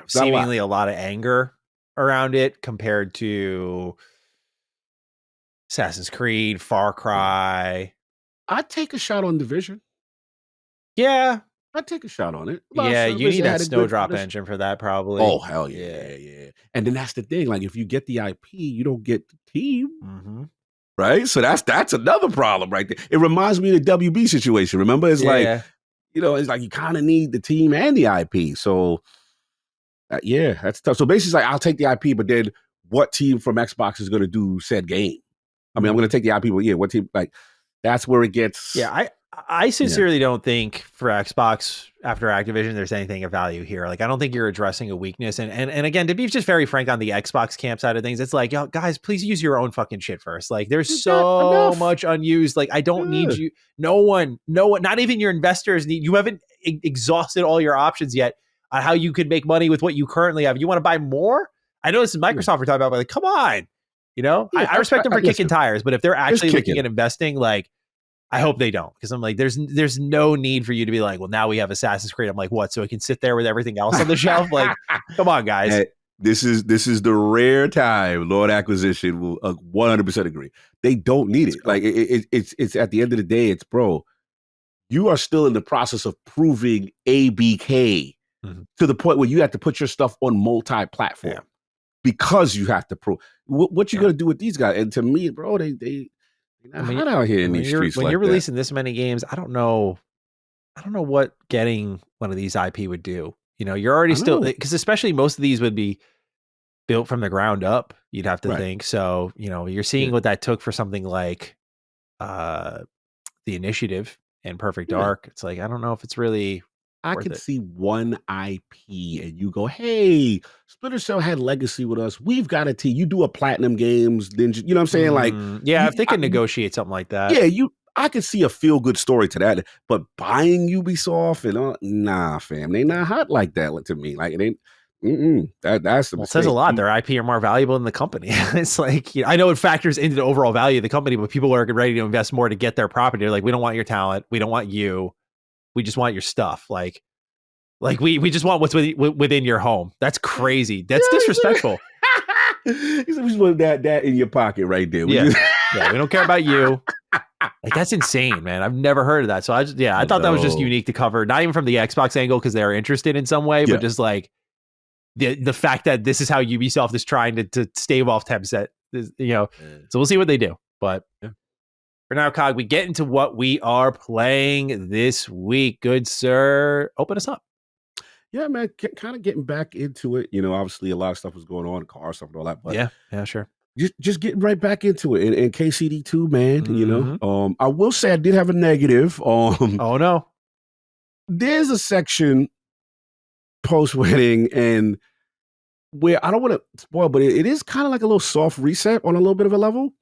seemingly a lot of anger around it compared to Assassin's Creed, Far Cry. I'd take a shot on Division. Yeah. I'd take a shot on it. Yeah, you need that Snowdrop engine for that, probably. Oh, hell yeah. And then that's the thing. Like, if you get the IP, you don't get the team. Mm-hmm. Right? So that's another problem right there. It reminds me of the WB situation. Remember? It's like, it's like you kind of need the team and the IP. So, that's tough. So basically, it's like, I'll take the IP, but then what team from Xbox is going to do said game? I mean, I'm going to take the IP, but what team? Like, that's where it gets. Yeah, I sincerely don't think for Xbox after Activision there's anything of value here. Like, I don't think you're addressing a weakness. And again, to be just very frank on the Xbox camp side of things, it's like, yo, guys, please use your own fucking shit first. Like, there's so much unused. Like, I don't need you. No one, not even your investors need. You haven't exhausted all your options yet on how you could make money with what you currently have. You want to buy more? I know this is Microsoft we're talking about, but like, come on. I respect them for kicking tires, but if they're actually looking at investing, like, I hope they don't, because I'm like, there's no need for you to be like, well, now we have Assassin's Creed. I'm like, what? So it can sit there with everything else on the shelf? Like, come on, guys. Hey, this is the rare time Lord Acquisition will 100% agree. They don't need it. Like, it's at the end of the day, it's, bro, you are still in the process of proving ABK to the point where you have to put your stuff on multi-platform because you have to prove what you gonna do with these guys. And to me, bro, they hot out here in these streets. When you're releasing this many games, I don't know what getting one of these IP would do. You're already still, because especially most of these would be built from the ground up, you'd have to think. So, you're seeing what that took for something like The Initiative and Perfect Dark. It's like, I don't know if it's really I could see one IP and you go, hey, Splinter Cell had legacy with us. We've got a team. You do a Platinum Games, then you know what I'm saying? Like, if they can negotiate something like that. Yeah, I could see a feel good story to that. But buying Ubisoft and nah, fam, they not hot like that to me. Like, it ain't. That's it says a lot. Their IP are more valuable than the company. It's like, I know it factors into the overall value of the company, but people are ready to invest more to get their property. They're like, we don't want your talent. We don't want you. We just want your stuff. Like we just want what's within your home. That's crazy. That's disrespectful. You just want that in your pocket right there. Yeah, we don't care about you. Like, that's insane, man. I've never heard of that. So I thought that was just unique to cover, not even from the Xbox angle because they're interested in some way, but just like the fact that this is how Ubisoft is trying to stave off Tencent, So we'll see what they do. But for now, Cog, we get into what we are playing this week. Good sir, open us up. Yeah, man, kind of getting back into it. Obviously a lot of stuff was going on, car stuff and all that, but yeah, sure. Just getting right back into it. And KCD2, man, I will say I did have a negative. Oh no. There's a section post-wedding and where I don't want to spoil, but it is kind of like a little soft reset on a little bit of a level.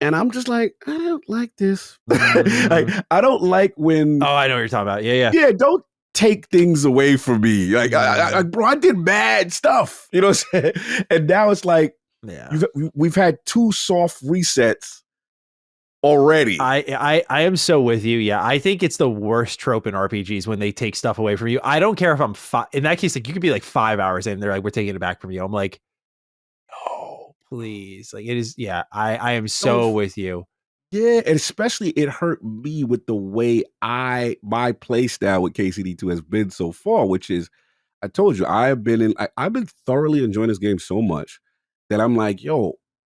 And I'm just like, I don't like this. Like, I don't like when. Oh, I know what you're talking about. Yeah. Yeah, don't take things away from me. Like, bro, I did bad stuff. You know what I'm saying? And now it's like, we've had 2 soft resets already. I am so with you. Yeah, I think it's the worst trope in RPGs when they take stuff away from you. I don't care if I'm in that case, like you could be like 5 hours in, they're like, we're taking it back from you. I'm like, oh, please. Like it is. Yeah, I am so with you. Yeah, and especially it hurt me with the way my play style with KCD2 has been so far, which is, I told you, I've been thoroughly enjoying this game so much that I'm like, yo,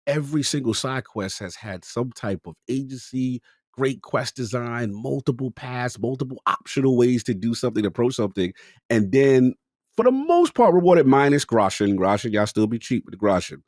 every single side quest has had some type of agency, great quest design, multiple paths, multiple optional ways to do something, approach something, and then for the most part rewarded minus Groschen. Y'all still be cheap with the Groschen.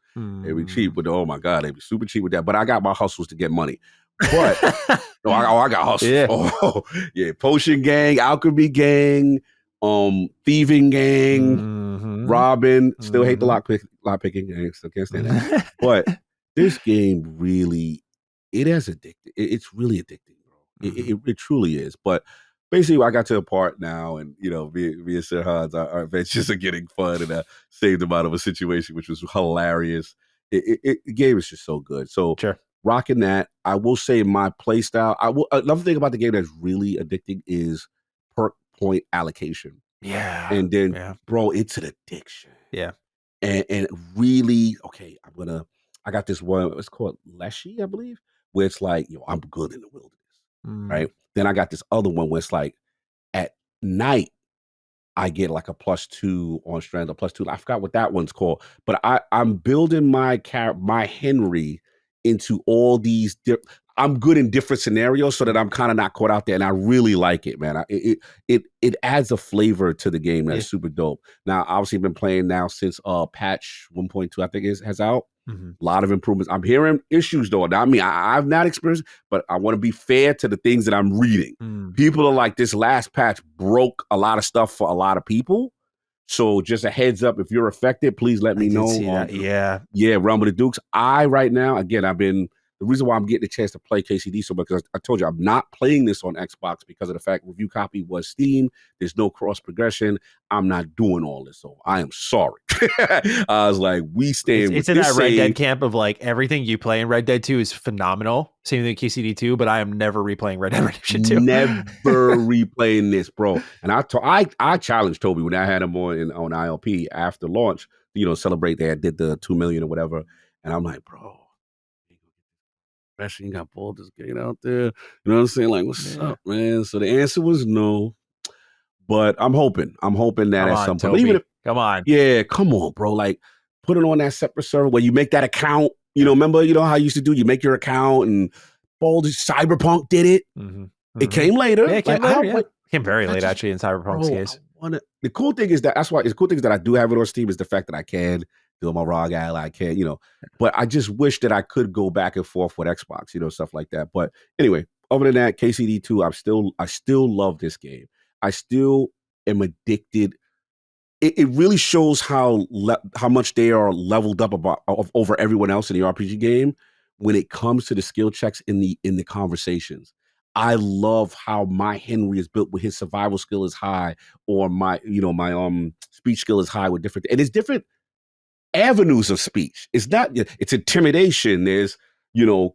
They be cheap with oh my God, they be super cheap with that. But I got my hustles to get money. But I got hustles. Yeah. Oh yeah, Potion Gang, Alchemy Gang, Thieving Gang, Robin. Still hate the lock picking. I still can't stand that. But this game really, it has addicted. It's really addicting, bro. It truly is. But basically, I got to a part now, and me and Sir Hans, our adventures are getting fun, and I saved him out of a situation which was hilarious. The game is just so good. So rocking that. I will say my play style. Another thing about the game that's really addicting is perk point allocation. Yeah. And then, bro, it's an addiction. Yeah. And really, okay, I got this one, it's called Leshy, I believe, where it's like, I'm good in the wilderness, right? Then I got this other one where it's like, at night, I get like a +2 on strength, a +2. I forgot what that one's called, but I'm building my Henry into all these. I'm good in different scenarios so that I'm kind of not caught out there, and I really like it, man. It adds a flavor to the game that's super dope. Now, obviously, I've been playing now since patch 1.2, I think has out. A lot of improvements. I'm hearing issues though. I mean, I've not experienced, but I want to be fair to the things that I'm reading. People are like, this last patch broke a lot of stuff for a lot of people. So just a heads up, if you're affected, please let me know. Yeah, Run with the Dukes. Right now, again, the reason why I'm getting a chance to play KCD so much, because I told you I'm not playing this on Xbox because of the fact review copy was Steam. There's no cross progression. I'm not doing all this, so I am sorry. I was like, we stand. It's in that Red Dead camp of like everything you play in Red Dead 2 is phenomenal. Same thing with KCD 2, but I am never replaying Red Dead Redemption 2. Never replaying this, bro. And I challenged Toby when I had him on ILP after launch. Celebrate that did the 2 million or whatever, and I'm like, bro. Especially you got Baldur's Gate out there. You know what I'm saying? Like, what's up, man? So the answer was no. But I'm hoping that at some point. Even come on. Yeah, come on, bro. Like, put it on that separate server where you make that account. Remember, how you used to do? You make your account, and Baldur's Cyberpunk did it. It came later. Yeah, it came later. Came very late, actually, in Cyberpunk's case. The cool thing is that the cool thing is that I do have it on Steam is the fact that I can do my raw guy, I can, but I just wish that I could go back and forth with Xbox, stuff like that. But anyway, other than that, KCD2, I still love this game. I still am addicted. It really shows how much they are leveled up over everyone else in the RPG game when it comes to the skill checks in the conversations. I love how my Henry is built with his survival skill is high, or my speech skill is high with different, and it's different avenues of speech. It's not, it's intimidation. There's,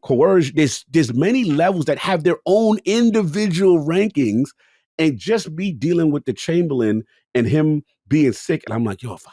coercion. There's many levels that have their own individual rankings, and just me dealing with the Chamberlain and him being sick. And I'm like, yo, if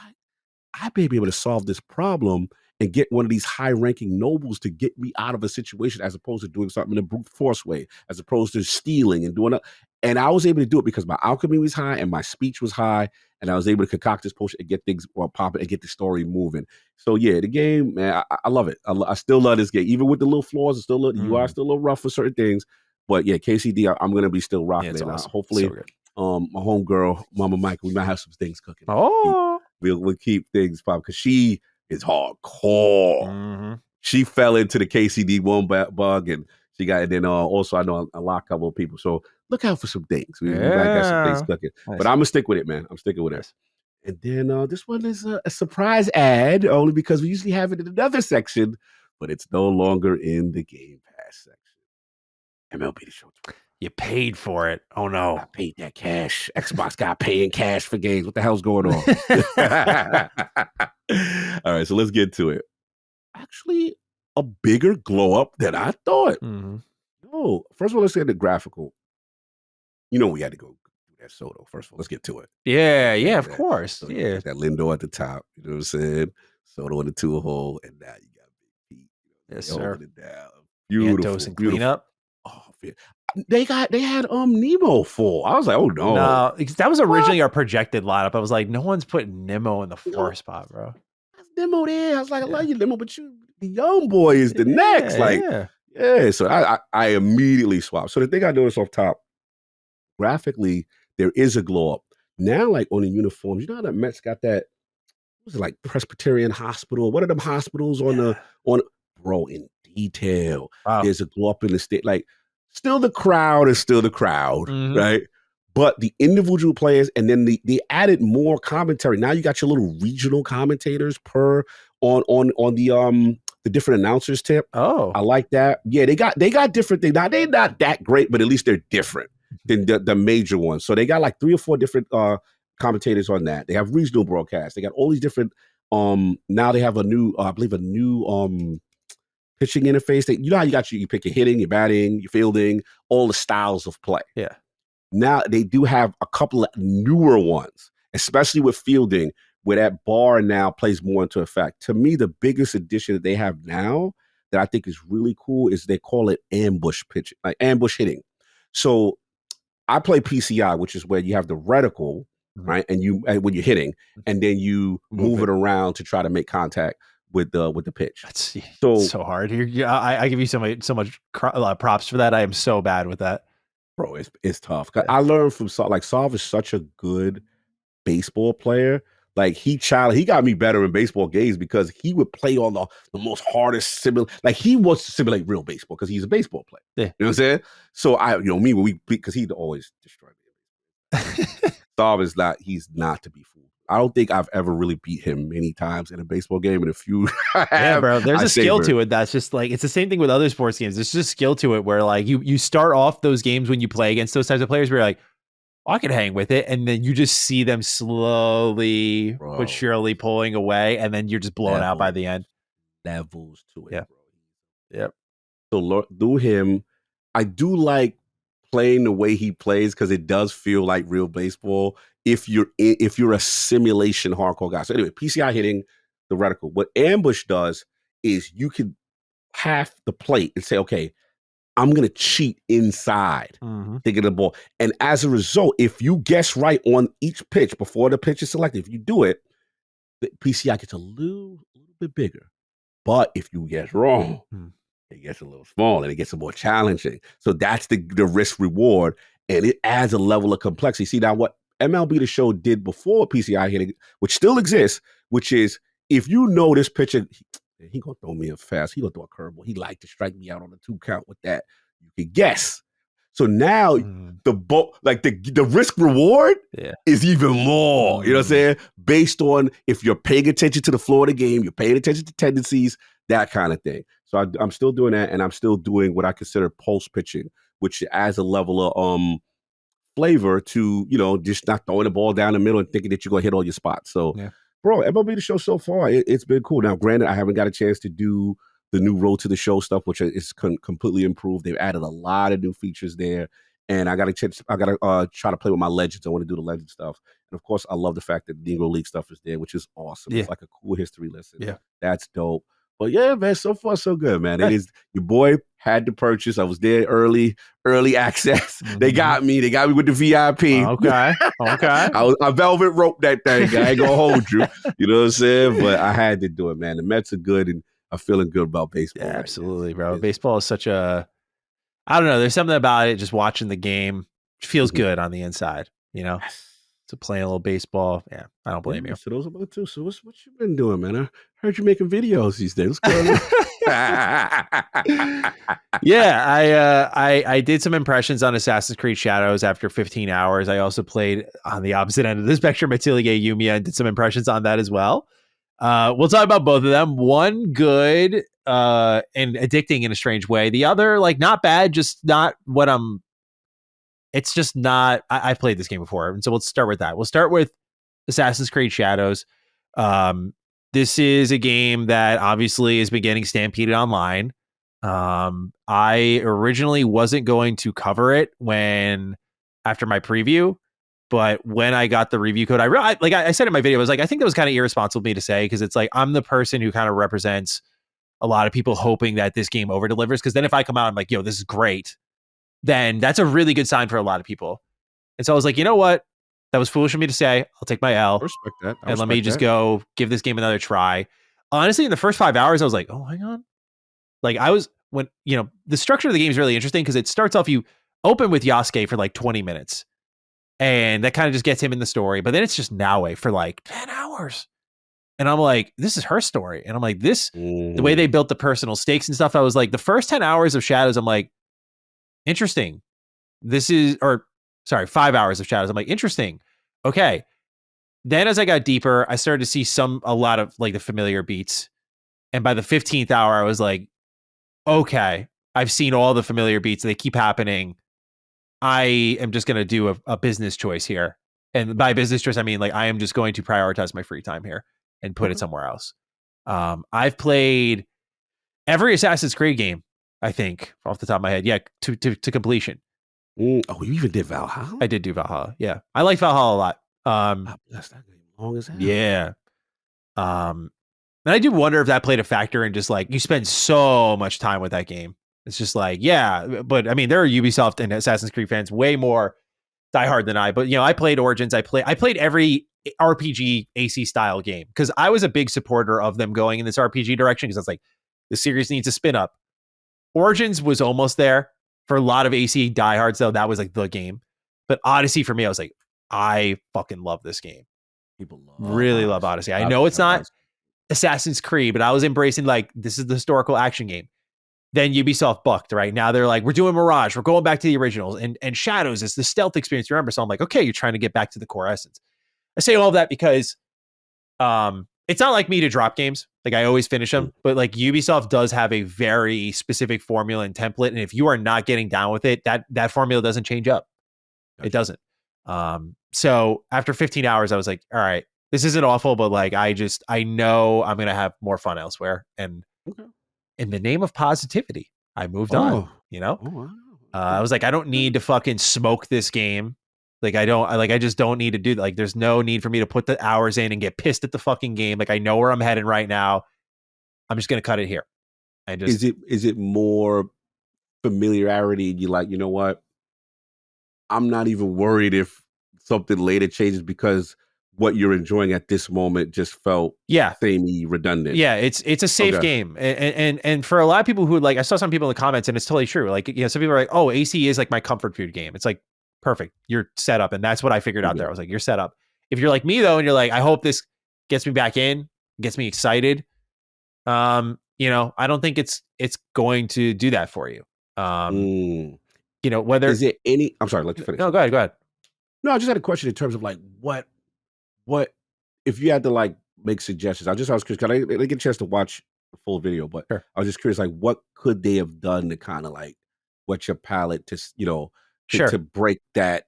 I may be able to solve this problem and get one of these high-ranking nobles to get me out of a situation, as opposed to doing something in a brute force way, as opposed to stealing and doing it. And I was able to do it because my alchemy was high and my speech was high, and I was able to concoct this potion and get things popping and get the story moving. So yeah, the game, man, I love it. I still love this game, even with the little flaws. It's still the UI is still a little rough for certain things, but yeah, KCD, I'm gonna be still rocking it. Awesome. Hopefully, so good. My homegirl, Mama Mike, we might have some things cooking. Oh, We'll keep things popping because she is hardcore. She fell into the KCD one bug, and she got. And then also, I know a couple of people. So look out for some things. We might got some things cooking, but I'm gonna stick with it, man. I'm sticking with it. And then this one is a surprise ad, only because we usually have it in another section, but it's no longer in the Game Pass section. MLB The Show 20. You paid for it. Oh no. I paid that cash. Xbox got paying cash for games. What the hell's going on? All right, so let's get to it. Actually, a bigger glow up than I thought. Oh, first of all, let's get the graphical. You know, we had to go do that Soto. First of all, let's get to it. Yeah, of course. So that Lindo at the top. You know what I'm saying? Soto in the 2-hole, and now you got Big Pete. Yes, sir. It down. Beautiful. And cleanup. Oh, man. They had Nemo full. I was like, oh no. No, that was originally our projected lineup. I was like, no one's putting Nemo in the 4 spot, bro. That's Nemo there. I was like, I love you, Nemo, but the young boy is the next. So I immediately swapped. So the thing I noticed off top, graphically, there is a glow up. Now, like on the uniforms, you know how the Mets got that, what was it, like Presbyterian Hospital? What are them hospitals on bro, in detail. Wow. There's a glow up in the state. Like, still the crowd is still the crowd, right? But the individual players, and then they added more commentary. Now you got your little regional commentators per on the different announcers tip. Oh, I like that. Yeah, they got different things. Now they're not that great, but at least they're different than the major ones. So they got like 3 or 4 different commentators on that. They have regional broadcasts. They got all these different. Now they have a new, I believe, a new pitching interface. That, you know how you pick your hitting, your batting, your fielding, all the styles of play. Yeah. Now they do have a couple of newer ones, especially with fielding, where that bar now plays more into effect. To me, the biggest addition that they have now that I think is really cool is they call it ambush pitching, like ambush hitting. So I play PCI, which is where you have the reticle, right? And when you're hitting, and then you move it around to try to make contact with the pitch. That's so hard. I give you so much props for that. I am so bad with that. Bro, it's tough. I learned from Sav is such a good baseball player. Like he got me better in baseball games because he would play on the most hardest like he wants to simulate real baseball because he's a baseball player. Yeah. You know what I'm saying? So me when because he'd always destroy me. Sav he's not to be fooled. I don't think I've ever really beat him many times in a baseball game. And a few, yeah, bro. There's a skill to it. That's just like, it's the same thing with other sports games. There's just a skill to it where like you start off those games when you play against those types of players where you're like, I can hang with it, and then you just see them slowly but surely pulling away, and then you're just blown out by the end. Levels to it, yeah. Bro. Yep. So do him. I do like playing the way he plays because it does feel like real baseball. If you're a simulation hardcore guy. So anyway, PCI hitting the reticle. What ambush does is you can half the plate and say, okay, I'm going to cheat inside thinking the ball. And as a result, if you guess right on each pitch before the pitch is selected, if you do it, the PCI gets a little bit bigger. But if you guess wrong, it gets a little small and it gets more challenging. So that's the risk reward. And it adds a level of complexity. See, now what MLB The Show did before PCI hitting, which still exists, which is if you know this pitcher, he gonna throw me a fast. He gonna throw a curveball. He like to strike me out on a 2 count with that. You can guess. So now the risk reward is even more. You know what I'm saying? Based on if you're paying attention to the flow of the game, you're paying attention to tendencies, that kind of thing. So I'm still doing that, and I'm still doing what I consider pulse pitching, which adds a level of flavor to just not throwing the ball down the middle and thinking that you're gonna hit all your spots. So. Yeah. Bro, MLB The Show so far, it's been cool. Now, granted, I haven't got a chance to do the new Road to the Show stuff, which is completely improved. They've added a lot of new features there, and I got to try to play with my Legends. I want to do the Legend stuff, And of course, I love the fact that Negro League stuff is there, which is awesome. Yeah. It's like a cool history lesson. Yeah. That's dope. But yeah, man, so far so good, man. It is your boy had to purchase. I was there early access. Mm-hmm. They got me with the VIP. Okay. I velvet rope that thing. I ain't gonna hold you. You know what I'm saying? But I had to do it, man. The Mets are good, and I'm feeling good about baseball. Yeah, right absolutely, now. bro. Baseball is such a, I don't know. There's something about it. Just watching the game feels good on the inside. You know, to playing a little baseball. Yeah, I don't blame you. So those about too. So what you been doing, man? I heard you making videos these days. What's going on? Yeah, I did some impressions on Assassin's Creed Shadows after 15 hours. I also played on the opposite end of the spectrum, Atelier Yumiya, and did some impressions on that as well. We'll talk about both of them. One good and addicting in a strange way. The other, like, not bad, just not what I'm. It's just not. I played this game before, and so we'll start with that. We'll start with Assassin's Creed Shadows. This is a game that obviously has been getting stampeded online. I originally wasn't going to cover it after my preview, but when I got the review code, I said in my video, I was like, I think that was kind of irresponsible of me to say, because it's like I'm the person who kind of represents a lot of people hoping that this game over delivers. Because then if I come out, I'm like, yo, this is great, then that's a really good sign for a lot of people. And so I was like, you know what? That was foolish of me to say. I'll take my L. I respect that. And let me just go give this game another try. Honestly, in the first 5 hours, I was like, oh, hang on. Like the structure of the game is really interesting because it starts off, you open with Yasuke for like 20 minutes. And that kind of just gets him in the story. But then it's just Naue for like 10 hours. And I'm like, this is her story. And I'm like, the way they built the personal stakes and stuff, I was like, the first 10 hours of Shadows, I'm like, interesting. 5 hours of Shadows. I'm like, interesting. Okay. Then as I got deeper, I started to see a lot of like the familiar beats. And by the 15th hour, I was like, okay, I've seen all the familiar beats. They keep happening. I am just going to do a business choice here. And by business choice, I mean, like, I am just going to prioritize my free time here and put it somewhere else. I've played every Assassin's Creed game, I think, off the top of my head. Yeah, to completion. Oh, you even did Valhalla? I did do Valhalla. Yeah. I like Valhalla a lot. Bless that game long as hell. Yeah. And I do wonder if that played a factor in just like, you spend so much time with that game. It's just like, yeah, but I mean, there are Ubisoft and Assassin's Creed fans way more diehard than I, but I played Origins. I played every RPG AC style game because I was a big supporter of them going in this RPG direction because I was like, the series needs a spin up. Origins was almost there for a lot of AC diehards, though. That was like the game. But Odyssey for me, I was like, I fucking love this game. People really love Odyssey. I know it's not Assassin's Creed, but I was embracing like, this is the historical action game. Then Ubisoft bucked, right? Now they're like, we're doing Mirage. We're going back to the originals. And Shadows is the stealth experience, remember? So I'm like, okay, you're trying to get back to the core essence. I say all of that because it's not like me to drop games. Like, I always finish them. But like, Ubisoft does have a very specific formula and template. And if you are not getting down with it, that formula doesn't change up. Gotcha. It doesn't. So after 15 hours, I was like, all right, this isn't awful, but like, I know I'm going to have more fun elsewhere. And in the name of positivity, I moved on, I was like, I don't need to fucking smoke this game. Like, I just don't need to do that. Like, there's no need for me to put the hours in and get pissed at the fucking game. Like, I know where I'm heading right now. I'm just going to cut it here. Is it more familiarity? You like, you know what? I'm not even worried if something later changes because what you're enjoying at this moment just felt samey, redundant. Yeah, it's a safe game, and for a lot of people who like, I saw some people in the comments, and it's totally true. Like, some people are like, "Oh, AC is like my comfort food game." It's like, perfect, you're set up, and that's what I figured out there. I was like, you're set up. If you're like me though, and you're like, I hope this gets me back in, gets me excited. I don't think it's going to do that for you. Whether is it any? I'm sorry, let you finish. No, go ahead. No, I just had a question in terms of like what if you had to like make suggestions. I was curious because I didn't get a chance to watch the full video, but sure. I was just curious, like, what could they have done to kind of like whet your palate to to break that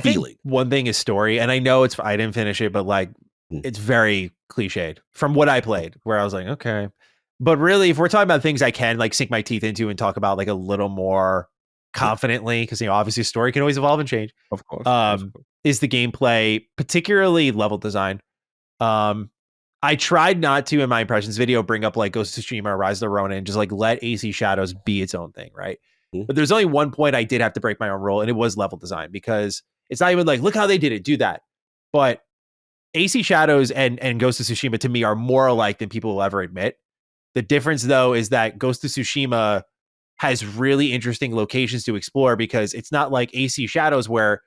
feeling? Think one thing is story, and I know I didn't finish it, but like it's very cliched from what I played, where I was like, okay, but really, if we're talking about things I can like sink my teeth into and talk about like a little more confidently, because obviously story can always evolve and change. Of course. is the gameplay, particularly level design. I tried not to, in my impressions video, bring up like Ghost of Tsushima or Rise of the Ronin and just like let AC Shadows be its own thing, right? Mhm. But there's only one point I did have to break my own rule, and it was level design, because it's not even like, look how they did it, do that. But AC Shadows and Ghost of Tsushima to me are more alike than people will ever admit. The difference, though, is that Ghost of Tsushima has really interesting locations to explore, because it's not like AC Shadows where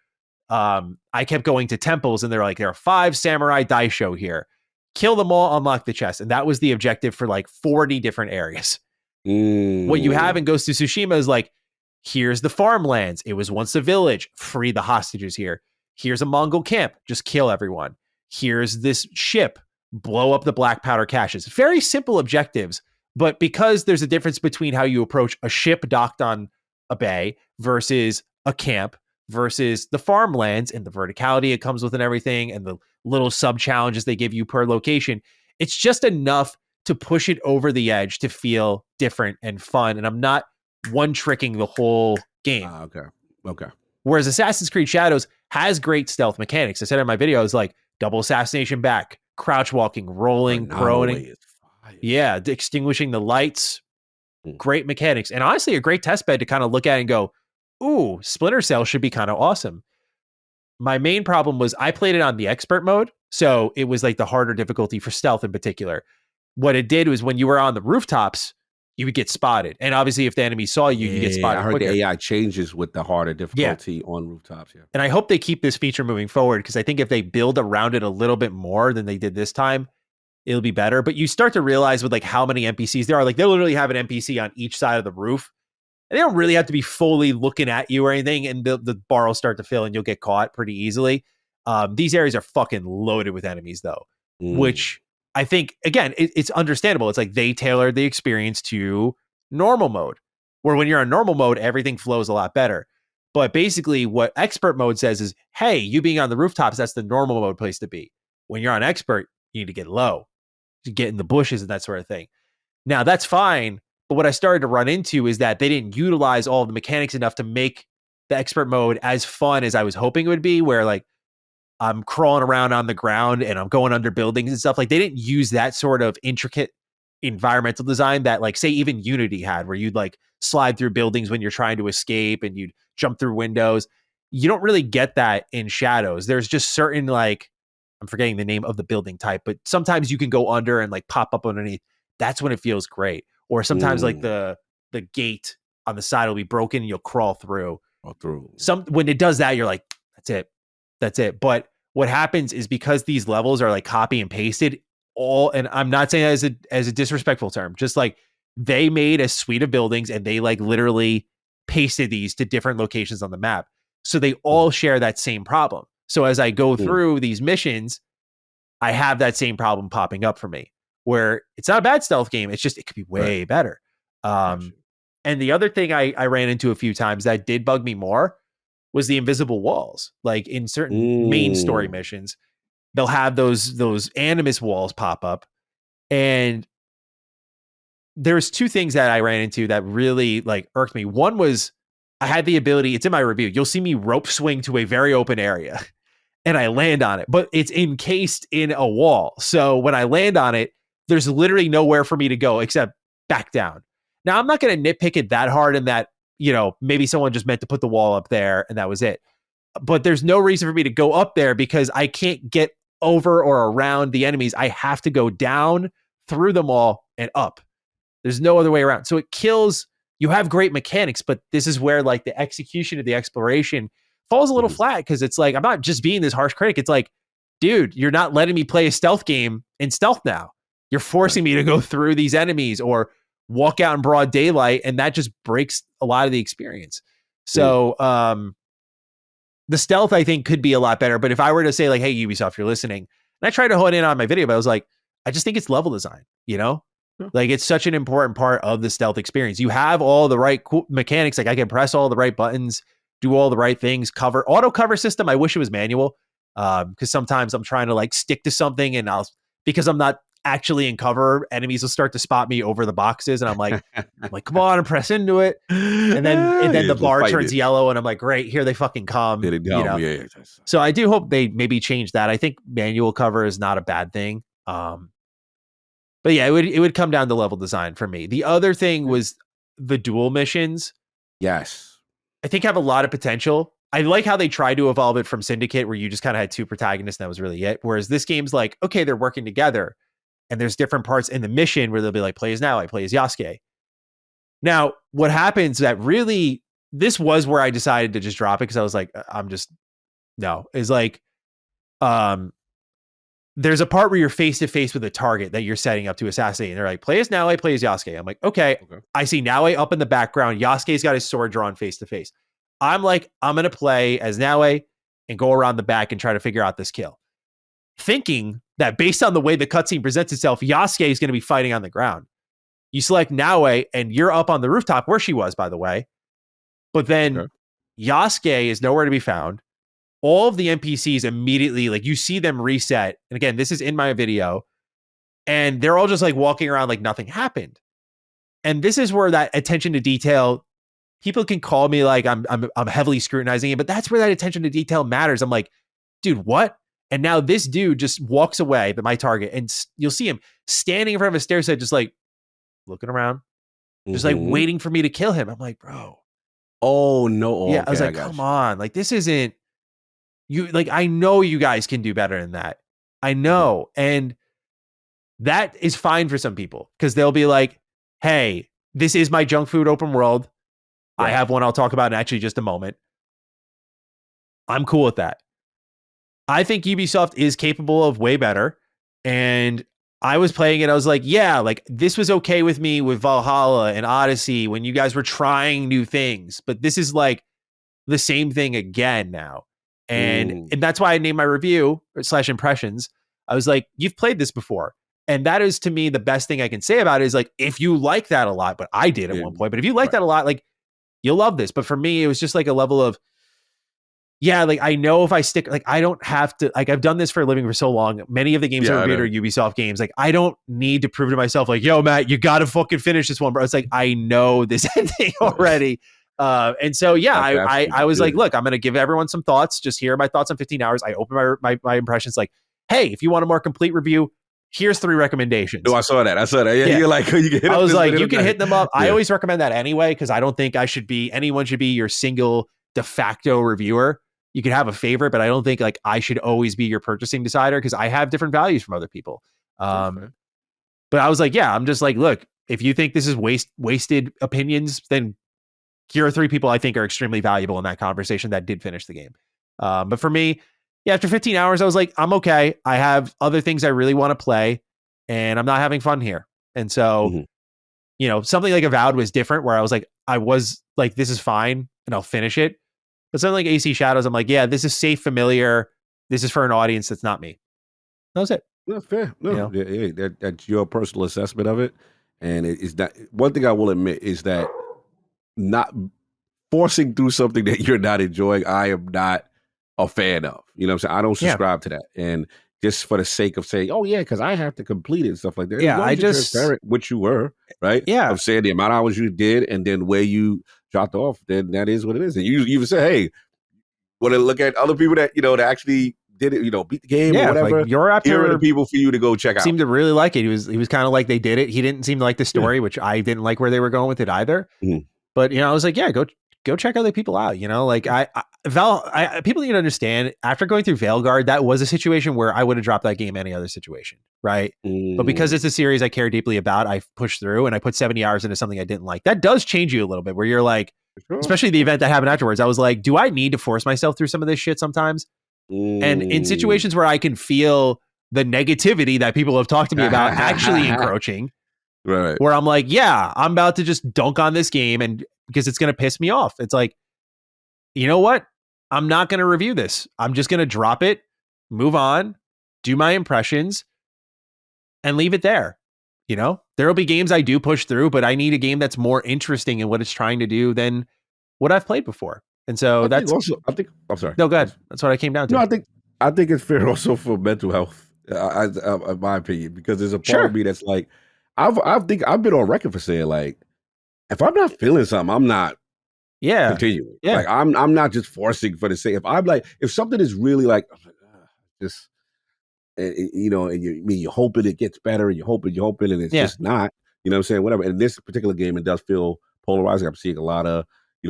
I kept going to temples and they're like, there are 5 samurai daisho here. Kill them all, unlock the chest. And that was the objective for like 40 different areas. What you have in Ghost of Tsushima is like, here's the farmlands. It was once a village. Free the hostages here. Here's a Mongol camp. Just kill everyone. Here's this ship. Blow up the black powder caches. Very simple objectives. But because there's a difference between how you approach a ship docked on a bay versus a camp versus the farmlands and the verticality it comes with and everything, and the little sub challenges they give you per location, it's just enough to push it over the edge to feel different and fun. And I'm not one tricking the whole game. Okay. Whereas Assassin's Creed Shadows has great stealth mechanics. I said in my video, I was like double assassination back, crouch walking, rolling, proning. Yeah, extinguishing the lights. Great mechanics. And honestly, a great test bed to kind of look at and go, ooh, Splinter Cell should be kind of awesome. My main problem was I played it on the expert mode, so it was like the harder difficulty for stealth in particular. What it did was when you were on the rooftops, you would get spotted. And obviously, if the enemy saw you, you get spotted I heard quicker. the AI changes with the harder difficulty on rooftops. Yeah. And I hope they keep this feature moving forward, because I think if they build around it a little bit more than they did this time, it'll be better. But you start to realize with like how many NPCs there are, like they'll literally have an NPC on each side of the roof. And they don't really have to be fully looking at you or anything, and the bar will start to fill and you'll get caught pretty easily. These areas are fucking loaded with enemies, though, which I think, again, it's understandable. It's like they tailored the experience to normal mode, where when you're on normal mode, everything flows a lot better. But basically what expert mode says is, hey, you being on the rooftops, that's the normal mode place to be. When you're on expert, you need to get low, to get in the bushes and that sort of thing. Now, that's fine. But what I started to run into is that they didn't utilize all of the mechanics enough to make the expert mode as fun as I was hoping it would be, where like I'm crawling around on the ground and I'm going under buildings and stuff. Like they didn't use that sort of intricate environmental design that like say even Unity had, where you'd like slide through buildings when you're trying to escape and you'd jump through windows. You don't really get that in Shadows. There's just certain like, I'm forgetting the name of the building type, but sometimes you can go under and like pop up underneath. That's when it feels great. Or sometimes like the gate on the side will be broken and you'll crawl through. When it does that, you're like, that's it. But what happens is, because these levels are like copy and pasted and I'm not saying that as a disrespectful term, just like they made a suite of buildings and they like literally pasted these to different locations on the map. So they all share that same problem. So as I go through these missions, I have that same problem popping up for me, where it's not a bad stealth game. It's just, it could be way better. And the other thing I ran into a few times that did bug me more was the invisible walls. Like in certain main story missions, they'll have those animus walls pop up. And there's 2 things that I ran into that really like irked me. One was I had the ability, it's in my review, you'll see me rope swing to a very open area and I land on it, but it's encased in a wall. So when I land on it, there's literally nowhere for me to go except back down. Now, I'm not going to nitpick it that hard, in that, you know, maybe someone just meant to put the wall up there and that was it. But there's no reason for me to go up there, because I can't get over or around the enemies. I have to go down through them all and up. There's no other way around. So it kills. You have great mechanics, but this is where like the execution of the exploration falls a little flat, because it's like, I'm not just being this harsh critic. It's like, dude, you're not letting me play a stealth game in stealth now. You're forcing me to go through these enemies or walk out in broad daylight, and that just breaks a lot of the experience. So the stealth, I think, could be a lot better. But if I were to say like, hey, Ubisoft, you're listening, and I tried to hone in on my video, but I was like, I just think it's level design, you know? Like it's such an important part of the stealth experience. You have all the right cool mechanics. Like I can press all the right buttons, do all the right things, auto cover system. I wish it was manual. Because sometimes I'm trying to like stick to something and because I'm not actually in cover, enemies will start to spot me over the boxes, and I'm like, come on, and press into it. And then the bar turns yellow, and I'm like, great, here they fucking come. Yeah. So I do hope they maybe change that. I think manual cover is not a bad thing. But yeah, it would come down to level design for me. The other thing was the dual missions. Yes. I think have a lot of potential. I like how they tried to evolve it from Syndicate, where you just kind of had two protagonists and that was really it. Whereas this game's like, okay, they're working together and there's different parts in the mission where they'll be like, play as Naoi, play as Yasuke. Now, what happens that really, this was where I decided to just drop it because I was like, is like, there's a part where you're face to face with a target that you're setting up to assassinate. And they're like, play as Naoi, play as Yasuke. I'm like, okay. I see Naoi up in the background. Yasuke's got his sword drawn face to face. I'm like, I'm going to play as Naoi and go around the back and try to figure out this kill. Thinking that based on the way the cutscene presents itself, Yasuke is going to be fighting on the ground. You select Naoi and you're up on the rooftop where she was, by the way. But then Yasuke is nowhere to be found. All of the NPCs immediately, like you see them reset. And again, this is in my video. And they're all just like walking around like nothing happened. And this is where that attention to detail, people can call me like I'm heavily scrutinizing it, but that's where that attention to detail matters. I'm like, dude, what? And now this dude just walks away, my target, and you'll see him standing in front of a stair set, just like looking around, just like waiting for me to kill him. I'm like, bro. Oh, no. Yeah, okay, I was like, come on. Like, this isn't, you, like, I know you guys can do better than that. I know. And that is fine for some people because they'll be like, hey, this is my junk food open world. I have one I'll talk about in actually just a moment. I'm cool with that. I think Ubisoft is capable of way better. And I was playing it. I was like, yeah, like this was okay with me with Valhalla and Odyssey when you guys were trying new things. But this is like the same thing again now. And that's why I named my review / impressions. I was like, you've played this before. And that is to me the best thing I can say about it is like, if you like that a lot, but I did at one point, but if you like that a lot, like you'll love this. But for me, it was just like a level of, yeah, like I know if I stick, like I don't have to, like I've done this for a living for so long. Many of the games I reviewed are Ubisoft games. Like I don't need to prove to myself like, yo, Matt, you got to fucking finish this one, bro. It's like, I know this ending already. And so, yeah, I was like, look, I'm going to give everyone some thoughts. Just hear my thoughts on 15 hours. I open my impressions like, hey, if you want a more complete review, here's 3 recommendations. No, I saw that. Yeah. You're like, you can hit I was like, you can hit them up. Yeah. I always recommend that anyway, because I don't think anyone should be your single de facto reviewer. You can have a favorite, but I don't think like I should always be your purchasing decider because I have different values from other people. But I was like, yeah, I'm just like, look, if you think this is wasted opinions, then here are 3 people I think are extremely valuable in that conversation that did finish the game. But for me, yeah, after 15 hours, I was like, I'm okay. I have other things I really want to play and I'm not having fun here. And so, you know, something like Avowed was different where I was like, this is fine and I'll finish it. But something like AC Shadows, I'm like, yeah, this is safe, familiar. This is for an audience that's not me. That was it. That's fair. No, you know? That's your personal assessment of it. And it is that one thing I will admit is that not forcing through something that you're not enjoying, I am not a fan of. You know what I'm saying? I don't subscribe to that. And just for the sake of saying, oh, yeah, because I have to complete it and stuff like that. Yeah, I just... transparent, which you were, right? Yeah. Of saying the amount of hours you did and then where you dropped off, then that is what it is. And you even say, hey, want to look at other people that, you know, that actually did it, you know, beat the game or whatever. Like you're after here are the people for you to go check out. Seemed to really like it. He was kind of like they did it. He didn't seem to like the story, which I didn't like where they were going with it either. But, you know, I was like, yeah, go check other people out. You know, like people need to understand after going through Veilguard, that was a situation where I would have dropped that game any other situation. Right. But because it's a series I care deeply about, I pushed through and I put 70 hours into something I didn't like. That does change you a little bit where you're like, especially the event that happened afterwards. I was like, do I need to force myself through some of this shit sometimes? And in situations where I can feel the negativity that people have talked to me about actually encroaching, right? Where I'm like, yeah, I'm about to just dunk on this game and because it's going to piss me off. It's like, you know what? I'm not going to review this. I'm just going to drop it, move on, do my impressions and leave it there. You know, there'll be games I do push through, but I need a game that's more interesting in what it's trying to do than what I've played before. And so I'm sorry. No, go ahead. That's what I came down to. No, I think it's fair also for mental health In my opinion, because there's a part of Sure. me that's like, I've been on record for saying like, if I'm not feeling something, I'm not Yeah. continuing. Yeah. Like I'm not just forcing for the sake. If I'm like, if something is really like, just and you're hoping it gets better, and you're hoping, and it's Yeah. just not. You know what I'm saying? Whatever. And this particular game, it does feel polarizing. I'm seeing a lot of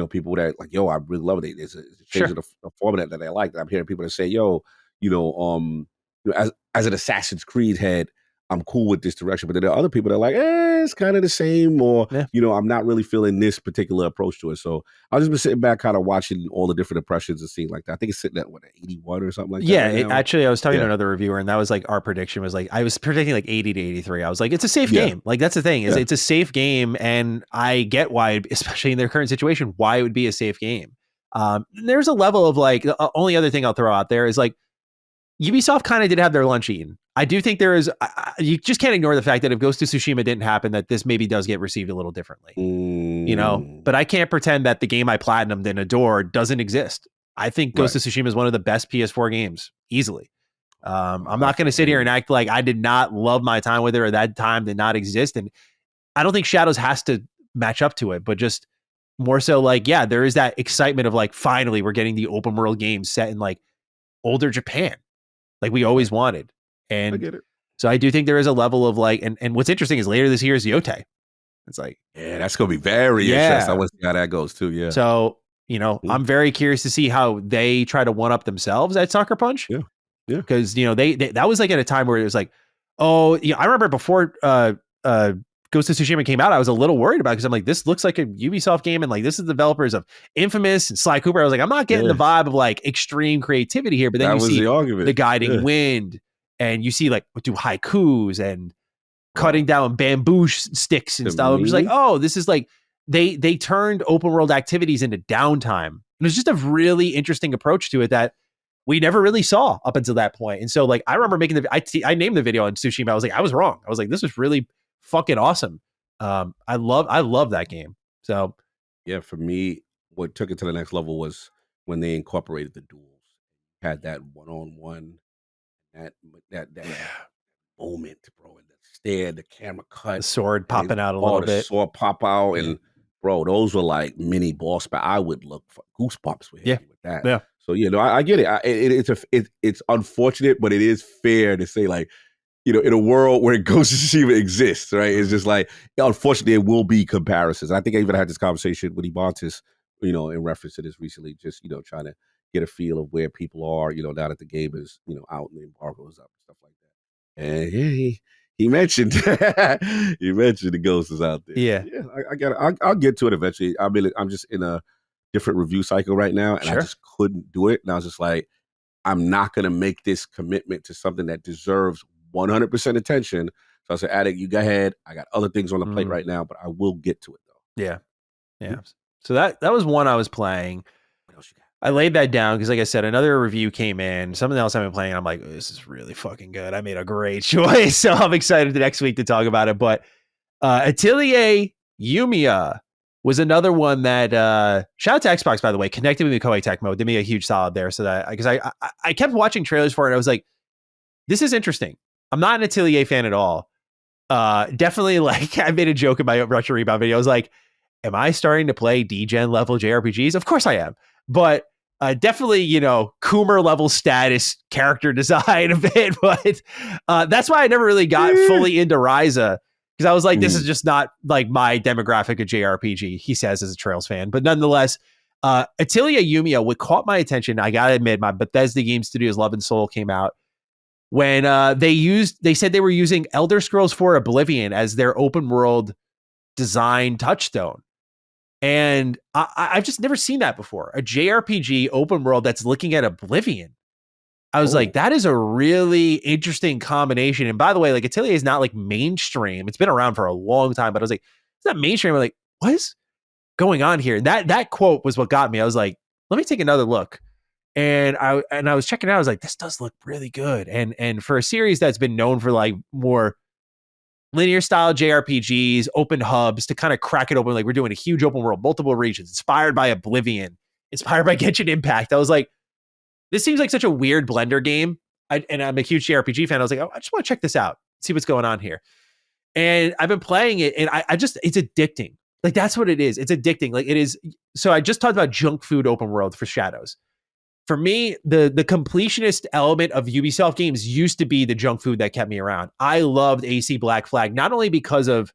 people that like, yo, I really love it. It's a change Sure. of the format that I like. I'm hearing people that say, yo, as an Assassin's Creed head, I'm cool with this direction. But then there are other people that are like, it's kind of the same, or Yeah. I'm not really feeling this particular approach to it. So I've just been sitting back, kind of watching all the different impressions and seeing like that. I think it's sitting at 81 or something like that Yeah, right now. actually, I was talking to Yeah. another reviewer, and that was like our prediction was like I was predicting like 80 to 83. I was like, it's a safe Yeah. game. Like that's the thing is Yeah. it's a safe game, and I get why, especially in their current situation, why it would be a safe game. There's a level of like the only other thing I'll throw out there is like Ubisoft kind of did have their lunch eaten. I do think there is. You just can't ignore the fact that if Ghost of Tsushima didn't happen, that this maybe does get received a little differently. But I can't pretend that the game I platinumed and adore doesn't exist. I think Ghost of Tsushima is one of the best PS4 games, easily. I'm not going to sit here and act like I did not love my time with it or that time did not exist. And I don't think Shadows has to match up to it, but just more so like, yeah, there is that excitement of like, finally, we're getting the open world game set in like older Japan, like we always wanted. And I get it. So I do think there is a level of like, and what's interesting is later this year is Yote. It's like, yeah, that's gonna be very interesting. I want to see how that goes too. Yeah. So, I'm very curious to see how they try to one up themselves at Sucker Punch. Yeah. Yeah. Because, they that was like at a time where it was like, oh, I remember before Ghost of Tsushima came out, I was a little worried about it because I'm like, this looks like a Ubisoft game. And like, this is the developers of Infamous and Sly Cooper. I was like, I'm not getting the vibe of like extreme creativity here. But then you see the guiding wind and you see like do haikus and cutting down bamboo sticks and stuff. I'm just like, oh, this is like, they turned open world activities into downtime. And it was just a really interesting approach to it that we never really saw up until that point. And so like, I remember making I named the video on Tsushima. I was like, I was wrong. I was like, this is really fucking awesome. I love that game. So yeah, for me, what took it to the next level was when they incorporated the duels, had that one-on-one, that moment, bro, and the stare, the camera cut, the sword popping out a little bit, sword pop out, and bro, those were like mini boss. But I would look for goosebumps with that. Yeah. So I get it. It's unfortunate, but it is fair to say like, in a world where Ghost of Tsushima exists, right? It's just like, unfortunately, there will be comparisons. I think I even had this conversation with Ibantis, in reference to this recently, just, trying to get a feel of where people are, now that the game is, out and the embargo is up and stuff like that. And he mentioned, he mentioned the Ghost is out there. Yeah. So, I get it. I'll get to it eventually. I mean, I'm just in a different review cycle right now, and I just couldn't do it. And I was just like, I'm not going to make this commitment to something that deserves 100% attention. So I said, Addict, you go ahead. I got other things on the plate right now, but I will get to it though. Yeah. Yeah. So that was one I was playing. What else you got? I laid that down because, like I said, another review came in. Something else I've been playing. And I'm like, oh, this is really fucking good. I made a great choice. So I'm excited the next week to talk about it. But Atelier Yumiya was another one that shout out to Xbox, by the way, connected with me Koei Tech Mode. Did me a huge solid there. So that because I kept watching trailers for it. And I was like, this is interesting. I'm not an Atelier fan at all. Definitely, like, I made a joke in my Russian Rebound video. I was like, am I starting to play D-Gen level JRPGs? Of course I am. But definitely, Coomer level status, character design a bit. But that's why I never really got fully into Ryza. Because I was like, this is just not like my demographic of JRPG, he says as a Trails fan. But nonetheless, Atelier Yumiya, what caught my attention, I gotta admit, my Bethesda Game Studios Love and Soul came out. When they said they were using Elder Scrolls 4 Oblivion as their open world design touchstone. And I've just never seen that before. A JRPG open world that's looking at Oblivion. I was like, that is a really interesting combination. And by the way, like Atelier is not like mainstream. It's been around for a long time, but I was like, it's not mainstream. I'm like, what is going on here? And that quote was what got me. I was like, let me take another look. And I was checking it out. I was like, this does look really good. And for a series that's been known for like more linear style JRPGs, open hubs, to kind of crack it open, like we're doing a huge open world, multiple regions, inspired by Oblivion, inspired by Genshin Impact. I was like, this seems like such a weird blender game. and I'm a huge JRPG fan. I was like, oh, I just want to check this out, see what's going on here. And I've been playing it, and I just, it's addicting. Like, that's what it is. It's addicting. Like, it is. So I just talked about junk food open world for Shadows. For me, the completionist element of Ubisoft games used to be the junk food that kept me around. I loved AC Black Flag, not only because of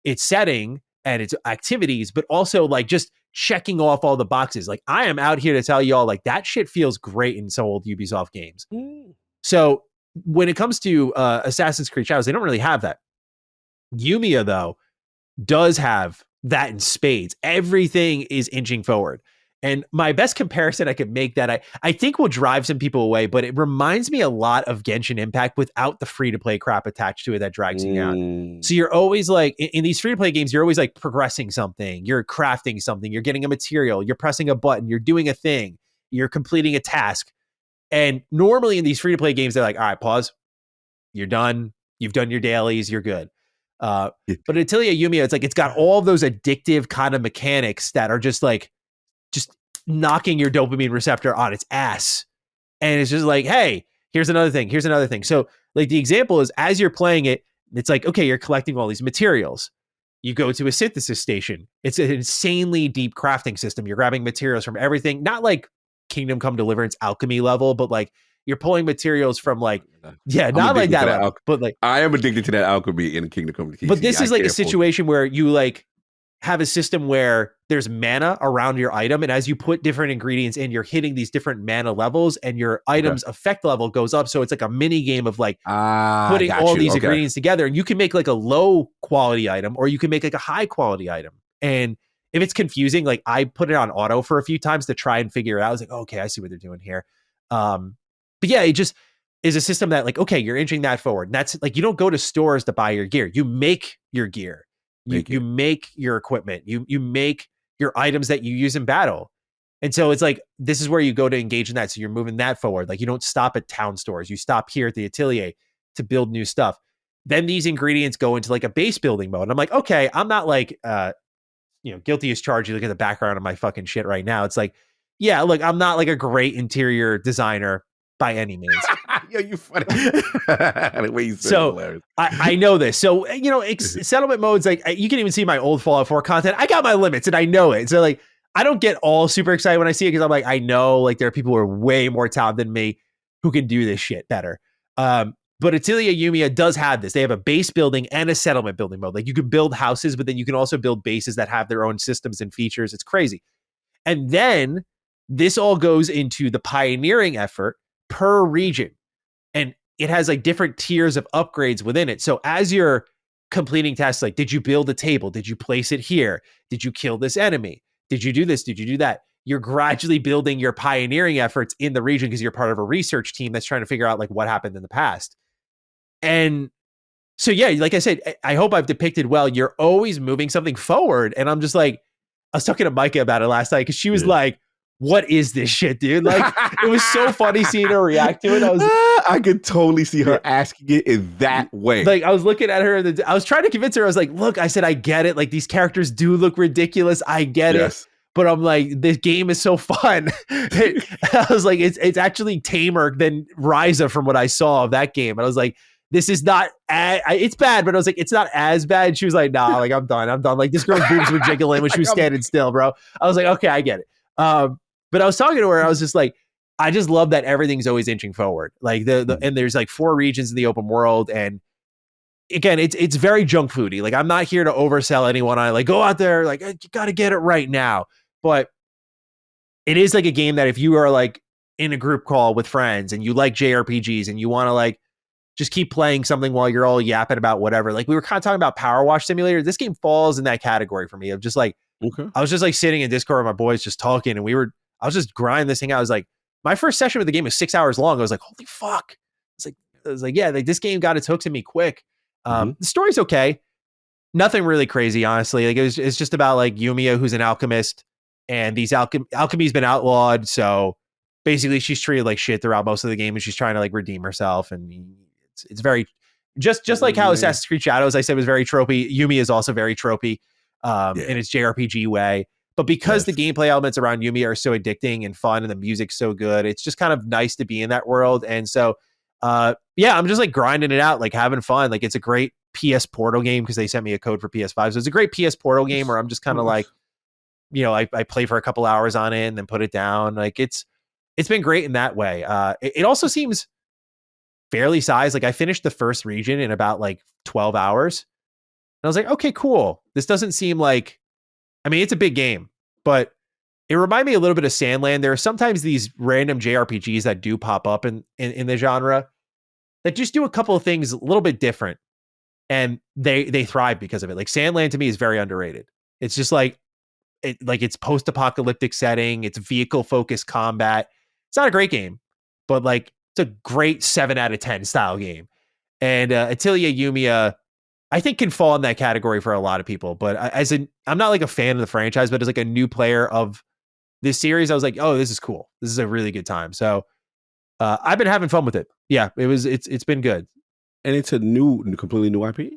its setting and its activities, but also like just checking off all the boxes. Like, I am out here to tell y'all, like, that shit feels great in some old Ubisoft games. So when it comes to Assassin's Creed Shadows, they don't really have that. Yumiya, though, does have that in spades. Everything is inching forward. And my best comparison I could make that I think will drive some people away, but it reminds me a lot of Genshin Impact without the free-to-play crap attached to it that drags you out. So you're always like, in these free-to-play games, you're always like progressing something, you're crafting something, you're getting a material, you're pressing a button, you're doing a thing, you're completing a task. And normally in these free-to-play games, they're like, all right, pause, you're done, you've done your dailies, you're good. But Atelier Yumiya, it's like, it's got all of those addictive kind of mechanics that are just like, just knocking your dopamine receptor on its ass. And it's just like, hey, here's another thing. Here's another thing. So like the example is, as you're playing it, it's like, okay, you're collecting all these materials. You go to a synthesis station. It's an insanely deep crafting system. You're grabbing materials from everything, not like Kingdom Come Deliverance alchemy level, but like you're pulling materials from like, yeah, not like that level, but like, I am addicted to that alchemy in Kingdom Come. But this is like a situation where you like have a system where there's mana around your item, and as you put different ingredients in, you're hitting these different mana levels, and your item's effect level goes up. So it's like a mini game of like putting all these ingredients together, and you can make like a low quality item, or you can make like a high quality item. And if it's confusing, like I put it on auto for a few times to try and figure it out. I was like, okay, I see what they're doing here. But yeah, it just is a system that like, okay, you're inching that forward. And that's like, you don't go to stores to buy your gear. You make your gear. You make your equipment. You make your items that you use in battle. And so it's like, this is where you go to engage in that. So you're moving that forward. Like, you don't stop at town stores. You stop here at the atelier to build new stuff. Then these ingredients go into like a base building mode. And I'm like, okay, I'm not like, guilty as charged. You look at the background of my fucking shit right now. It's like, yeah, look, I'm not like a great interior designer by any means. Yo, you funny. The way you said so I know this. So, settlement modes, like you can even see my old Fallout 4 content. I got my limits and I know it. So like, I don't get all super excited when I see it, because I'm like, I know like there are people who are way more talented than me who can do this shit better. But Atelier Yumiya does have this. They have a base building and a settlement building mode. Like, you can build houses, but then you can also build bases that have their own systems and features. It's crazy. And then this all goes into the pioneering effort per region. And it has like different tiers of upgrades within it. So as you're completing tasks, like, did you build a table? Did you place it here? Did you kill this enemy? Did you do this? Did you do that? You're gradually building your pioneering efforts in the region, because you're part of a research team that's trying to figure out like what happened in the past. And so, yeah, like I said, I hope I've depicted well. You're always moving something forward. And I'm just like, I was talking to Micah about it last night, because she was like, what is this shit, dude? Like, it was so funny seeing her react to it. I could totally see her asking it in that way. Like, I was looking at her, I was trying to convince her. I was like, look, I said, I get it. Like, these characters do look ridiculous. I get it. But I'm like, this game is so fun. I was like, it's actually tamer than Ryza from what I saw of that game. And I was like, this is not, it's bad, but I was like, it's not as bad. And she was like, nah, like, I'm done. Like, this girl's boobs were jiggling when she was standing still, bro. I was like, okay, I get it. But I was talking to her, I was just like, I just love that everything's always inching forward. Like and there's like 4 regions in the open world. And again, it's very junk foody. Like, I'm not here to oversell anyone. I like, go out there, like, you got to get it right now. But it is like a game that if you are like in a group call with friends and you like JRPGs and you want to like just keep playing something while you're all yapping about whatever, like we were kind of talking about Powerwash Simulator. This game falls in that category for me of just like, I was just like sitting in Discord with my boys just talking, and I was just grinding this thing out. I was like, my first session with the game was 6 hours long. I was like, holy fuck. I was like, yeah, like this game got its hooks in me quick. The story's okay. Nothing really crazy, honestly. Like, it's just about like Yumiya, who's an alchemist, and these alchemy's been outlawed. So basically she's treated like shit throughout most of the game, and she's trying to like redeem herself. And it's very just like how Assassin's Creed Shadows, I said, was very tropey. Yumiya is also very tropey in its JRPG way. But because the gameplay elements around Yumiya are so addicting and fun, and the music's so good, it's just kind of nice to be in that world. And so Yeah, I'm just like grinding it out, like having fun. Like it's a great PS Portal game because they sent me a code for PS5. So it's a great PS Portal game where I'm just kind of like, I play for a couple hours on it and then put it down. Like it's been great in that way. It also seems fairly sized. Like I finished the first region in about like 12 hours. And I was like, okay, cool. This doesn't seem like, I mean, it's a big game, but it reminded me a little bit of Sandland. There are sometimes these random JRPGs that do pop up in the genre that just do a couple of things a little bit different, and they thrive because of it. Like Sandland to me is very underrated. It's just like it's post-apocalyptic setting, it's vehicle focused combat. It's not a great game, but like it's a great 7 out of 10 style game. And Atelier Yumiya, I think, can fall in that category for a lot of people. But I'm not like a fan of the franchise, but as like a new player of this series, I was like, oh, this is cool. This is a really good time. So I've been having fun with it. Yeah, it's been good. And it's a completely new IP?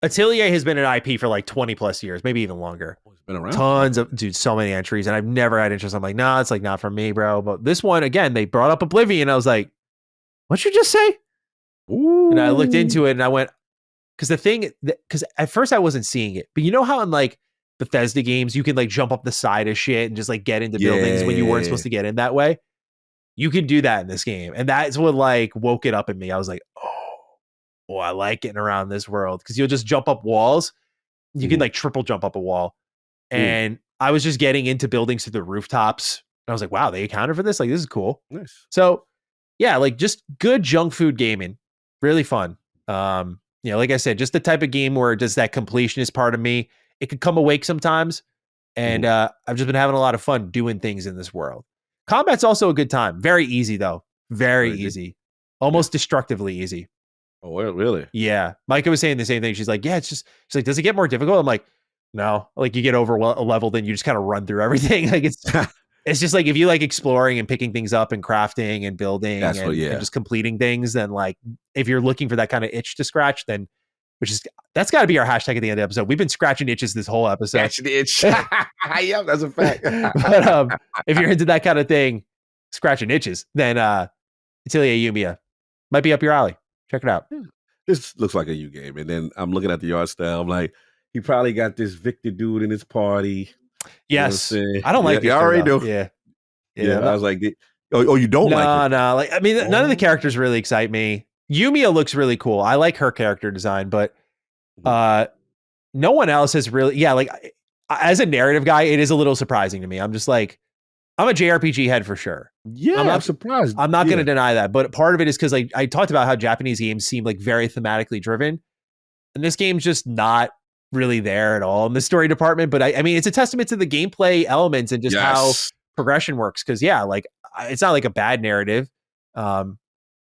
Atelier has been an IP for like 20 plus years, maybe even longer. It's been around. Tons of, so many entries, and I've never had interest. I'm like, nah, it's like not for me, bro. But this one, again, they brought up Oblivion. I was like, what'd you just say? Ooh. And I looked into it and I went, because at first I wasn't seeing it, but you know how in like Bethesda games, you can like jump up the side of shit and just like get into buildings when you weren't supposed to get in that way? You can do that in this game. And that's what like woke it up in me. I was like, oh, I like getting around this world, because you'll just jump up walls. You can like triple jump up a wall. And I was just getting into buildings to the rooftops. And I was like, wow, they accounted for this? Like, this is cool. Nice. So yeah, like just good junk food gaming. Really fun. Like I said, just the type of game where just that completionist part of me, it could come awake sometimes. And I've just been having a lot of fun doing things in this world. Combat's also a good time. Very easy though. Very easy. Almost destructively easy. Oh, really? Yeah. Micah was saying the same thing. She's like, yeah, she's like, does it get more difficult? I'm like, no. Like you get over a level, then you just kind of run through everything. Like it's just like if you like exploring and picking things up and crafting and building and just completing things, then like if you're looking for that kind of itch to scratch, then that's got to be our hashtag at the end of the episode. We've been scratching itches this whole episode. Scratching the itch. Yeah, that's a fact. But if you're into that kind of thing, scratching itches, then Atelier Yumiya might be up your alley. Check it out. This looks like a U game. And then I'm looking at the art style. I'm like, he probably got this Victor dude in his party. Yes. I don't like Victor. I already know. Yeah. I was like, you don't like it? No. Like, I mean, none of the characters really excite me. Yumiya looks really cool. I like her character design, but no one else has really, like as a narrative guy, it is a little surprising to me. I'm just like, I'm a JRPG head for sure. Yeah, I'm surprised. I'm not going to deny that, but part of it is because I talked about how Japanese games seem like very thematically driven, and this game's just not really there at all in the story department. But I mean, it's a testament to the gameplay elements and just how progression works. Because like it's not like a bad narrative.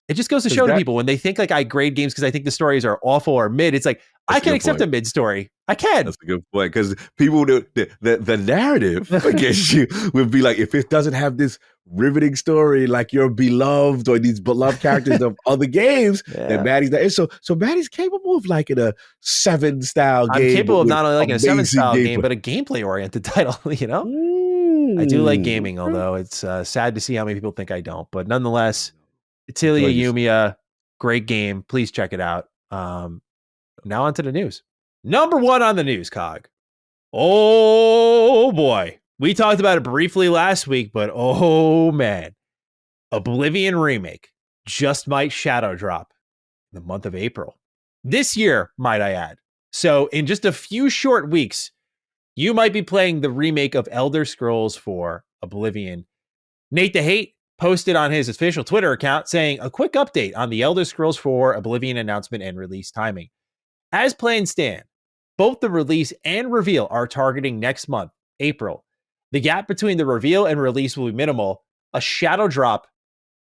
It just goes to show to people when they think like I grade games because I think the stories are awful or mid. It's like I can accept a mid story. I can. That's a good point, because people the narrative against you would be like, if it doesn't have this riveting story like your beloved or these beloved characters of other games, then Maddie's not. So Maddie's capable of liking a 7 style game. I'm capable of not only liking a 7 style game, but a gameplay oriented title. I do like gaming, although it's sad to see how many people think I don't. But nonetheless, Atelier Yumiya, great game. Please check it out. Now on to the news. Number 1 on the news, Cog. Oh boy. We talked about it briefly last week, but oh man. Oblivion Remake just might shadow drop in the month of April. This year, might I add. So in just a few short weeks, you might be playing the remake of Elder Scrolls 4 Oblivion. Nate the Hate posted on his official Twitter account saying a quick update on the Elder Scrolls 4 Oblivion announcement and release timing. As plans stand, both the release and reveal are targeting next month, April. The gap between the reveal and release will be minimal. A shadow drop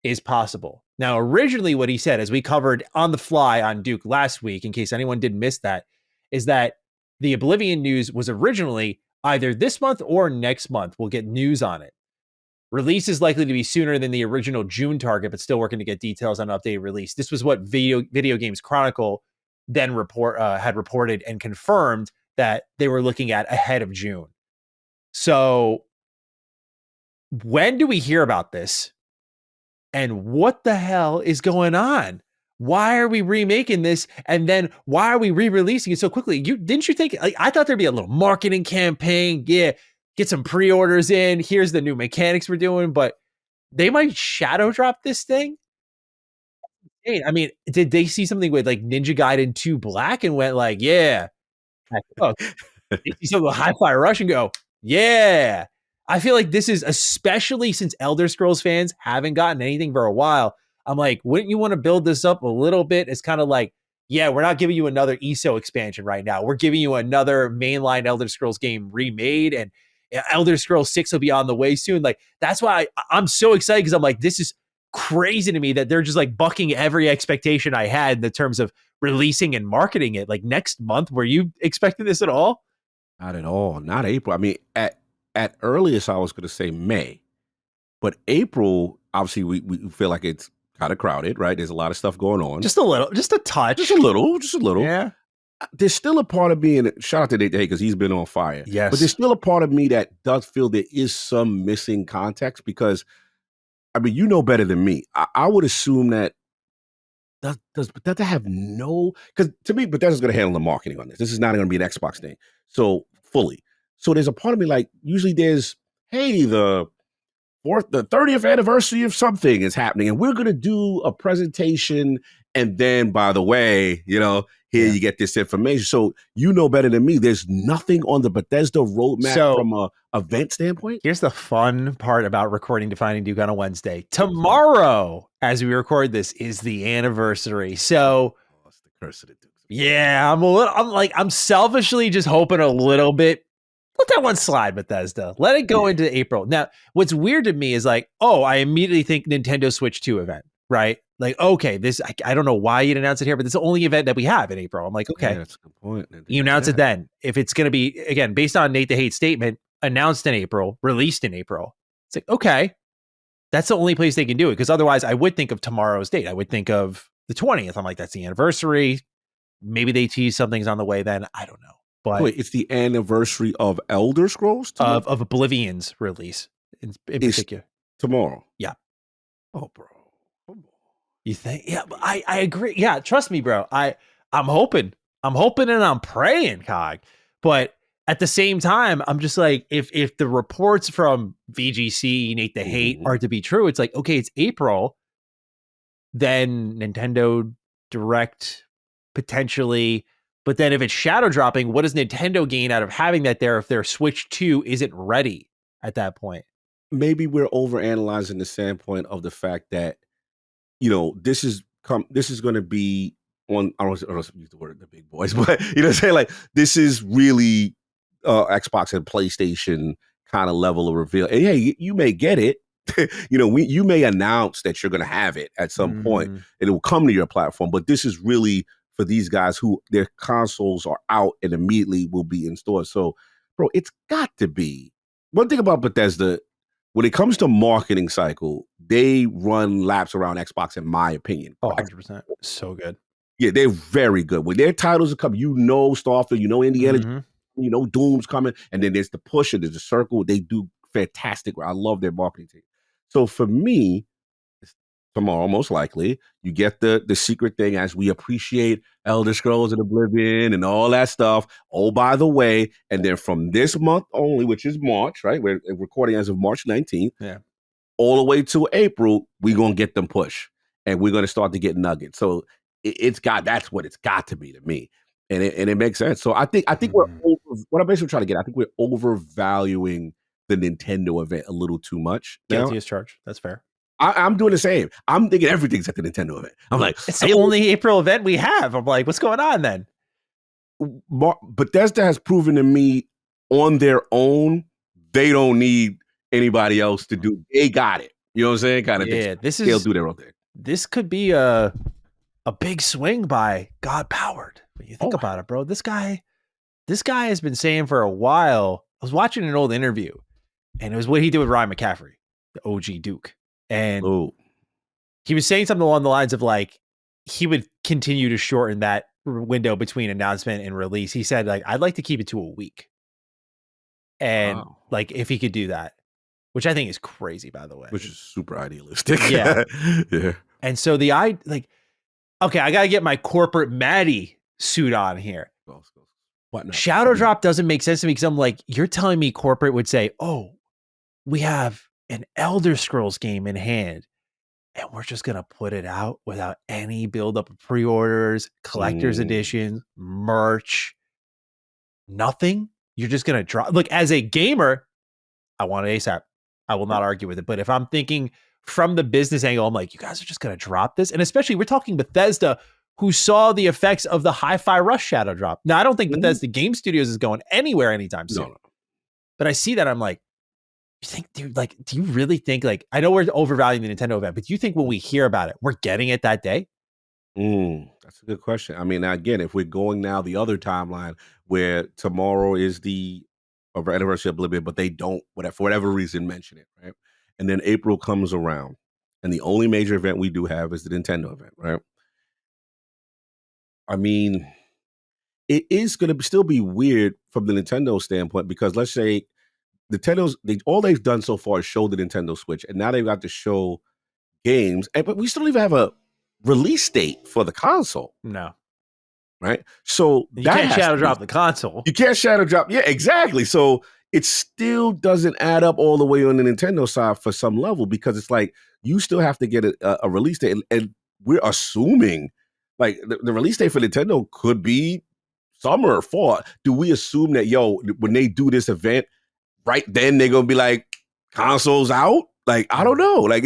is possible. Now, originally what he said, as we covered on the fly on Duke last week, in case anyone didn't miss that, is that the Oblivion news was originally either this month or next month. We'll get news on it. Release is likely to be sooner than the original June target, but still working to get details on updated release. This was what Video Games Chronicle then had reported and confirmed that they were looking at ahead of June. So when do we hear about this? And what the hell is going on? Why are we remaking this? And then why are we re-releasing it so quickly? Didn't you think, like, I thought there'd be a little marketing campaign. Yeah, get some pre-orders in. Here's the new mechanics we're doing, but they might shadow drop this thing. Hey, I mean, did they see something with like Ninja Gaiden 2 Black and went like, yeah, oh, they see something with Hi-Fi Rush and go, yeah. I feel like this is, especially since Elder Scrolls fans haven't gotten anything for a while. I'm like, wouldn't you want to build this up a little bit? It's kind of like, yeah, we're not giving you another ESO expansion right now. We're giving you another mainline Elder Scrolls game remade, and Elder Scrolls 6 will be on the way soon. Like, that's why I'm so excited, because I'm like, this is crazy to me that they're just like bucking every expectation I had in the terms of releasing and marketing it. Like, next month, were you expecting this at all? Not at all. Not April. I mean, at earliest, I was going to say May, but April, obviously, we feel like it's kind of crowded, right? There's a lot of stuff going on. Just a little, just a touch. Just a little. Yeah. There's still a part of me, and shout out to Decay because he's been on fire. Yes. But there's still a part of me that does feel there is some missing context, because, I mean, you know better than me. I would assume that does Bethesda have no, because to me, Bethesda's going to handle the marketing on this. This is not going to be an Xbox thing. So fully. So there's a part of me like, usually there's, hey, the 30th anniversary of something is happening, and we're going to do a presentation. And then, by the way, here you get this information. So you know better than me. There's nothing on the Bethesda roadmap from a event standpoint. Here's the fun part about recording Defining Duke on a Wednesday. Tomorrow, as we record this, is the anniversary. So it's the curse of the Duke. Yeah, I'm selfishly just hoping a little bit. Let that one slide, Bethesda. Let it go into April. Now, what's weird to me is like, I immediately think Nintendo Switch 2 event, right? Like, okay, this, I don't know why you'd announce it here, but it's the only event that we have in April. I'm like, okay, that's a good point. You announce it then. If it's going to be, again, based on Nate the Hate statement, announced in April, released in April, it's like, okay, that's the only place they can do it. Because otherwise, I would think of tomorrow's date. I would think of the 20th. I'm like, that's the anniversary. Maybe they tease something's on the way then. I don't know. But wait, it's the anniversary of Elder Scrolls of Oblivion's release in particular. Tomorrow. Yeah. Oh, bro. You think? Yeah, but I agree. Yeah, trust me, bro. I'm hoping. I'm hoping and I'm praying, Cog. But at the same time, I'm just like, if the reports from VGC, Nate the Hate, are to be true, it's like, okay, it's April. Then Nintendo Direct potentially. But then if it's shadow dropping, what does Nintendo gain out of having that there if their Switch 2 isn't ready at that point? Maybe we're overanalyzing the standpoint of the fact that, this is going to be on, I don't use the word the big boys, but what I'm saying? Like, this is really Xbox and PlayStation kind of level of reveal. And hey, you may get it. You may announce that you're going to have it at some point and it will come to your platform, but this is really for these guys who their consoles are out and immediately will be in stores. So, bro, it's got to be one thing about Bethesda. When it comes to marketing cycle, they run laps around Xbox, in my opinion. Oh, 100%. So good. Yeah, they're very good. When their titles are coming, Starfield, Indiana, Doom's coming, and then there's the push and there's the circle. They do fantastic. I love their marketing team. So for me, tomorrow, most likely, you get the secret thing as we appreciate Elder Scrolls and Oblivion and all that stuff. Oh, by the way, and then from this month only, which is March, right? We're recording as of March 19th. Yeah. All the way to April, we're going to get them push. And we're going to start to get nuggets. So that's what it's got to be to me. And it makes sense. So I think we're what I'm basically trying to get, I think we're overvaluing the Nintendo event a little too much. Guilty as charged. That's fair. I'm doing the same. I'm thinking everything's at the Nintendo event. I'm like, it's the only April event we have. I'm like, what's going on then? Bethesda has proven to me on their own, they don't need anybody else to do. They got it. You know what I'm saying? Kind of thing. They'll do their own thing. This could be a big swing by God Powered. When you think about it, bro, this guy has been saying for a while. I was watching an old interview, and it was what he did with Ryan McCaffrey, the OG Duke. And he was saying something along the lines of like, he would continue to shorten that window between announcement and release. He said, like, I'd like to keep it to a week. And like, if he could do that. which I think is crazy, by the way. Which is super idealistic. Yeah. Yeah. And so okay, I got to get my corporate Maddie suit on here. What not? Shadow Drop doesn't make sense to me because I'm like, you're telling me corporate would say, oh, we have an Elder Scrolls game in hand and we're just going to put it out without any buildup of pre-orders, collector's editions, merch, nothing. You're just going to drop. Look, as a gamer, I want it ASAP. I will not argue with it. But if I'm thinking from the business angle, I'm like, you guys are just going to drop this. And especially we're talking Bethesda, who saw the effects of the Hi-Fi Rush Shadow Drop. Now, I don't think Bethesda Game Studios is going anywhere anytime soon. No. But I see that, I'm like, you think, dude, like, do you really think, like, I know we're overvaluing the Nintendo event, but do you think when we hear about it, we're getting it that day? That's a good question. I mean, again, if we're going now the other timeline where tomorrow is the anniversary of Oblivion, but they don't, for whatever reason, mention it, right? And then April comes around, and the only major event we do have is the Nintendo event, right? I mean, it is going to still be weird from the Nintendo standpoint because let's say all they've done so far is show the Nintendo Switch, and now they've got to show games, but we still don't even have a release date for the console. No. Right? So you can't shadow drop the console. You can't shadow drop. Yeah, exactly. So it still doesn't add up all the way on the Nintendo side for some level because it's like you still have to get a release date. And we're assuming like the release date for Nintendo could be summer or fall. Do we assume that, when they do this event, right then they're going to be like, consoles out? Like, I don't know. Like,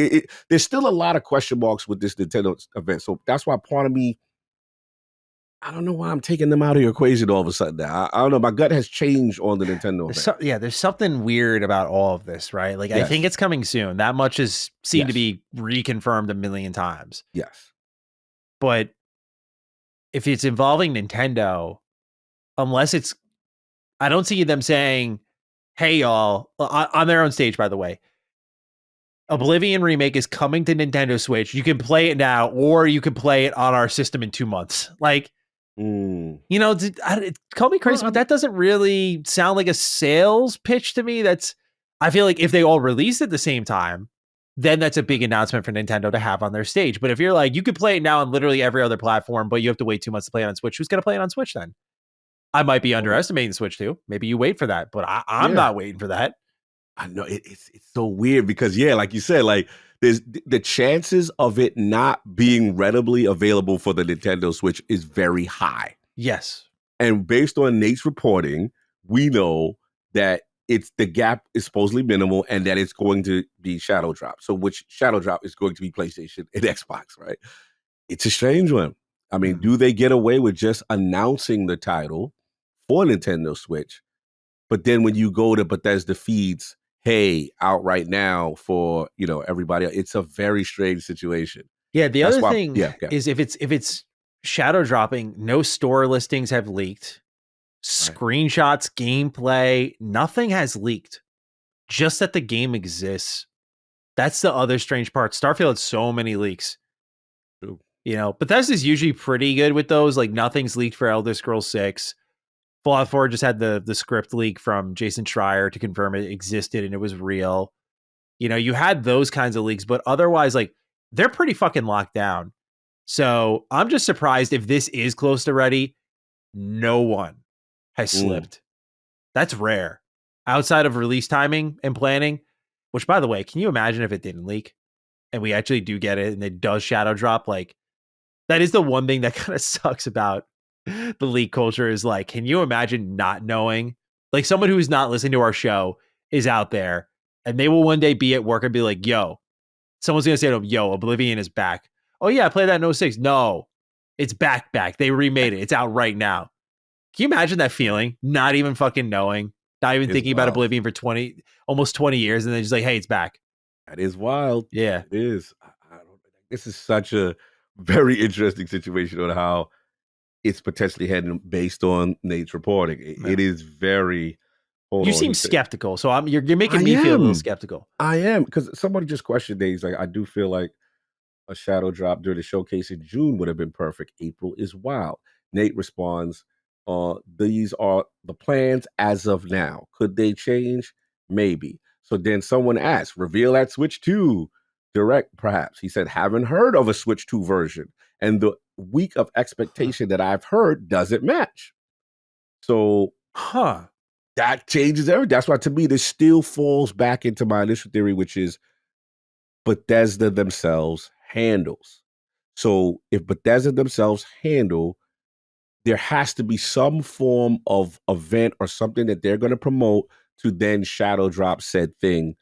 there's still a lot of question marks with this Nintendo event. So that's why part of me, I don't know why I'm taking them out of your equation all of a sudden. Now. I don't know. My gut has changed on the Nintendo event. There's something weird about all of this, right? Like, yes. I think it's coming soon. That much is seemed to be reconfirmed a million times. Yes. But if it's involving Nintendo, I don't see them saying, hey, y'all, on their own stage, by the way, Oblivion Remake is coming to Nintendo Switch. You can play it now, or you can play it on our system in 2 months. Like, call me crazy, but that doesn't really sound like a sales pitch to me. I feel like if they all release at the same time, then that's a big announcement for Nintendo to have on their stage. But if you're like, you could play it now on literally every other platform, but you have to wait 2 months to play it on Switch, who's going to play it on Switch then? I might be underestimating Switch too. Maybe you wait for that, but I'm not waiting for that. I know it's so weird because like you said, like there's the chances of it not being readily available for the Nintendo Switch is very high. Yes. And based on Nate's reporting, we know that the gap is supposedly minimal and that it's going to be Shadow Drop. So which Shadow Drop is going to be PlayStation and Xbox, right? It's a strange one. I mean, do they get away with just announcing the title for Nintendo Switch? But then when you go to Bethesda feeds, hey, out right now for, everybody else, it's a very strange situation. Yeah, the other thing is if it's shadow dropping, no store listings have leaked. Screenshots, gameplay, nothing has leaked. Just that the game exists. That's the other strange part. Starfield had so many leaks. True. Bethesda's usually pretty good with those. Like, nothing's leaked for Elder Scrolls 6. Fallout 4 just had the script leak from Jason Schreier to confirm it existed and it was real. You had those kinds of leaks, but otherwise, like, they're pretty fucking locked down. So I'm just surprised if this is close to ready. No one has slipped. That's rare. Outside of release timing and planning, which, by the way, can you imagine if it didn't leak and we actually do get it and it does shadow drop? Like, that is the one thing that kind of sucks about the leak culture is like, can you imagine not knowing? Like, someone who's not listening to our show is out there and they will one day be at work and be like, yo, someone's going to say to them, yo, Oblivion is back. Oh yeah, I played that in 06. No, it's back. They remade it. It's out right now. Can you imagine that feeling? Not even fucking knowing, not even thinking about Oblivion for almost 20 years. And then just like, hey, it's back. That is wild. Yeah, it is. This is such a very interesting situation on how it's potentially heading based on Nate's reporting. It is very. You seem skeptical, so you're making me feel a little skeptical. I am, because somebody just questioned Nate. He's like, I do feel like a shadow drop during the showcase in June would have been perfect. April is wild. Nate responds, these are the plans as of now. Could they change? Maybe. So then someone asked, reveal at Switch 2 Direct, perhaps. He said, haven't heard of a Switch 2 version. And the week of expectation that I've heard doesn't match. So that changes everything. That's why, to me, this still falls back into my initial theory, which is Bethesda themselves handles. So if Bethesda themselves handle, there has to be some form of event or something that they're going to promote to then shadow drop said thing.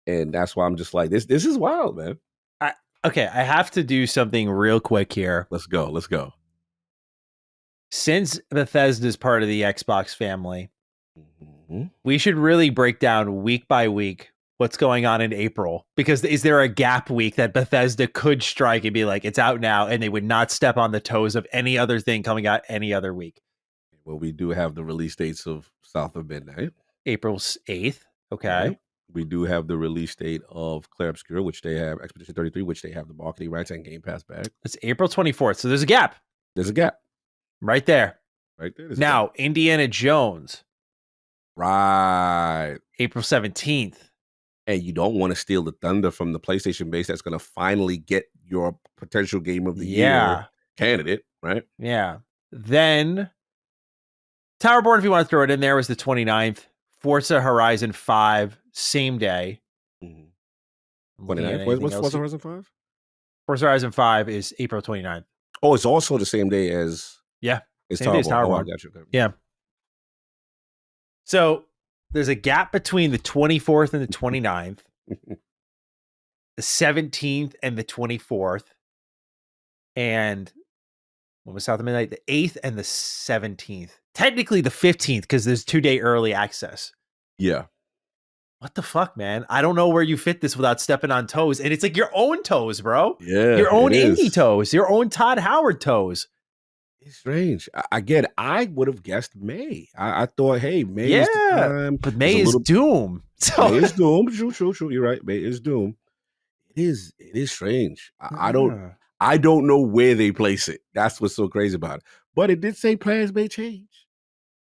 And that's why I'm just like, this is wild, man. Okay, I have to do something real quick here. Let's go. Since Bethesda is part of the Xbox family, Mm-hmm. we should really break down week by week what's going on in April. Because is there a gap week that Bethesda could strike and be like, it's out now, and they would not step on the toes of any other thing coming out any other week? Well, we do have the release dates of South of Midnight. April 8th. Okay. Right. We do have the release date of Clair Obscur, which they have, Expedition 33, which they have the marketing rights and Game Pass back. It's April 24th. So there's a gap. There's a gap. Right there. Now, Indiana Jones. Right. April 17th. And you don't want to steal the thunder from the PlayStation base that's going to finally get your potential game of the year candidate, right? Yeah. Then Towerborne, if you want to throw it in there, was the 29th. Forza Horizon 5, same day. 29th? What's Forza Horizon 5? Forza Horizon 5 is April 29th. Oh, it's also the same day as... Yeah. It's same day as Towerborne. Oh, I got you. Yeah. So there's a gap between the 24th and the 29th, the 17th and the 24th, and what was South of Midnight? The 8th and the 17th. Technically the 15th, because there's 2-day early access. Yeah. What the fuck, man? I don't know where you fit this without stepping on toes. And it's like your own toes, bro. Yeah. Your own indie toes, your own Todd Howard toes. It's strange. Again, I would have guessed May. I thought, hey, May is the time. But May is Doom. So May is Doom. True. You're right. May is Doom. It is strange. I don't know where they place it. That's what's so crazy about it. But it did say plans may change.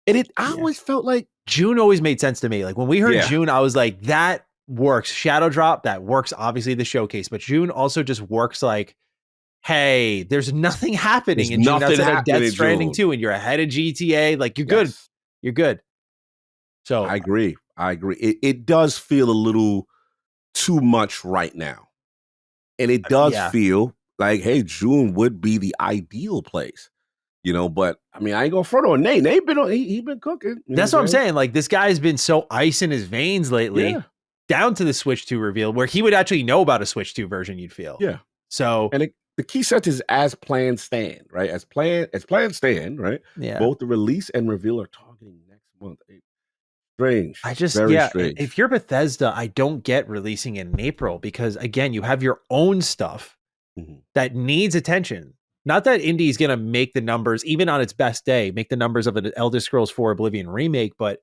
And I always felt like June always made sense to me. Like when we heard June, I was like, that works. Shadow Drop, that works. Obviously the showcase, but June also just works like, hey, there's nothing happening in June outside of Death Stranding 2, and you're ahead of GTA. Like you're good. You're good. So I agree. It does feel a little too much right now. And it does feel like, hey, June would be the ideal place. You know, but I mean, I ain't gonna front on Nate. Nate he been cooking. That's what I'm saying. Like this guy's been so ice in his veins lately, down to the Switch 2 reveal, where he would actually know about a Switch 2 version. You'd feel, So, and the key sentence is as planned stand, right? As planned stand, right? Yeah. Both the release and reveal are targeting next month. Strange. Very strange. If you're Bethesda, I don't get releasing in April because again, you have your own stuff that needs attention. Not that Indy is going to make the numbers, even on its best day, make the numbers of an Elder Scrolls 4 Oblivion Remake, but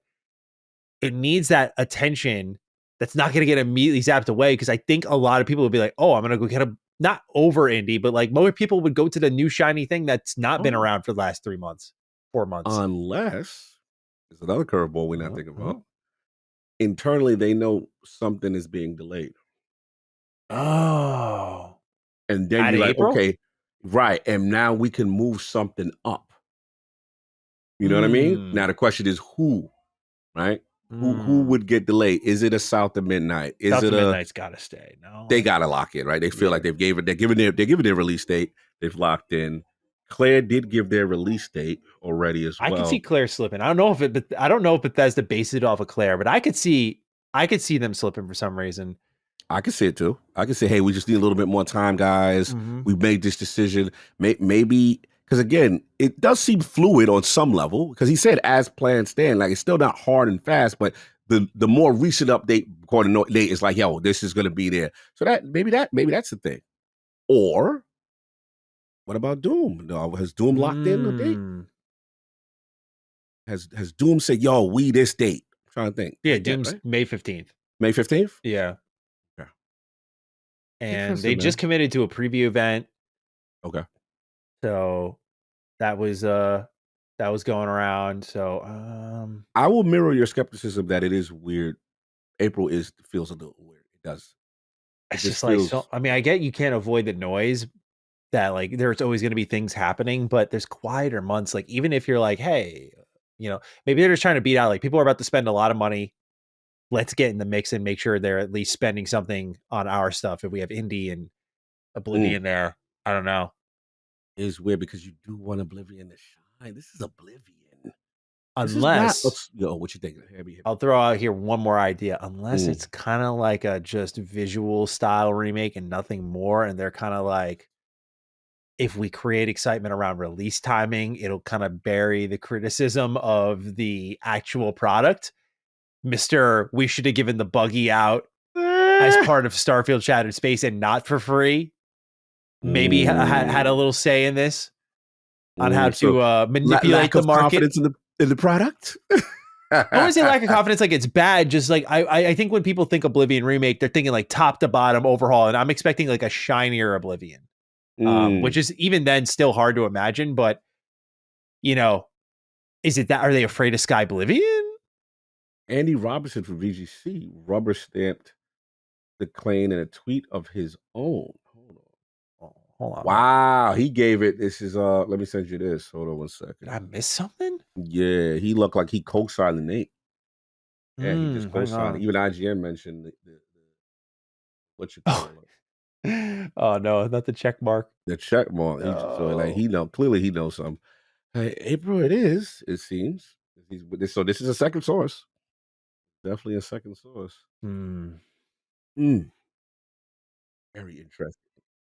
it needs that attention that's not going to get immediately zapped away because I think a lot of people would be like, oh, I'm going to go get not over Indy, but like more people would go to the new shiny thing that's not been around for the last 4 months. Unless, there's another curveball we're not thinking about. Internally, they know something is being delayed. Oh. And then you're like, okay. Right. And now we can move something up. You know what I mean? Now the question is who, right? Who would get delayed? Is it a South of Midnight? South of Midnight's gotta stay. No. They gotta lock in, right? They feel like they're giving their release date. They've locked in. Claire did give their release date already as well. I can see Claire slipping. I don't know if Bethesda based it off of Claire, but I could see them slipping for some reason. I can see it too. I can say, hey, we just need a little bit more time, guys. We made this decision. Maybe, because again, it does seem fluid on some level, because he said as planned stand, like it's still not hard and fast, but the more recent update, according to Nate, is like, yo, this is going to be there. So maybe that's the thing. Or what about Doom? Has Doom locked in a date? Has Doom said, yo, we this date? I'm trying to think. Yeah, Doom's right? May 15th. May 15th? Yeah. And they just committed to a preview event. Okay. So that was going around. So I will mirror your skepticism that it is weird April feels a little weird. It does. It It's just just like, so, feels. I mean, I get you can't avoid the noise that like there's always going to be things happening, but there's quieter months. Like, even if you're like, hey, maybe they're just trying to beat out, like, people are about to spend a lot of money. Let's get in the mix and make sure they're at least spending something on our stuff. If we have Indy and Mm, Oblivion there, I don't know. is weird because you do want Oblivion to shine. This is Oblivion. This is not. Unless What you think? Heavy. I'll throw out here one more idea, unless Mm, it's kind of like a just visual style remake and nothing more. And they're kind of like, if we create excitement around release timing, it'll kind of bury the criticism of the actual product. We should have given the buggy out as part of Starfield Shattered Space and not for free. Maybe had a little say in this on how So to manipulate lack the of market. confidence in the product. I wouldn't say lack of confidence, like it's bad. Just like I think when people think Oblivion Remake, they're thinking like top to bottom overhaul, and I'm expecting like a shinier Oblivion, which is even then still hard to imagine. But is it that? Are they afraid of Sky Oblivion? Andy Robinson from VGC rubber stamped the claim in a tweet of his own. Hold on. Wow, he gave it. This is let me send you this. Hold on one second. Did I miss something? Yeah, he looked like he co-signed the name. Yeah, he just Hang co-signed. on. Even IGN mentioned the what you call it. Oh no, not the check mark. The check mark. So like he clearly he knows something. Hey, April, it is. It seems. So this is a second source. Definitely a second source. Very interesting.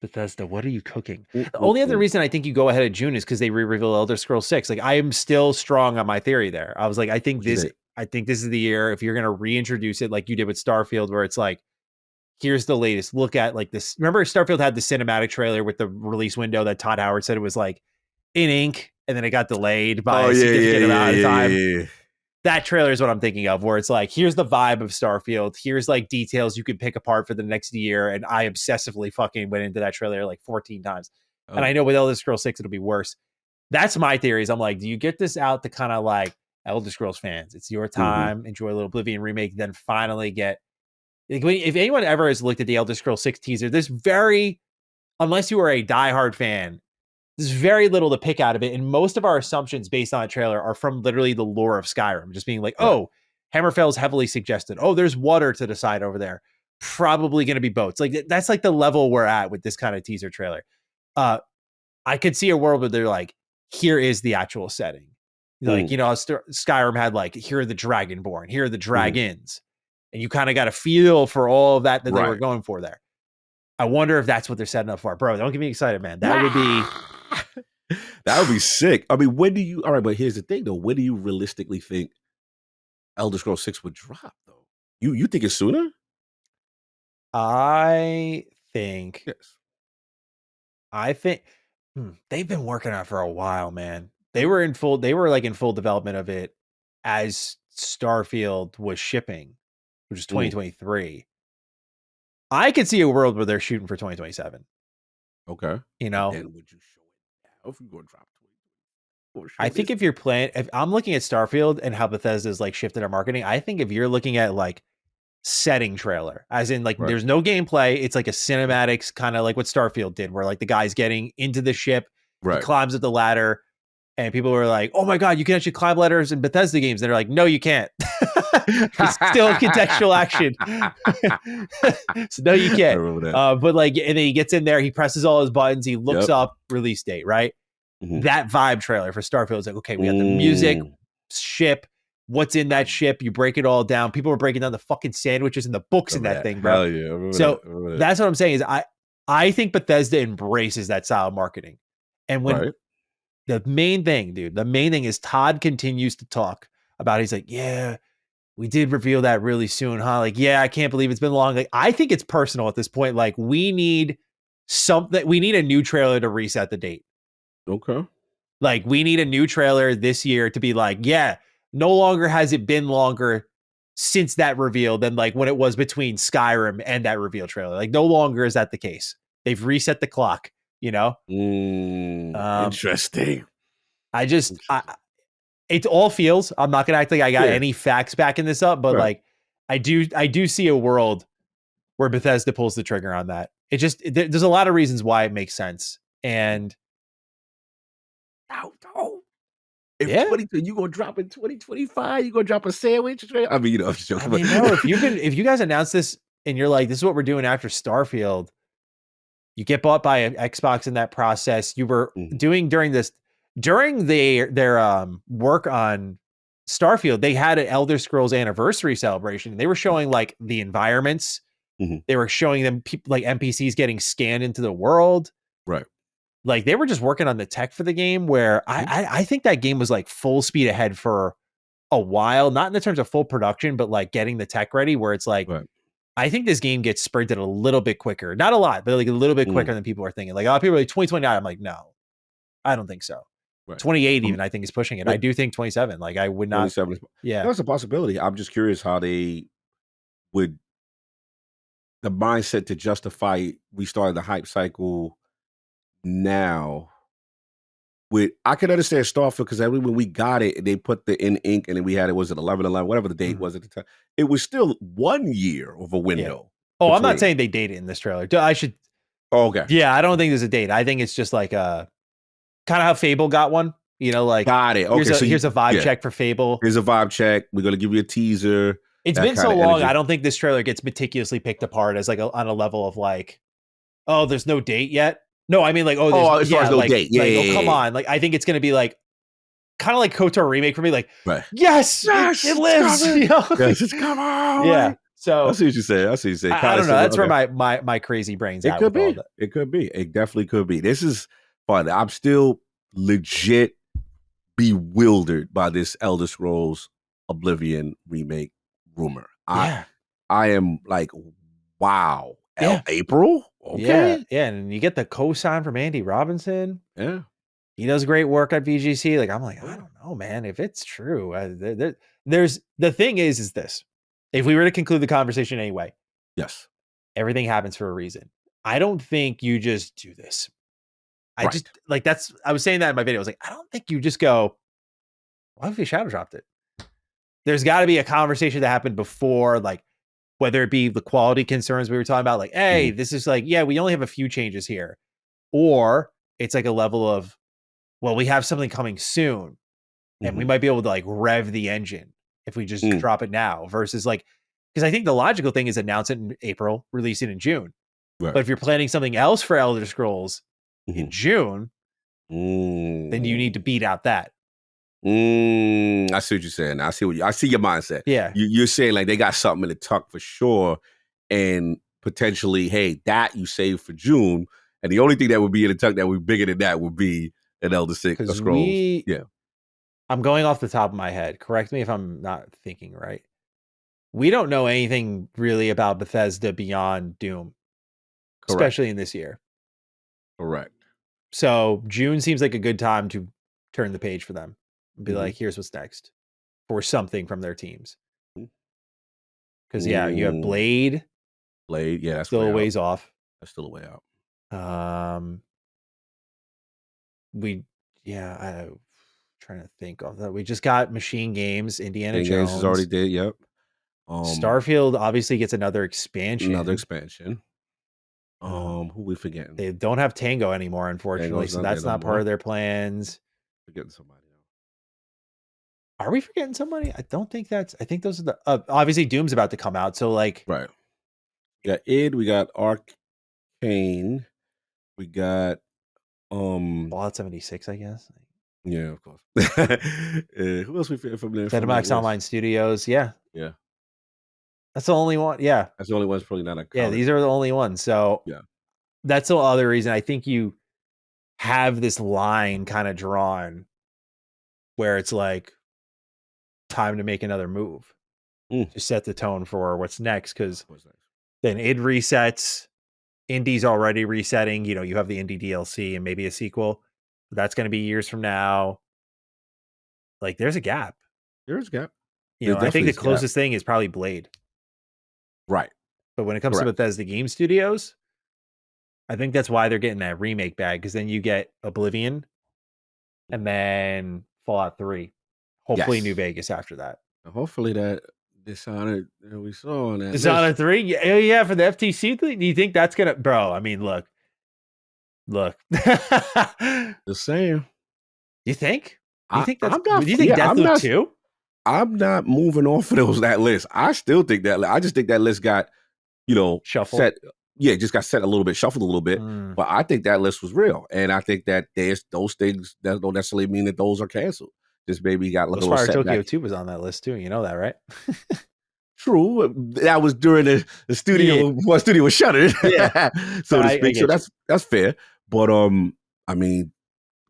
Bethesda, what are you cooking? The only other reason I think you go ahead of June is because they re-reveal Elder Scrolls 6. Like, I am still strong on my theory there. I was like, I think this is the year if you're going to reintroduce it like you did with Starfield, where it's like, here's the latest look at like this. Remember, Starfield had the cinematic trailer with the release window that Todd Howard said it was like in ink, and then it got delayed by a significant amount of time. Yeah. That trailer is what I'm thinking of, where it's like, here's the vibe of Starfield. Here's like details you can pick apart for the next year. And I obsessively fucking went into that trailer like 14 times. Oh. And I know with Elder Scrolls 6, it'll be worse. That's my theory. Is I'm like, do you get this out to kind of like Elder Scrolls fans? It's your time. Enjoy a little Oblivion Remake, then finally get. Like, if anyone ever has looked at the Elder Scrolls 6 teaser, unless you are a diehard fan, there's very little to pick out of it. And most of our assumptions based on a trailer are from literally the lore of Skyrim, just being like, oh, Hammerfell's heavily suggested. Oh, there's water to the side over there. Probably going to be boats. Like, that's like the level we're at with this kind of teaser trailer. I could see a world where they're like, here is the actual setting. Like, Skyrim had like, here are the Dragonborn, here are the dragons. And you kind of got a feel for all of that they were going for there. I wonder if that's what they're setting up for. Bro, don't get me excited, man. That would be... That would be sick. I mean, all right, but here's the thing, though. When do you realistically think Elder Scrolls 6 would drop, though? You think it's sooner? I think... Yes. I think... they've been working on it for a while, man. They were in full development of it as Starfield was shipping, which is 2023. I could see a world where they're shooting for 2027. Okay. And would you show it now if you're going to drop 20? I think if I'm looking at Starfield and how Bethesda's like shifted our marketing, I think if you're looking at like setting trailer, as in like there's no gameplay, it's like a cinematics, kind of like what Starfield did, where like the guy's getting into the ship, he climbs up the ladder, and people were like, oh my God, you can actually climb ladders in Bethesda games. And they're like, no, you can't. It's still contextual action. So no, you can't. But like, and then he gets in there, he presses all his buttons, he looks up, release date, right? That vibe trailer for Starfield is like, okay, we got the music, ship, what's in that ship, you break it all down. People were breaking down the fucking sandwiches and the books in that thing, bro. Hell yeah. So that's what I'm saying is I think Bethesda embraces that style of marketing. And when the main thing is Todd continues to talk about, he's like, yeah, we did reveal that really soon, huh? Like, yeah, I can't believe it's been long. Like, I think it's personal at this point. Like, we need a new trailer to reset the date. Okay. Like, we need a new trailer this year to be like, yeah, no longer has it been longer since that reveal than like when it was between Skyrim and that reveal trailer. Like, no longer is that the case. They've reset the clock, Interesting. It all feels, I'm not going to act like I got any facts backing this up, but like, I do see a world where Bethesda pulls the trigger on that. There's a lot of reasons why it makes sense. And No. If yeah, you gonna drop in 2025, you gonna drop a sandwich? I mean, I'm just joking. I mean, no, if you guys announce this and you're like, this is what we're doing after Starfield, you get bought by an Xbox in that process. You were doing during their work on Starfield, they had an Elder Scrolls anniversary celebration. They were showing like the environments. They were showing them people like NPCs getting scanned into the world. Right. Like they were just working on the tech for the game where I think that game was like full speed ahead for a while, not in the terms of full production, but like getting the tech ready where it's like, Right. I think this game gets sprinted a little bit quicker. Not a lot, but like a little bit quicker than people are thinking. Like, oh, people are like 2029. I'm like, no, I don't think so. Right. 28 even, I think, is pushing it. I do think 27. Like, I would not. 27. Yeah. That's a possibility. I'm just curious how they would, the mindset to justify restarting the hype cycle now. I can understand Starfield because when we got it, they put the in ink and then we had it, was it 11/11, whatever the date was at the time. It was still 1 year of a window. Yeah. Oh, I'm not saying they date it in this trailer. I should. Oh, okay. Yeah, I don't think there's a date. I think it's just like kind of how Fable got one. You know, like got it. Okay, here's a vibe check for Fable. Here's a vibe check. We're gonna give you a teaser. It's been so long. Energy. I don't think this trailer gets meticulously picked apart as like on a level of like, oh, there's no date yet. No, I mean like, as far as no like, date. Yeah, like, yeah, come on. Like, I think it's gonna be like kind of like KOTOR Remake for me. Like, right. Yes, it lives. You know? Yes, it's come on. Yeah. So I see what you say. I don't know. That's where my crazy brain's at. Could be. It could be. It definitely could be. This is fun. I'm still legit bewildered by this Elder Scrolls Oblivion remake rumor. I am like, wow. April? Okay. Yeah. And you get the cosign from Andy Robinson. Yeah. He does great work at VGC. Like, I'm like, I don't know, man. If it's true, there's the thing is this. If we were to conclude the conversation anyway, yes, everything happens for a reason. I don't think you just do this. I just like I was saying that in my video. I was like, I don't think you just go, why have we shadow dropped it? There's got to be a conversation that happened before, like whether it be the quality concerns we were talking about, like, hey, this is like, yeah, we only have a few changes here, or it's like a level of, well, we have something coming soon, and we might be able to like rev the engine if we just drop it now, versus like, because I think the logical thing is announce it in April, release it in June. Right. But if you're planning something else for Elder Scrolls in June, then you need to beat out that. I see what you're saying. I see your mindset. Yeah. You're saying like they got something in the tuck for sure, and potentially, hey, that you save for June, and the only thing that would be in the tuck that would be bigger than that would be an Elder Scrolls. I'm going off the top of my head. Correct me if I'm not thinking right. We don't know anything really about Bethesda beyond Doom, especially in this year. Correct. So June seems like a good time to turn the page for them. Be like, here's what's next for something from their teams. Because you have Blade. That's still a ways off. That's still a way out. I'm trying to think of that. We just got Machine Games, Indiana Jones. Games is already did. Yep. Starfield obviously gets another expansion. Who we forgetting? They don't have Tango anymore, unfortunately, so that's not part of their plans. Forgetting somebody. Are we forgetting somebody? I don't think I think those are the obviously Doom's about to come out, so like right. We got id, we got Arcane, we got Fallout 76, I guess. Yeah, of course. Who else we forget from there? ZeniMax Online Studios, yeah. That's the only one. Yeah, that's the only one. It's probably not a. Yeah, these are the only ones. So that's the other reason I think you have this line kind of drawn where it's like time to make another move to set the tone for what's next. Because then id resets, Indy's already resetting. You know, you have the Indy DLC and maybe a sequel. But that's going to be years from now. Like, there's a gap. There's a gap. You know, I think the closest thing is probably Blade. Right. But when it comes to Bethesda Game Studios, I think that's why they're getting that remake bag, because then you get Oblivion and then Fallout 3. Hopefully New Vegas after that. Hopefully that Dishonored that we saw on that Dishonored list. 3? Yeah, yeah, for the FTC thing. Do you think that's gonna, bro? I mean, look. Just saying. You think? Do you think that's? I'm Do not. you think Yeah, Deathloop 2? I'm not moving off of that list. I still think that. I just think that list got, Shuffled. set. Yeah, just got set a little bit, shuffled a little bit. But I think that list was real, and I think that there's those things that don't necessarily mean that those are canceled. Just maybe got like a little Ghostwire setback. Tokyo 2 was on that list too. You know that, right? True, that was during the studio. Well, studio was shuttered, Yeah. so to speak. So you. that's fair. But I mean,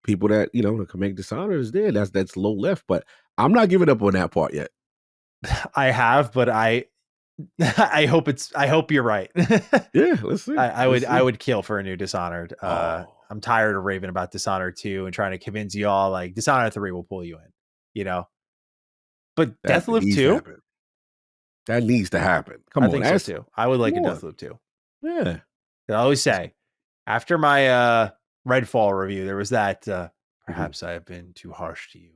people that that can make Dishonored is there. That's low left, but I'm not giving up on that part yet. I have, but I hope you're right. Yeah, let's see. I would kill for a new Dishonored. I'm tired of raving about Dishonored 2 and trying to convince y'all like Dishonored 3 will pull you in, But Deathloop 2? That needs to happen. Come I on, think so too. I would like a Deathloop 2. Yeah. I always say, after my Redfall review, there was that perhaps I have been too harsh to you.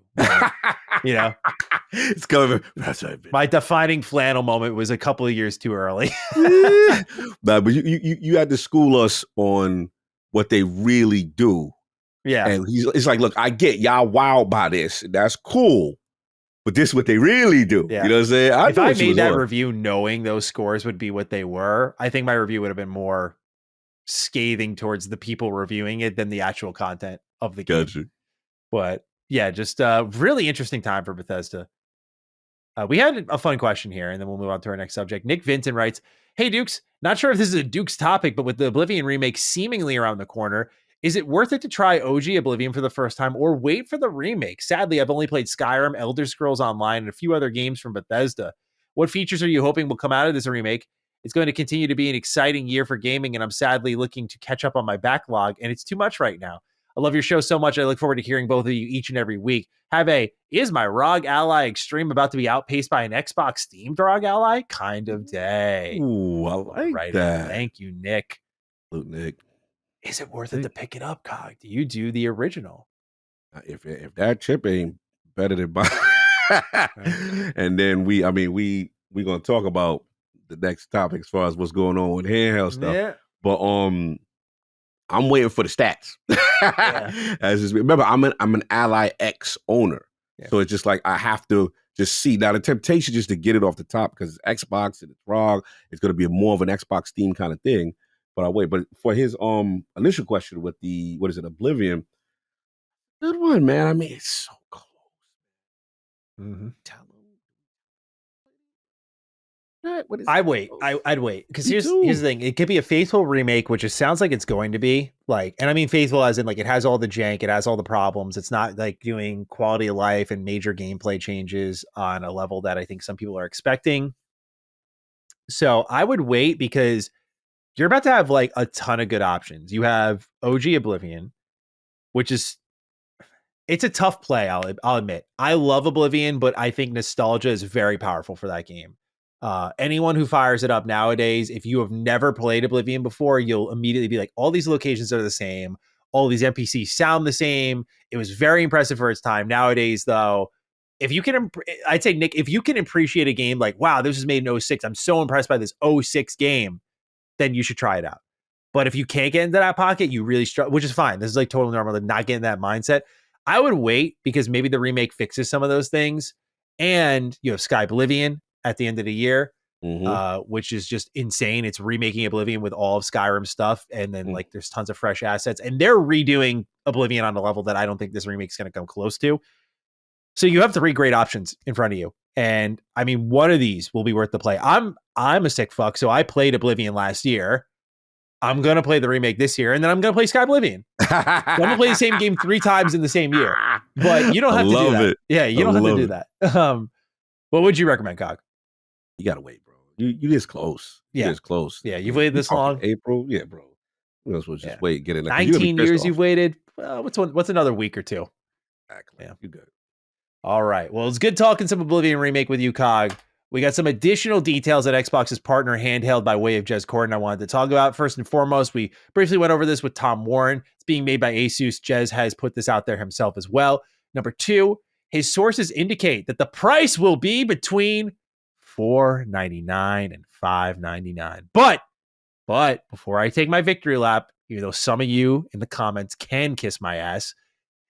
It's coming. My defining flannel moment was a couple of years too early. Nah, but you had to school us on what they really do. Yeah. And it's like, look, I get y'all wild by this. That's cool. But this is what they really do. Yeah. You know what I'm saying? If I made that review knowing those scores would be what they were, I think my review would have been more scathing towards the people reviewing it than the actual content of the game. Gotcha. But yeah, just a really interesting time for Bethesda. We had a fun question here, and then we'll move on to our next subject. Nick Vinton writes, "Hey, Dukes, not sure if this is a Dukes topic, but with the Oblivion remake seemingly around the corner, is it worth it to try OG Oblivion for the first time or wait for the remake? Sadly, I've only played Skyrim, Elder Scrolls Online, and a few other games from Bethesda. What features are you hoping will come out of this remake? It's going to continue to be an exciting year for gaming, and I'm sadly looking to catch up on my backlog, and it's too much right now. I love your show so much. I look forward to hearing both of you each and every week. Is my ROG Ally Extreme about to be outpaced by an Xbox Steam ROG Ally kind of day?" Ooh, I like that. Thank you, Nick. Look, Nick. Is it worth it to pick it up, Cog? Do you do the original? If that chip ain't better than mine, and then we gonna talk about the next topic as far as what's going on with handheld stuff. Yeah. But I'm waiting for the stats. Remember, I'm an Ally X owner, so it's just like I have to just see. Now the temptation just to get it off the top because it's Xbox and it's ROG. It's going to be more of an Xbox Steam kind of thing. But I'll wait. But for his initial question with the Oblivion, good one, man. I mean, it's so close. Mm-hmm. I'd wait because here's the thing. It could be a faithful remake, which it sounds like it's going to be. And I mean faithful as in like it has all the jank, it has all the problems. It's not like doing quality of life and major gameplay changes on a level that I think some people are expecting. So I would wait because you're about to have like a ton of good options. You have OG Oblivion, which is it's a tough play. I'll admit. I love Oblivion, but I think nostalgia is very powerful for that game. Anyone who fires it up nowadays, if you have never played Oblivion before, you'll immediately be like, all these locations are the same. All these NPCs sound the same. It was very impressive for its time. Nowadays, though, I'd say, Nick, if you can appreciate a game like, wow, this was made in 06. I'm so impressed by this 06 game, then you should try it out. But if you can't get into that pocket, you really struggle, which is fine. This is like totally normal, like not getting that mindset. I would wait because maybe the remake fixes some of those things. And you have Sky Oblivion at the end of the year, which is just insane. It's remaking Oblivion with all of Skyrim stuff. And then like there's tons of fresh assets. And they're redoing Oblivion on a level that I don't think this remake is going to come close to. So you have 3 great options in front of you. And I mean, one of these will be worth the play. I'm a sick fuck. So I played Oblivion last year. I'm going to play the remake this year, and then I'm going to play Sky Oblivion. I'm going to play the same game 3 times in the same year. But you don't have to do that. It. Yeah, you don't have to do that. What would you recommend, Cog? You got to wait, bro. You this close. Yeah. This close. Yeah, you've waited this long? April? Yeah, bro. You as well just wait, get in there. 19 years you've waited? What's another week or 2? Exactly. Yeah. You good. All right. Well, it's good talking some Oblivion Remake with you, Cog. We got some additional details that Xbox's partner handheld by way of Jez Corden I wanted to talk about. First and foremost, we briefly went over this with Tom Warren. It's being made by Asus. Jez has put this out there himself as well. Number 2, his sources indicate that the price will be between $499 and $599. But before I take my victory lap, even though some of you in the comments can kiss my ass,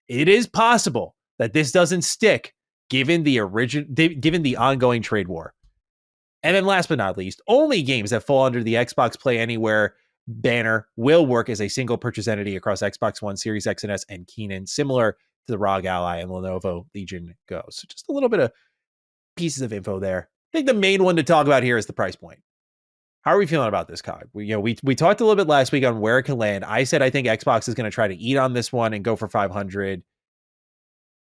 it is possible that this doesn't stick given the ongoing trade war. And then last but not least, only games that fall under the Xbox Play Anywhere banner will work as a single purchase entity across Xbox One, Series X and S, and Keenan, similar to the ROG Ally and Lenovo Legion Go. So just a little bit of pieces of info there. I think the main one to talk about here is the price point. How are we feeling about this COG? We talked a little bit last week on where it can land. I said I think Xbox is going to try to eat on this one and go for 500.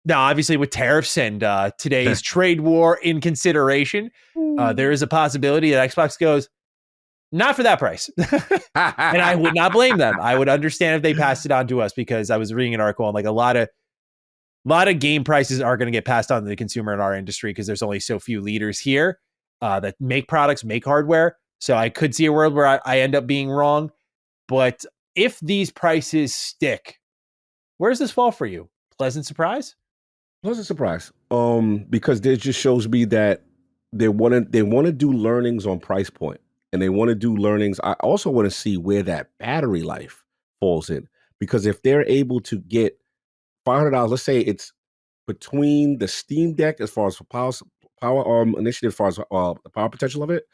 Now, obviously, with tariffs and today's trade war in consideration, there is a possibility that Xbox goes, not for that price. And I would not blame them. I would understand if they passed it on to us, because I was reading an article and like a lot of game prices are going to get passed on to the consumer in our industry because there's only so few leaders here that make products, make hardware. So I could see a world where I end up being wrong. But if these prices stick, where does this fall for you? Pleasant surprise? Pleasant surprise. Because it just shows me that they want to do learnings on price point, and they want to do learnings. I also want to see where that battery life falls in, because if they're able to get $500, let's say it's between the Steam Deck as far as power initiative, as far as the power potential of it,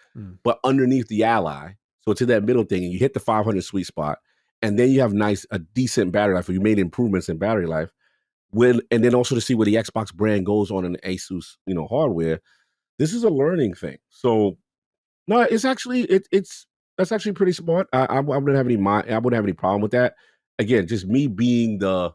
but underneath the Ally, so it's in that middle thing, and you hit the 500 sweet spot, and then you have a decent battery life, or you made improvements in battery life. And then also to see where the Xbox brand goes on an Asus, hardware. This is a learning thing. So no, it's actually that's actually pretty smart. I wouldn't have any problem with that. Again, just me being the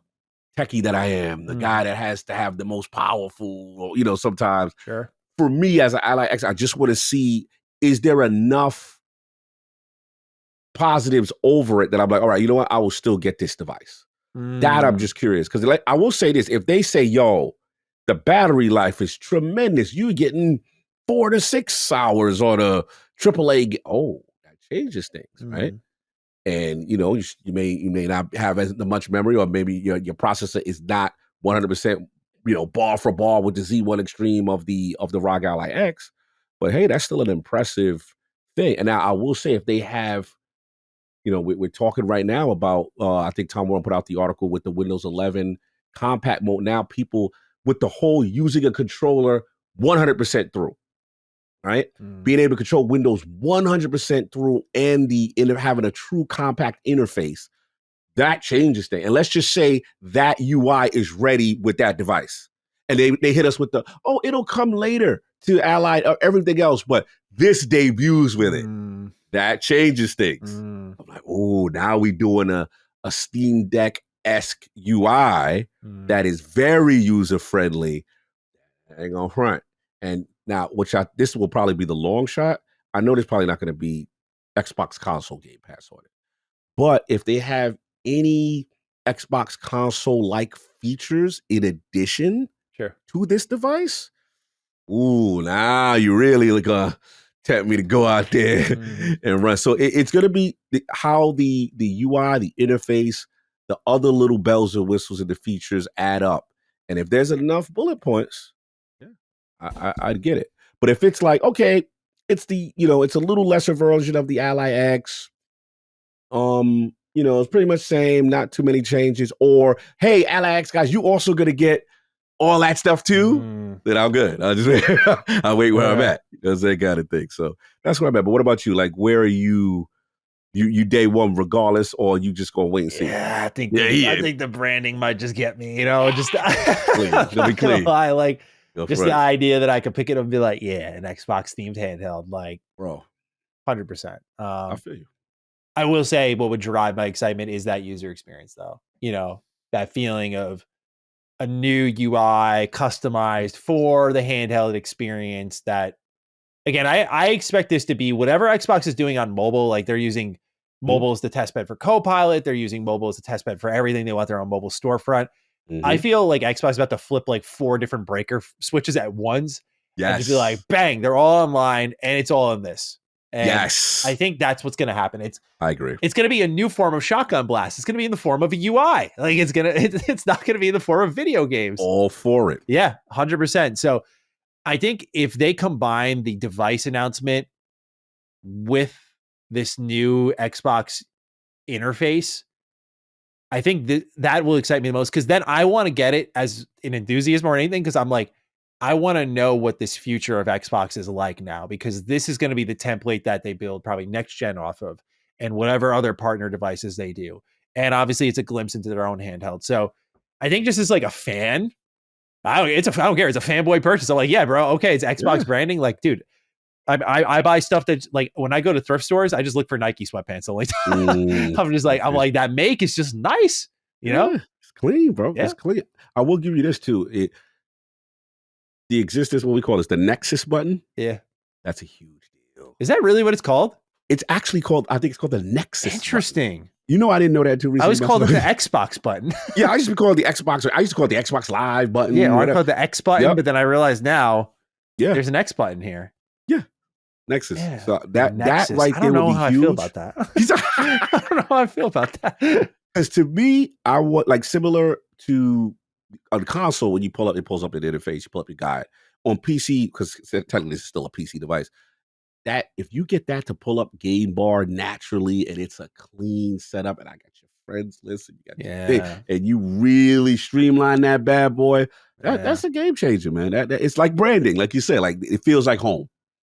techie that I am, the guy that has to have the most powerful, sometimes. Sure. For me as an Ally X, I just want to see, is there enough positives over it that I'm like, all right, you know what? I will still get this device. That I'm just curious, because I will say this: if they say, "Yo, the battery life is tremendous. You're getting 4 to 6 hours on a AAA," that changes things, right? And you may not have as much memory, or maybe your processor is not 100%, bar for bar with the Z1 Extreme of the ROG Ally X. But hey, that's still an impressive thing. And now I will say, if they have, we're talking right now about, I think Tom Warren put out the article with the Windows 11 compact mode. Now people with the whole using a controller 100% through, right? Being able to control Windows 100% through, and having a true compact interface, that changes things. And let's just say that UI is ready with that device. And they hit us with it'll come later to Ally or everything else, but this debuts with it. That changes things. I'm like, now we doing a Steam Deck-esque UI that is very user-friendly. I ain't gonna front. And now, this will probably be the long shot. I know there's probably not going to be Xbox console Game Pass on it. But if they have any Xbox console-like features in addition to this device, now you really gonna tempt me to go out there and run. So it's going to be how the UI, the interface, the other little bells and whistles and the features add up. And if there's enough bullet points, I'd get it. But if it's like, okay, it's it's a little lesser version of the Ally X, it's pretty much same, not too many changes. Or, hey, Ally X guys, you also going to get all that stuff too, then I'm good. I'll wait where I'm at, because they got to think. So that's where I'm at. But what about you? Like, where are you? You day one regardless, or you just gonna wait and see? Yeah, I think the branding might just get me. Just it'll be clean. Lie, like just the idea that I could pick it up and be like, yeah, an Xbox themed handheld, like, bro, 100%. I feel you. I will say, what would drive my excitement is that user experience, though. That feeling of a new UI customized for the handheld experience. That, again, I expect this to be whatever Xbox is doing on mobile. Like, they're using mobile as the test bed for Copilot. They're using mobile as a test bed for everything. They want their own mobile storefront. I feel like Xbox is about to flip like 4 different breaker switches at once. Yes. And just be like, bang, they're all online and it's all in this. And I think that's what's going to happen. I agree. It's going to be a new form of shotgun blast. It's going to be in the form of a UI. Like, it's not going to be in the form of video games. All for it. Yeah, 100%. So I think if they combine the device announcement with this new Xbox interface, I think that will excite me the most, because then I want to get it as an enthusiast more than anything, because I'm like, I want to know what this future of Xbox is like now, because this is going to be the template that they build probably next gen off of, and whatever other partner devices they do. And obviously it's a glimpse into their own handheld. So I think just as like a fan, I don't care. It's a fanboy purchase. I'm like, yeah, bro. Okay. It's Xbox branding. Like, dude, I buy stuff that, like, when I go to thrift stores, I just look for Nike sweatpants. So like, I'm just like, I'm like, that make is just nice, you know? It's clean, bro. Yeah. It's clean. I will give you this too. The existence, what we call this, the Nexus button. Yeah. That's a huge deal. Is that really what it's called? It's actually called, I think it's called the Nexus. Interesting. Button. You know, I didn't know that too recently. I was called it the Xbox button. Yeah, I used to call it the Xbox. I used to call it the Xbox Live button. Yeah, or I called it the X button, Yep. but then I realized now there's an X button here. Yeah. Nexus. Yeah. So that Nexus. right there would be huge. I don't know how I feel about that. I don't know how I feel about that. Because to me, I want, like, similar to on the console, when you pull up, it pulls up the interface, you pull up your guide. On PC, because technically this is still a PC device, that if you get that to pull up game bar naturally, and it's a clean setup, and I got your friends list, and you got your thing, and you really streamline that bad boy, that's a game changer, man. That it's like branding, like you said, like it feels like home.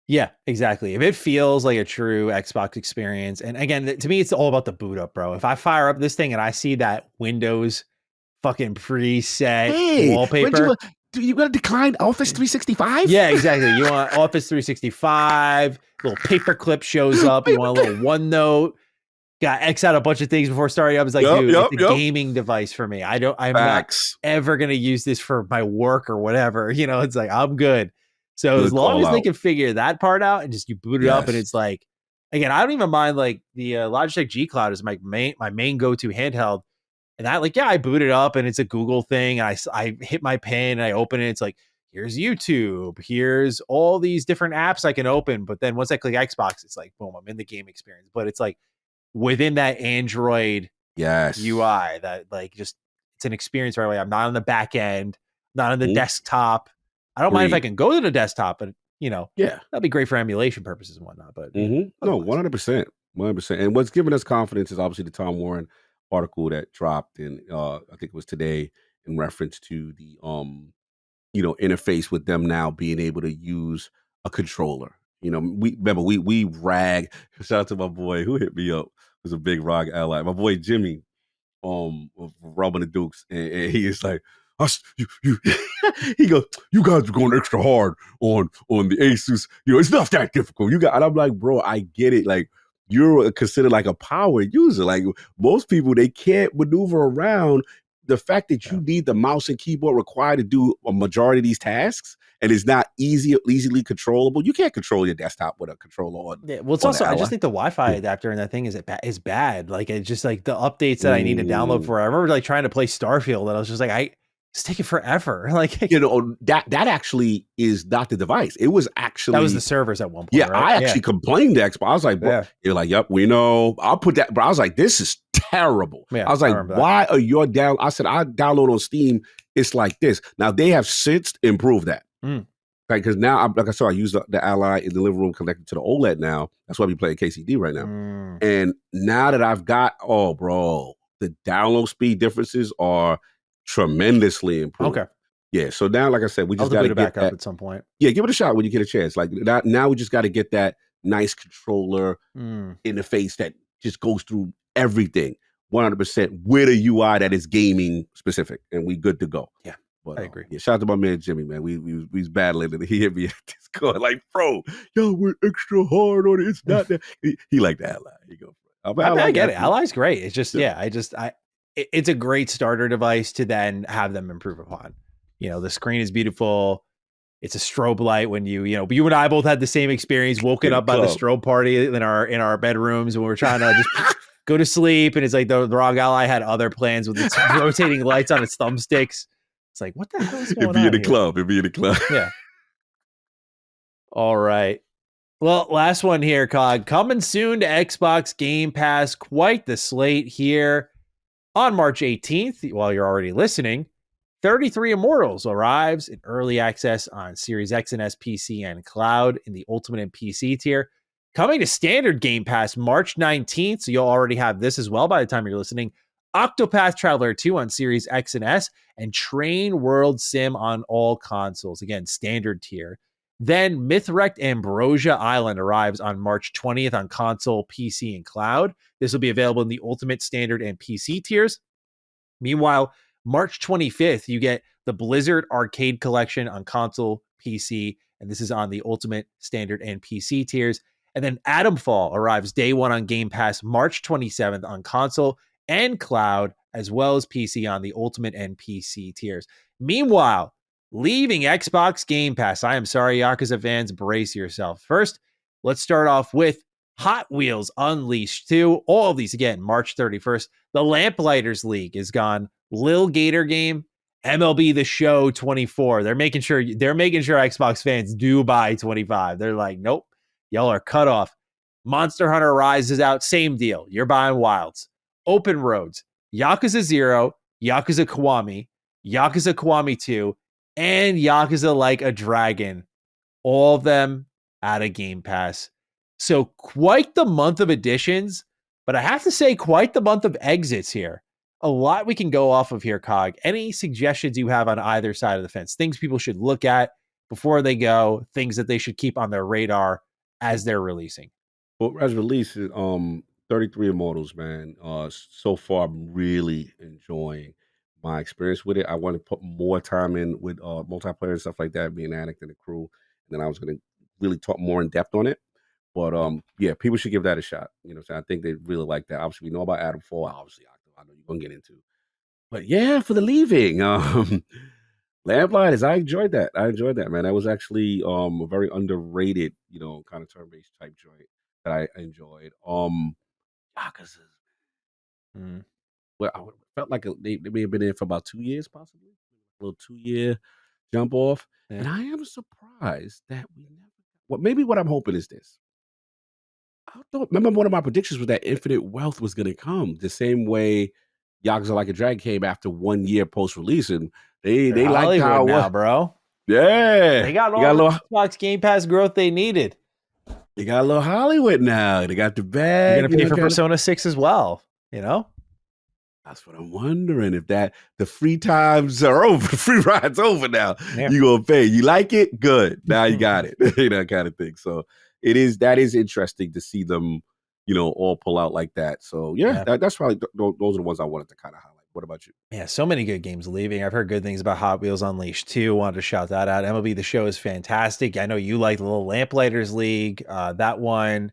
Yeah, exactly. If it feels like a true Xbox experience, and again, to me, it's all about the boot up, bro. If I fire up this thing and I see that Windows fucking preset wallpaper. You got to decline Office 365? Yeah, exactly. You want Office 365, little paperclip shows up. You want a little OneNote. Got X out a bunch of things before starting up. It's like, dude, it's a gaming device for me. I'm not ever going to use this for my work or whatever. You know, it's like, I'm good. So as long as they can figure that part out and just you boot it up, and it's like, again, I don't even mind, like, the Logitech G Cloud is my main go-to handheld. And I I boot it up and it's a Google thing. And I hit my pen and I open it. It's like, here's YouTube. Here's all these different apps I can open. But then once I click Xbox, it's like, boom, I'm in the game experience. But it's like within that Android UI that, like, just, it's an experience right away. I'm not on the back end, not on the desktop. I don't mind if I can go to the desktop, but, you know, that'd be great for emulation purposes and whatnot. But no, 100%. 100%. And what's giving us confidence is obviously the Tom Warren article that dropped in I think it was today, in reference to the interface with them now being able to use a controller. You know, we rag. Shout out to my boy who hit me up. It was a big ROG ally. My boy Jimmy, Robin the Dukes, and he is like, he goes, you guys are going extra hard on the Asus. You know, it's not that difficult. And I'm like, bro, I get it. Like, you're considered like a power user. Like, most people, they can't maneuver around the fact that you need the mouse and keyboard required to do a majority of these tasks, and it's not easily controllable. You can't control your desktop with a controller on. Yeah, well, it's also, I just think the Wi-Fi adapter in that thing is bad. Like, it's just like the updates that I need to download for. I remember like trying to play Starfield, and I was just like, it's taking forever. Like, you know, that actually is not the device. It was actually, that was the servers at one point. Yeah, right? I actually complained to Xbox. I was like, bro, you're like, yep, we know. I'll put that. But I was like, this is terrible. Yeah, I was like, why are your down? I said, I download on Steam. It's like this. Now they have since improved that. Right, because now, like I said, I use the Ally in the living room connected to the OLED now. That's why we play KCD right now. And now that I've got, bro, the download speed differences are tremendously improved. Okay. Yeah. So now, like I said, we just got to get back up at some point. Yeah, give it a shot when you get a chance. Like, now we just got to get that nice controller interface that just goes through everything 100% with a UI that is gaming specific, and we good to go. Yeah. But, I agree. Yeah, shout out to my man Jimmy, man. We was battling, and he hit me at Discord like, bro, yo, we're extra hard on it. It's not that. He like the Ally. He go, I get it. Ally's great. It's just, it's a great starter device to then have them improve upon. You know, the screen is beautiful. It's a strobe light when you and I both had the same experience, woken up by the strobe party in our bedrooms when we were trying to just go to sleep. And it's like the ROG Ally had other plans with its rotating lights on its thumbsticks. It's like, what the hell is going on? It'd be in the club. Yeah. All right. Well, last one here, Cog. Coming soon to Xbox Game Pass. Quite the slate here on March 18th. While you're already listening, 33 Immortals arrives in early access on Series X and S PC and cloud in the Ultimate and PC tier. Coming to standard Game Pass March 19th, so you'll already have this as well by the time you're listening. Octopath Traveler 2 on Series X and S, and Train World Sim on all consoles. Again, standard tier. Then Mythwrecked Ambrosia Island arrives on March 20th on console, PC, and cloud. This will be available in the Ultimate, Standard, and PC tiers. Meanwhile, March 25th, you get the Blizzard Arcade Collection on console, PC, and this is on the Ultimate, Standard, and PC tiers. And then Atomfall arrives day one on Game Pass, March 27th on console and cloud, as well as PC on the Ultimate and PC tiers. Meanwhile, leaving Xbox Game Pass, I am sorry, Yakuza fans, brace yourself. First, let's start off with Hot Wheels Unleashed 2. All of these, again, March 31st. The Lamplighters League is gone. Lil Gator Game, MLB The Show 24. They're making sure Xbox fans do buy 25. They're like, nope, y'all are cut off. Monster Hunter Rise is out. Same deal. You're buying Wilds. Open Roads, Yakuza 0, Yakuza Kiwami 2, and Yakuza Like a Dragon. All of them out of Game Pass. So quite the month of additions, but I have to say quite the month of exits here. A lot we can go off of here, Cog. Any suggestions you have on either side of the fence? Things people should look at before they go, things that they should keep on their radar as they're releasing. Well, as releases, 33 Immortals, man. So far, I'm really enjoying my experience with it. I want to put more time in with multiplayer and stuff like that, being an addict and the crew. And then I was going to really talk more in depth on it. But yeah, people should give that a shot. So I think they really like that. Obviously, we know about Atomfall. Obviously, I know you're going to get into. But yeah, for the leaving, Lamplighters, I enjoyed that. Man. That was actually a very underrated, kind of turn-based type joint that I enjoyed. Yakuza. Well, I felt like they may have been in for about 2 years, possibly a little 2-year jump off. Yeah. And I am surprised that we never. Well, maybe what I'm hoping is this. I don't remember one of my predictions was that Infinite Wealth was going to come the same way Yakuza Like a Dragon came after 1 year post release, and they liked how now, bro. Yeah, they got all the Xbox Game Pass growth they needed. They got a little Hollywood now. They got the bag. You're gonna pay for Persona 6 as well. That's what I'm wondering, if that the free times are over, the free ride's over now. Yeah. You gonna pay? You like it? Good. Now you got it. Kind of thing. So that is interesting to see them, all pull out like that. So yeah. That's probably those are the ones I wanted to kind of highlight. What about you? Yeah, so many good games leaving. I've heard good things about Hot Wheels Unleashed 2. Wanted to shout that out. MLB The Show is fantastic. I know you like the Little Lamplighters League. That one,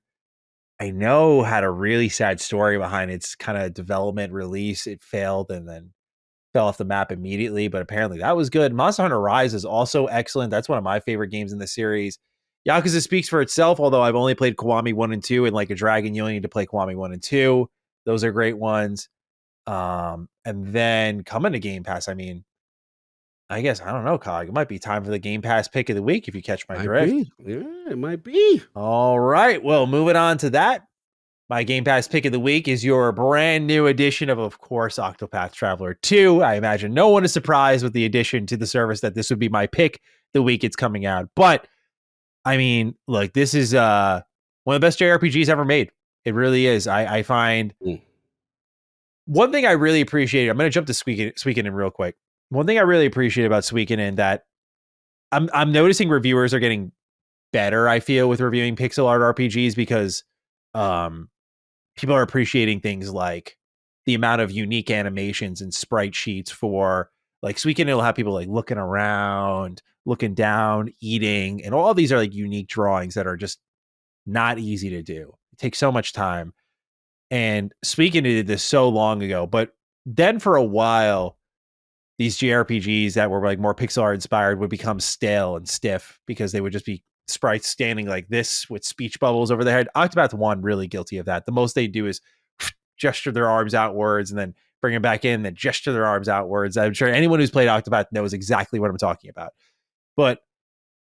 I know, had a really sad story behind its kind of development release. It failed and then fell off the map immediately, but apparently that was good. Monster Hunter Rise is also excellent. That's one of my favorite games in the series. Yakuza speaks for itself, although I've only played Kiwami 1 and 2, and Like a Dragon, you only need to play Kiwami 1 and 2. Those are great ones. And then coming to Game Pass, I mean, I guess, I don't know, Cog. It might be time for the Game Pass pick of the week if you catch my drift. Yeah, it might be. All right. Well, moving on to that. My Game Pass pick of the week is your brand new edition of course, Octopath Traveler 2. I imagine no one is surprised with the addition to the service that this would be my pick the week it's coming out. But, I mean, look, this is one of the best JRPGs ever made. It really is. I find... One thing I really appreciate, I'm going to jump to Suikoden real quick. One thing I really appreciate about Suikoden that I'm noticing reviewers are getting better, I feel, with reviewing pixel art RPGs because people are appreciating things like the amount of unique animations and sprite sheets for, like, Suikoden will have people like looking around, looking down, eating, and all of these are like unique drawings that are just not easy to do. It takes so much time. And Suikoden did this so long ago, but then for a while, these JRPGs that were like more pixel art inspired would become stale and stiff because they would just be sprites standing like this with speech bubbles over their head. Octopath 1 really guilty of that. The most they do is gesture their arms outwards and then bring them back in, then gesture their arms outwards. I'm sure anyone who's played Octopath knows exactly what I'm talking about. But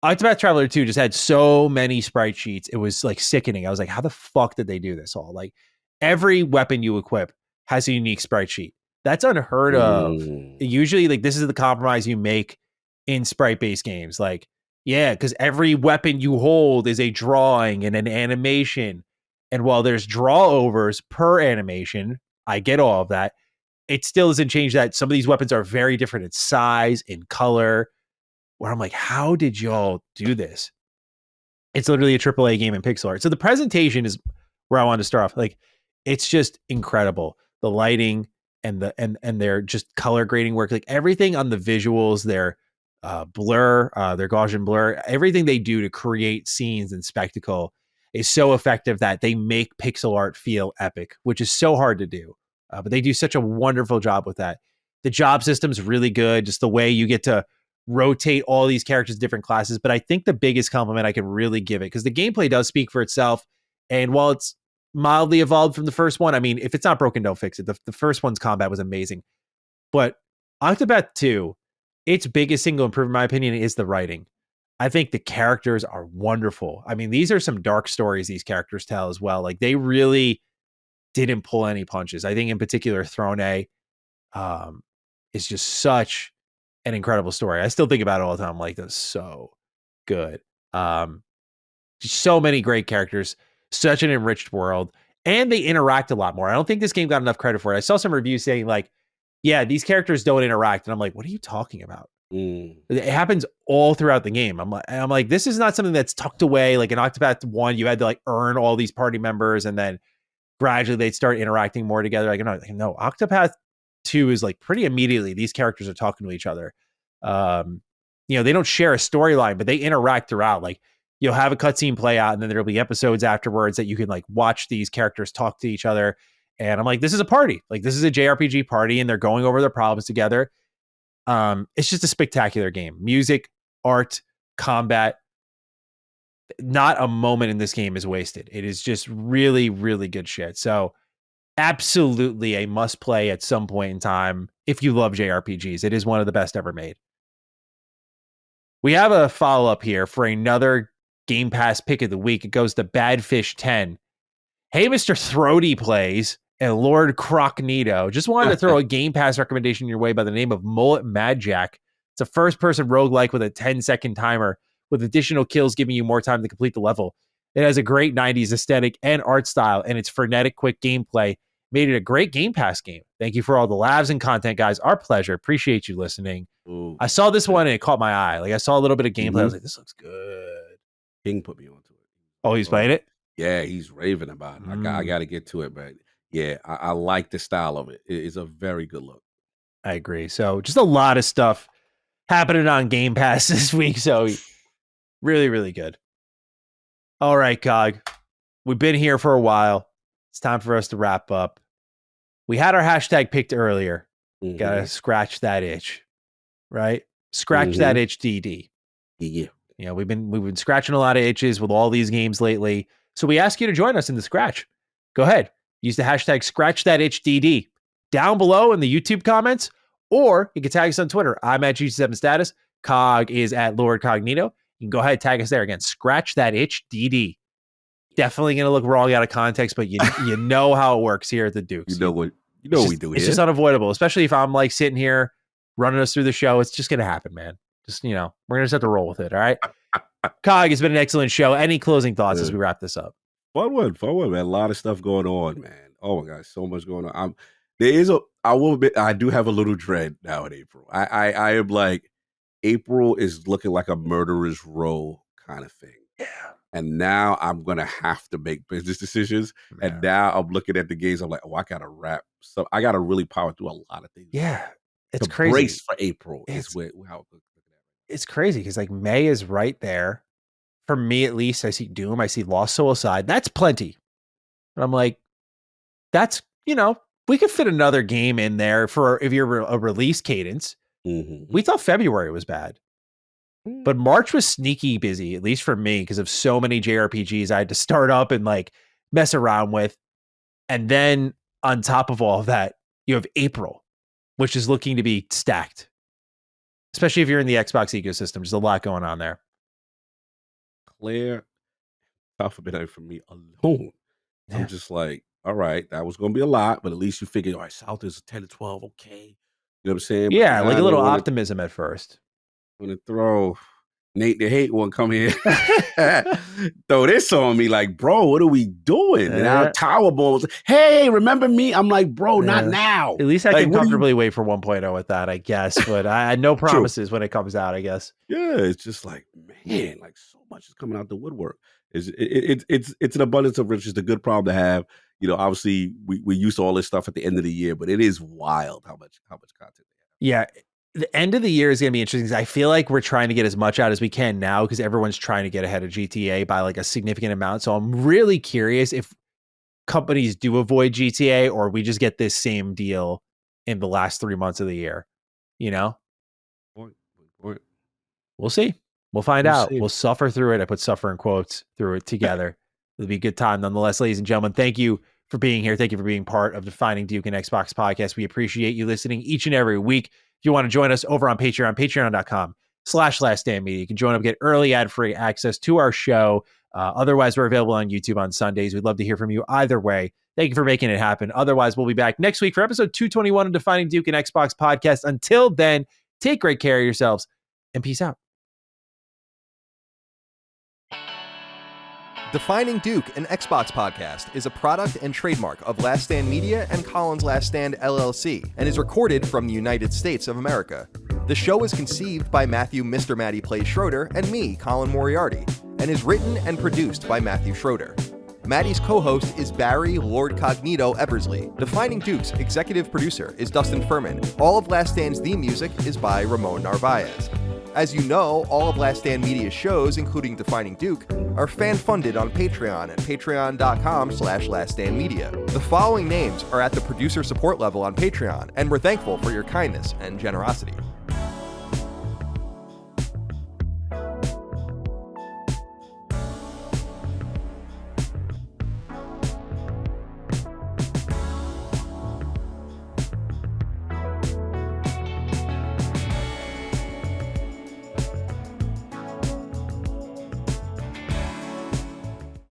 Octopath Traveler 2 just had so many sprite sheets. It was like sickening. I was like, how the fuck did they do this all? Like, every weapon you equip has a unique sprite sheet. That's unheard of. Mm. Usually, like, this is the compromise you make in sprite-based games. Like, yeah, because every weapon you hold is a drawing and an animation. And while there's draw overs per animation, I get all of that. It still doesn't change that some of these weapons are very different in size, in color, where I'm like, how did y'all do this? It's literally a AAA game in pixel art. So the presentation is where I wanted to start off. Like, it's just incredible. The lighting and their just color grading work, like everything on the visuals, their blur, their Gaussian blur, everything they do to create scenes and spectacle is so effective that they make pixel art feel epic, which is so hard to do. But they do such a wonderful job with that. The job system's really good. Just the way you get to rotate all these characters different classes. But I think the biggest compliment I can really give it, because the gameplay does speak for itself, and while it's mildly evolved from the first one, I mean, if it's not broken, don't fix it. The first one's combat was amazing, but Octopath 2, its biggest single improvement, in my opinion, is the writing. I think the characters are wonderful. I mean, these are some dark stories these characters tell as well. Like, they really didn't pull any punches. I think in particular Throne is just such an incredible story. I still think about it all the time. I'm like, that's so good. So many great characters, such an enriched world, and they interact a lot more. I don't think this game got enough credit for it. I saw some reviews saying like, yeah, these characters don't interact. And I'm like, what are you talking about? It happens all throughout the game. I'm like, this is not something that's tucked away. Like in Octopath 1, you had to like earn all these party members and then gradually they'd start interacting more together. Like, no, Octopath 2 is like pretty immediately these characters are talking to each other. They don't share a storyline, but they interact throughout. Like, you'll have a cutscene play out and then there'll be episodes afterwards that you can like watch these characters talk to each other. And I'm like, this is a party. Like, this is a JRPG party and they're going over their problems together. It's just a spectacular game. Music, art, combat. Not a moment in this game is wasted. It is just really, really good shit. So absolutely a must play at some point in time if you love JRPGs. It is one of the best ever made. We have a follow-up here for another Game Pass pick of the week. It goes to Badfish 10. Hey, Mr. Throaty Plays and Lord Crocnito. Just wanted to throw a Game Pass recommendation your way by the name of Mullet Mad Jack. It's a first-person roguelike with a 10-second timer, with additional kills giving you more time to complete the level. It has a great 90s aesthetic and art style, and its frenetic, quick gameplay made it a great Game Pass game. Thank you for all the laughs and content, guys. Our pleasure. Appreciate you listening. Ooh, I saw this one and it caught my eye. Like, I saw a little bit of gameplay. I was like, this looks good. King put me onto it. Oh, he's playing it? Yeah, he's raving about it. I got to get to it, but yeah, I like the style of it. It's a very good look. I agree. So just a lot of stuff happening on Game Pass this week. So really, really good. All right, Cog. We've been here for a while. It's time for us to wrap up. We had our hashtag picked earlier. Gotta scratch that itch, right? Scratch that itch, DD. Yeah. We've been scratching a lot of itches with all these games lately. So we ask you to join us in the scratch. Go ahead. Use the hashtag scratch that itch, DD down below in the YouTube comments, or you can tag us on Twitter. I'm at G7status. Cog is at Lord Cognito. You can go ahead and tag us there again. Scratch that itch, DD. Definitely going to look wrong out of context, but you know how it works here at the Dukes. You know what we do here. It's just unavoidable, especially if I'm like sitting here running us through the show. It's just going to happen, man. Just, we're going to just have to roll with it. All right. Cog, it's been an excellent show. Any closing thoughts as we wrap this up? Fun one, man. A lot of stuff going on, man. Oh my God, so much going on. I do have a little dread now in April. I am like, April is looking like a murderer's row kind of thing. Yeah. And now I'm going to have to make business decisions. Yeah. And now I'm looking at the games. I'm like, I got to wrap. So I got to really power through a lot of things. Yeah. It's the crazy. Brace for April is how I'm looking at it. It's crazy because like May is right there. For me, at least, I see Doom. I see Lost Soul Aside. That's plenty. And I'm like, that's, we could fit another game in there for if you're a release cadence. We thought February was bad. But March was sneaky busy, at least for me, because of so many JRPGs I had to start up and like mess around with. And then on top of all of that, you have April, which is looking to be stacked, especially if you're in the Xbox ecosystem. There's a lot going on there. Clair, alphabet for me alone I'm just like, all right, that was going to be a lot, but at least you figured, all right, South is 10 to 12, okay. You know what I'm saying? But Yeah, like now a they little want optimism at first. to throw Nate the Hate one come here, throw this on me like, bro, what are we doing? And our Towerborne was, hey, remember me? I'm like, bro, not now. At least I like, can comfortably wait for 1.0 with that, I guess. But I had no promises when it comes out, I guess. Yeah, it's just like, man, like so much is coming out the woodwork. It's an abundance of riches. It's a good problem to have. You know, obviously we use all this stuff at the end of the year, but it is wild how much content they have. Yeah. The end of the year is going to be interesting because I feel like we're trying to get as much out as we can now because everyone's trying to get ahead of GTA by like a significant amount. So I'm really curious if companies do avoid GTA or we just get this same deal in the last 3 months of the year, you know? We'll see. We'll find out. We'll suffer through it. I put suffer in quotes through it together. It'll be a good time. Nonetheless, ladies and gentlemen, thank you for being here. Thank you for being part of Defining Duke and Xbox podcast. We appreciate you listening each and every week. If you want to join us over on Patreon, patreon.com/laststandmedia. You can join up, get early ad-free access to our show. Otherwise, we're available on YouTube on Sundays. We'd love to hear from you either way. Thank you for making it happen. Otherwise, we'll be back next week for episode 221 of Defining Duke and Xbox podcast. Until then, take great care of yourselves and peace out. Defining Duke, an Xbox podcast, is a product and trademark of Last Stand Media and Collins Last Stand LLC, and is recorded from the United States of America. The show is conceived by Matthew Mr. Matty Plays Schroeder and me, Colin Moriarty, and is written and produced by Matthew Schroeder. Matty's co-host is Barry Lord Cognito Eversley. Defining Duke's executive producer is Dustin Furman. All of Last Stand's theme music is by Ramon Narvaez. As you know, all of Last Stand Media's shows, including Defining Duke, are fan-funded on Patreon at patreon.com/laststandmedia. The following names are at the producer support level on Patreon, and we're thankful for your kindness and generosity.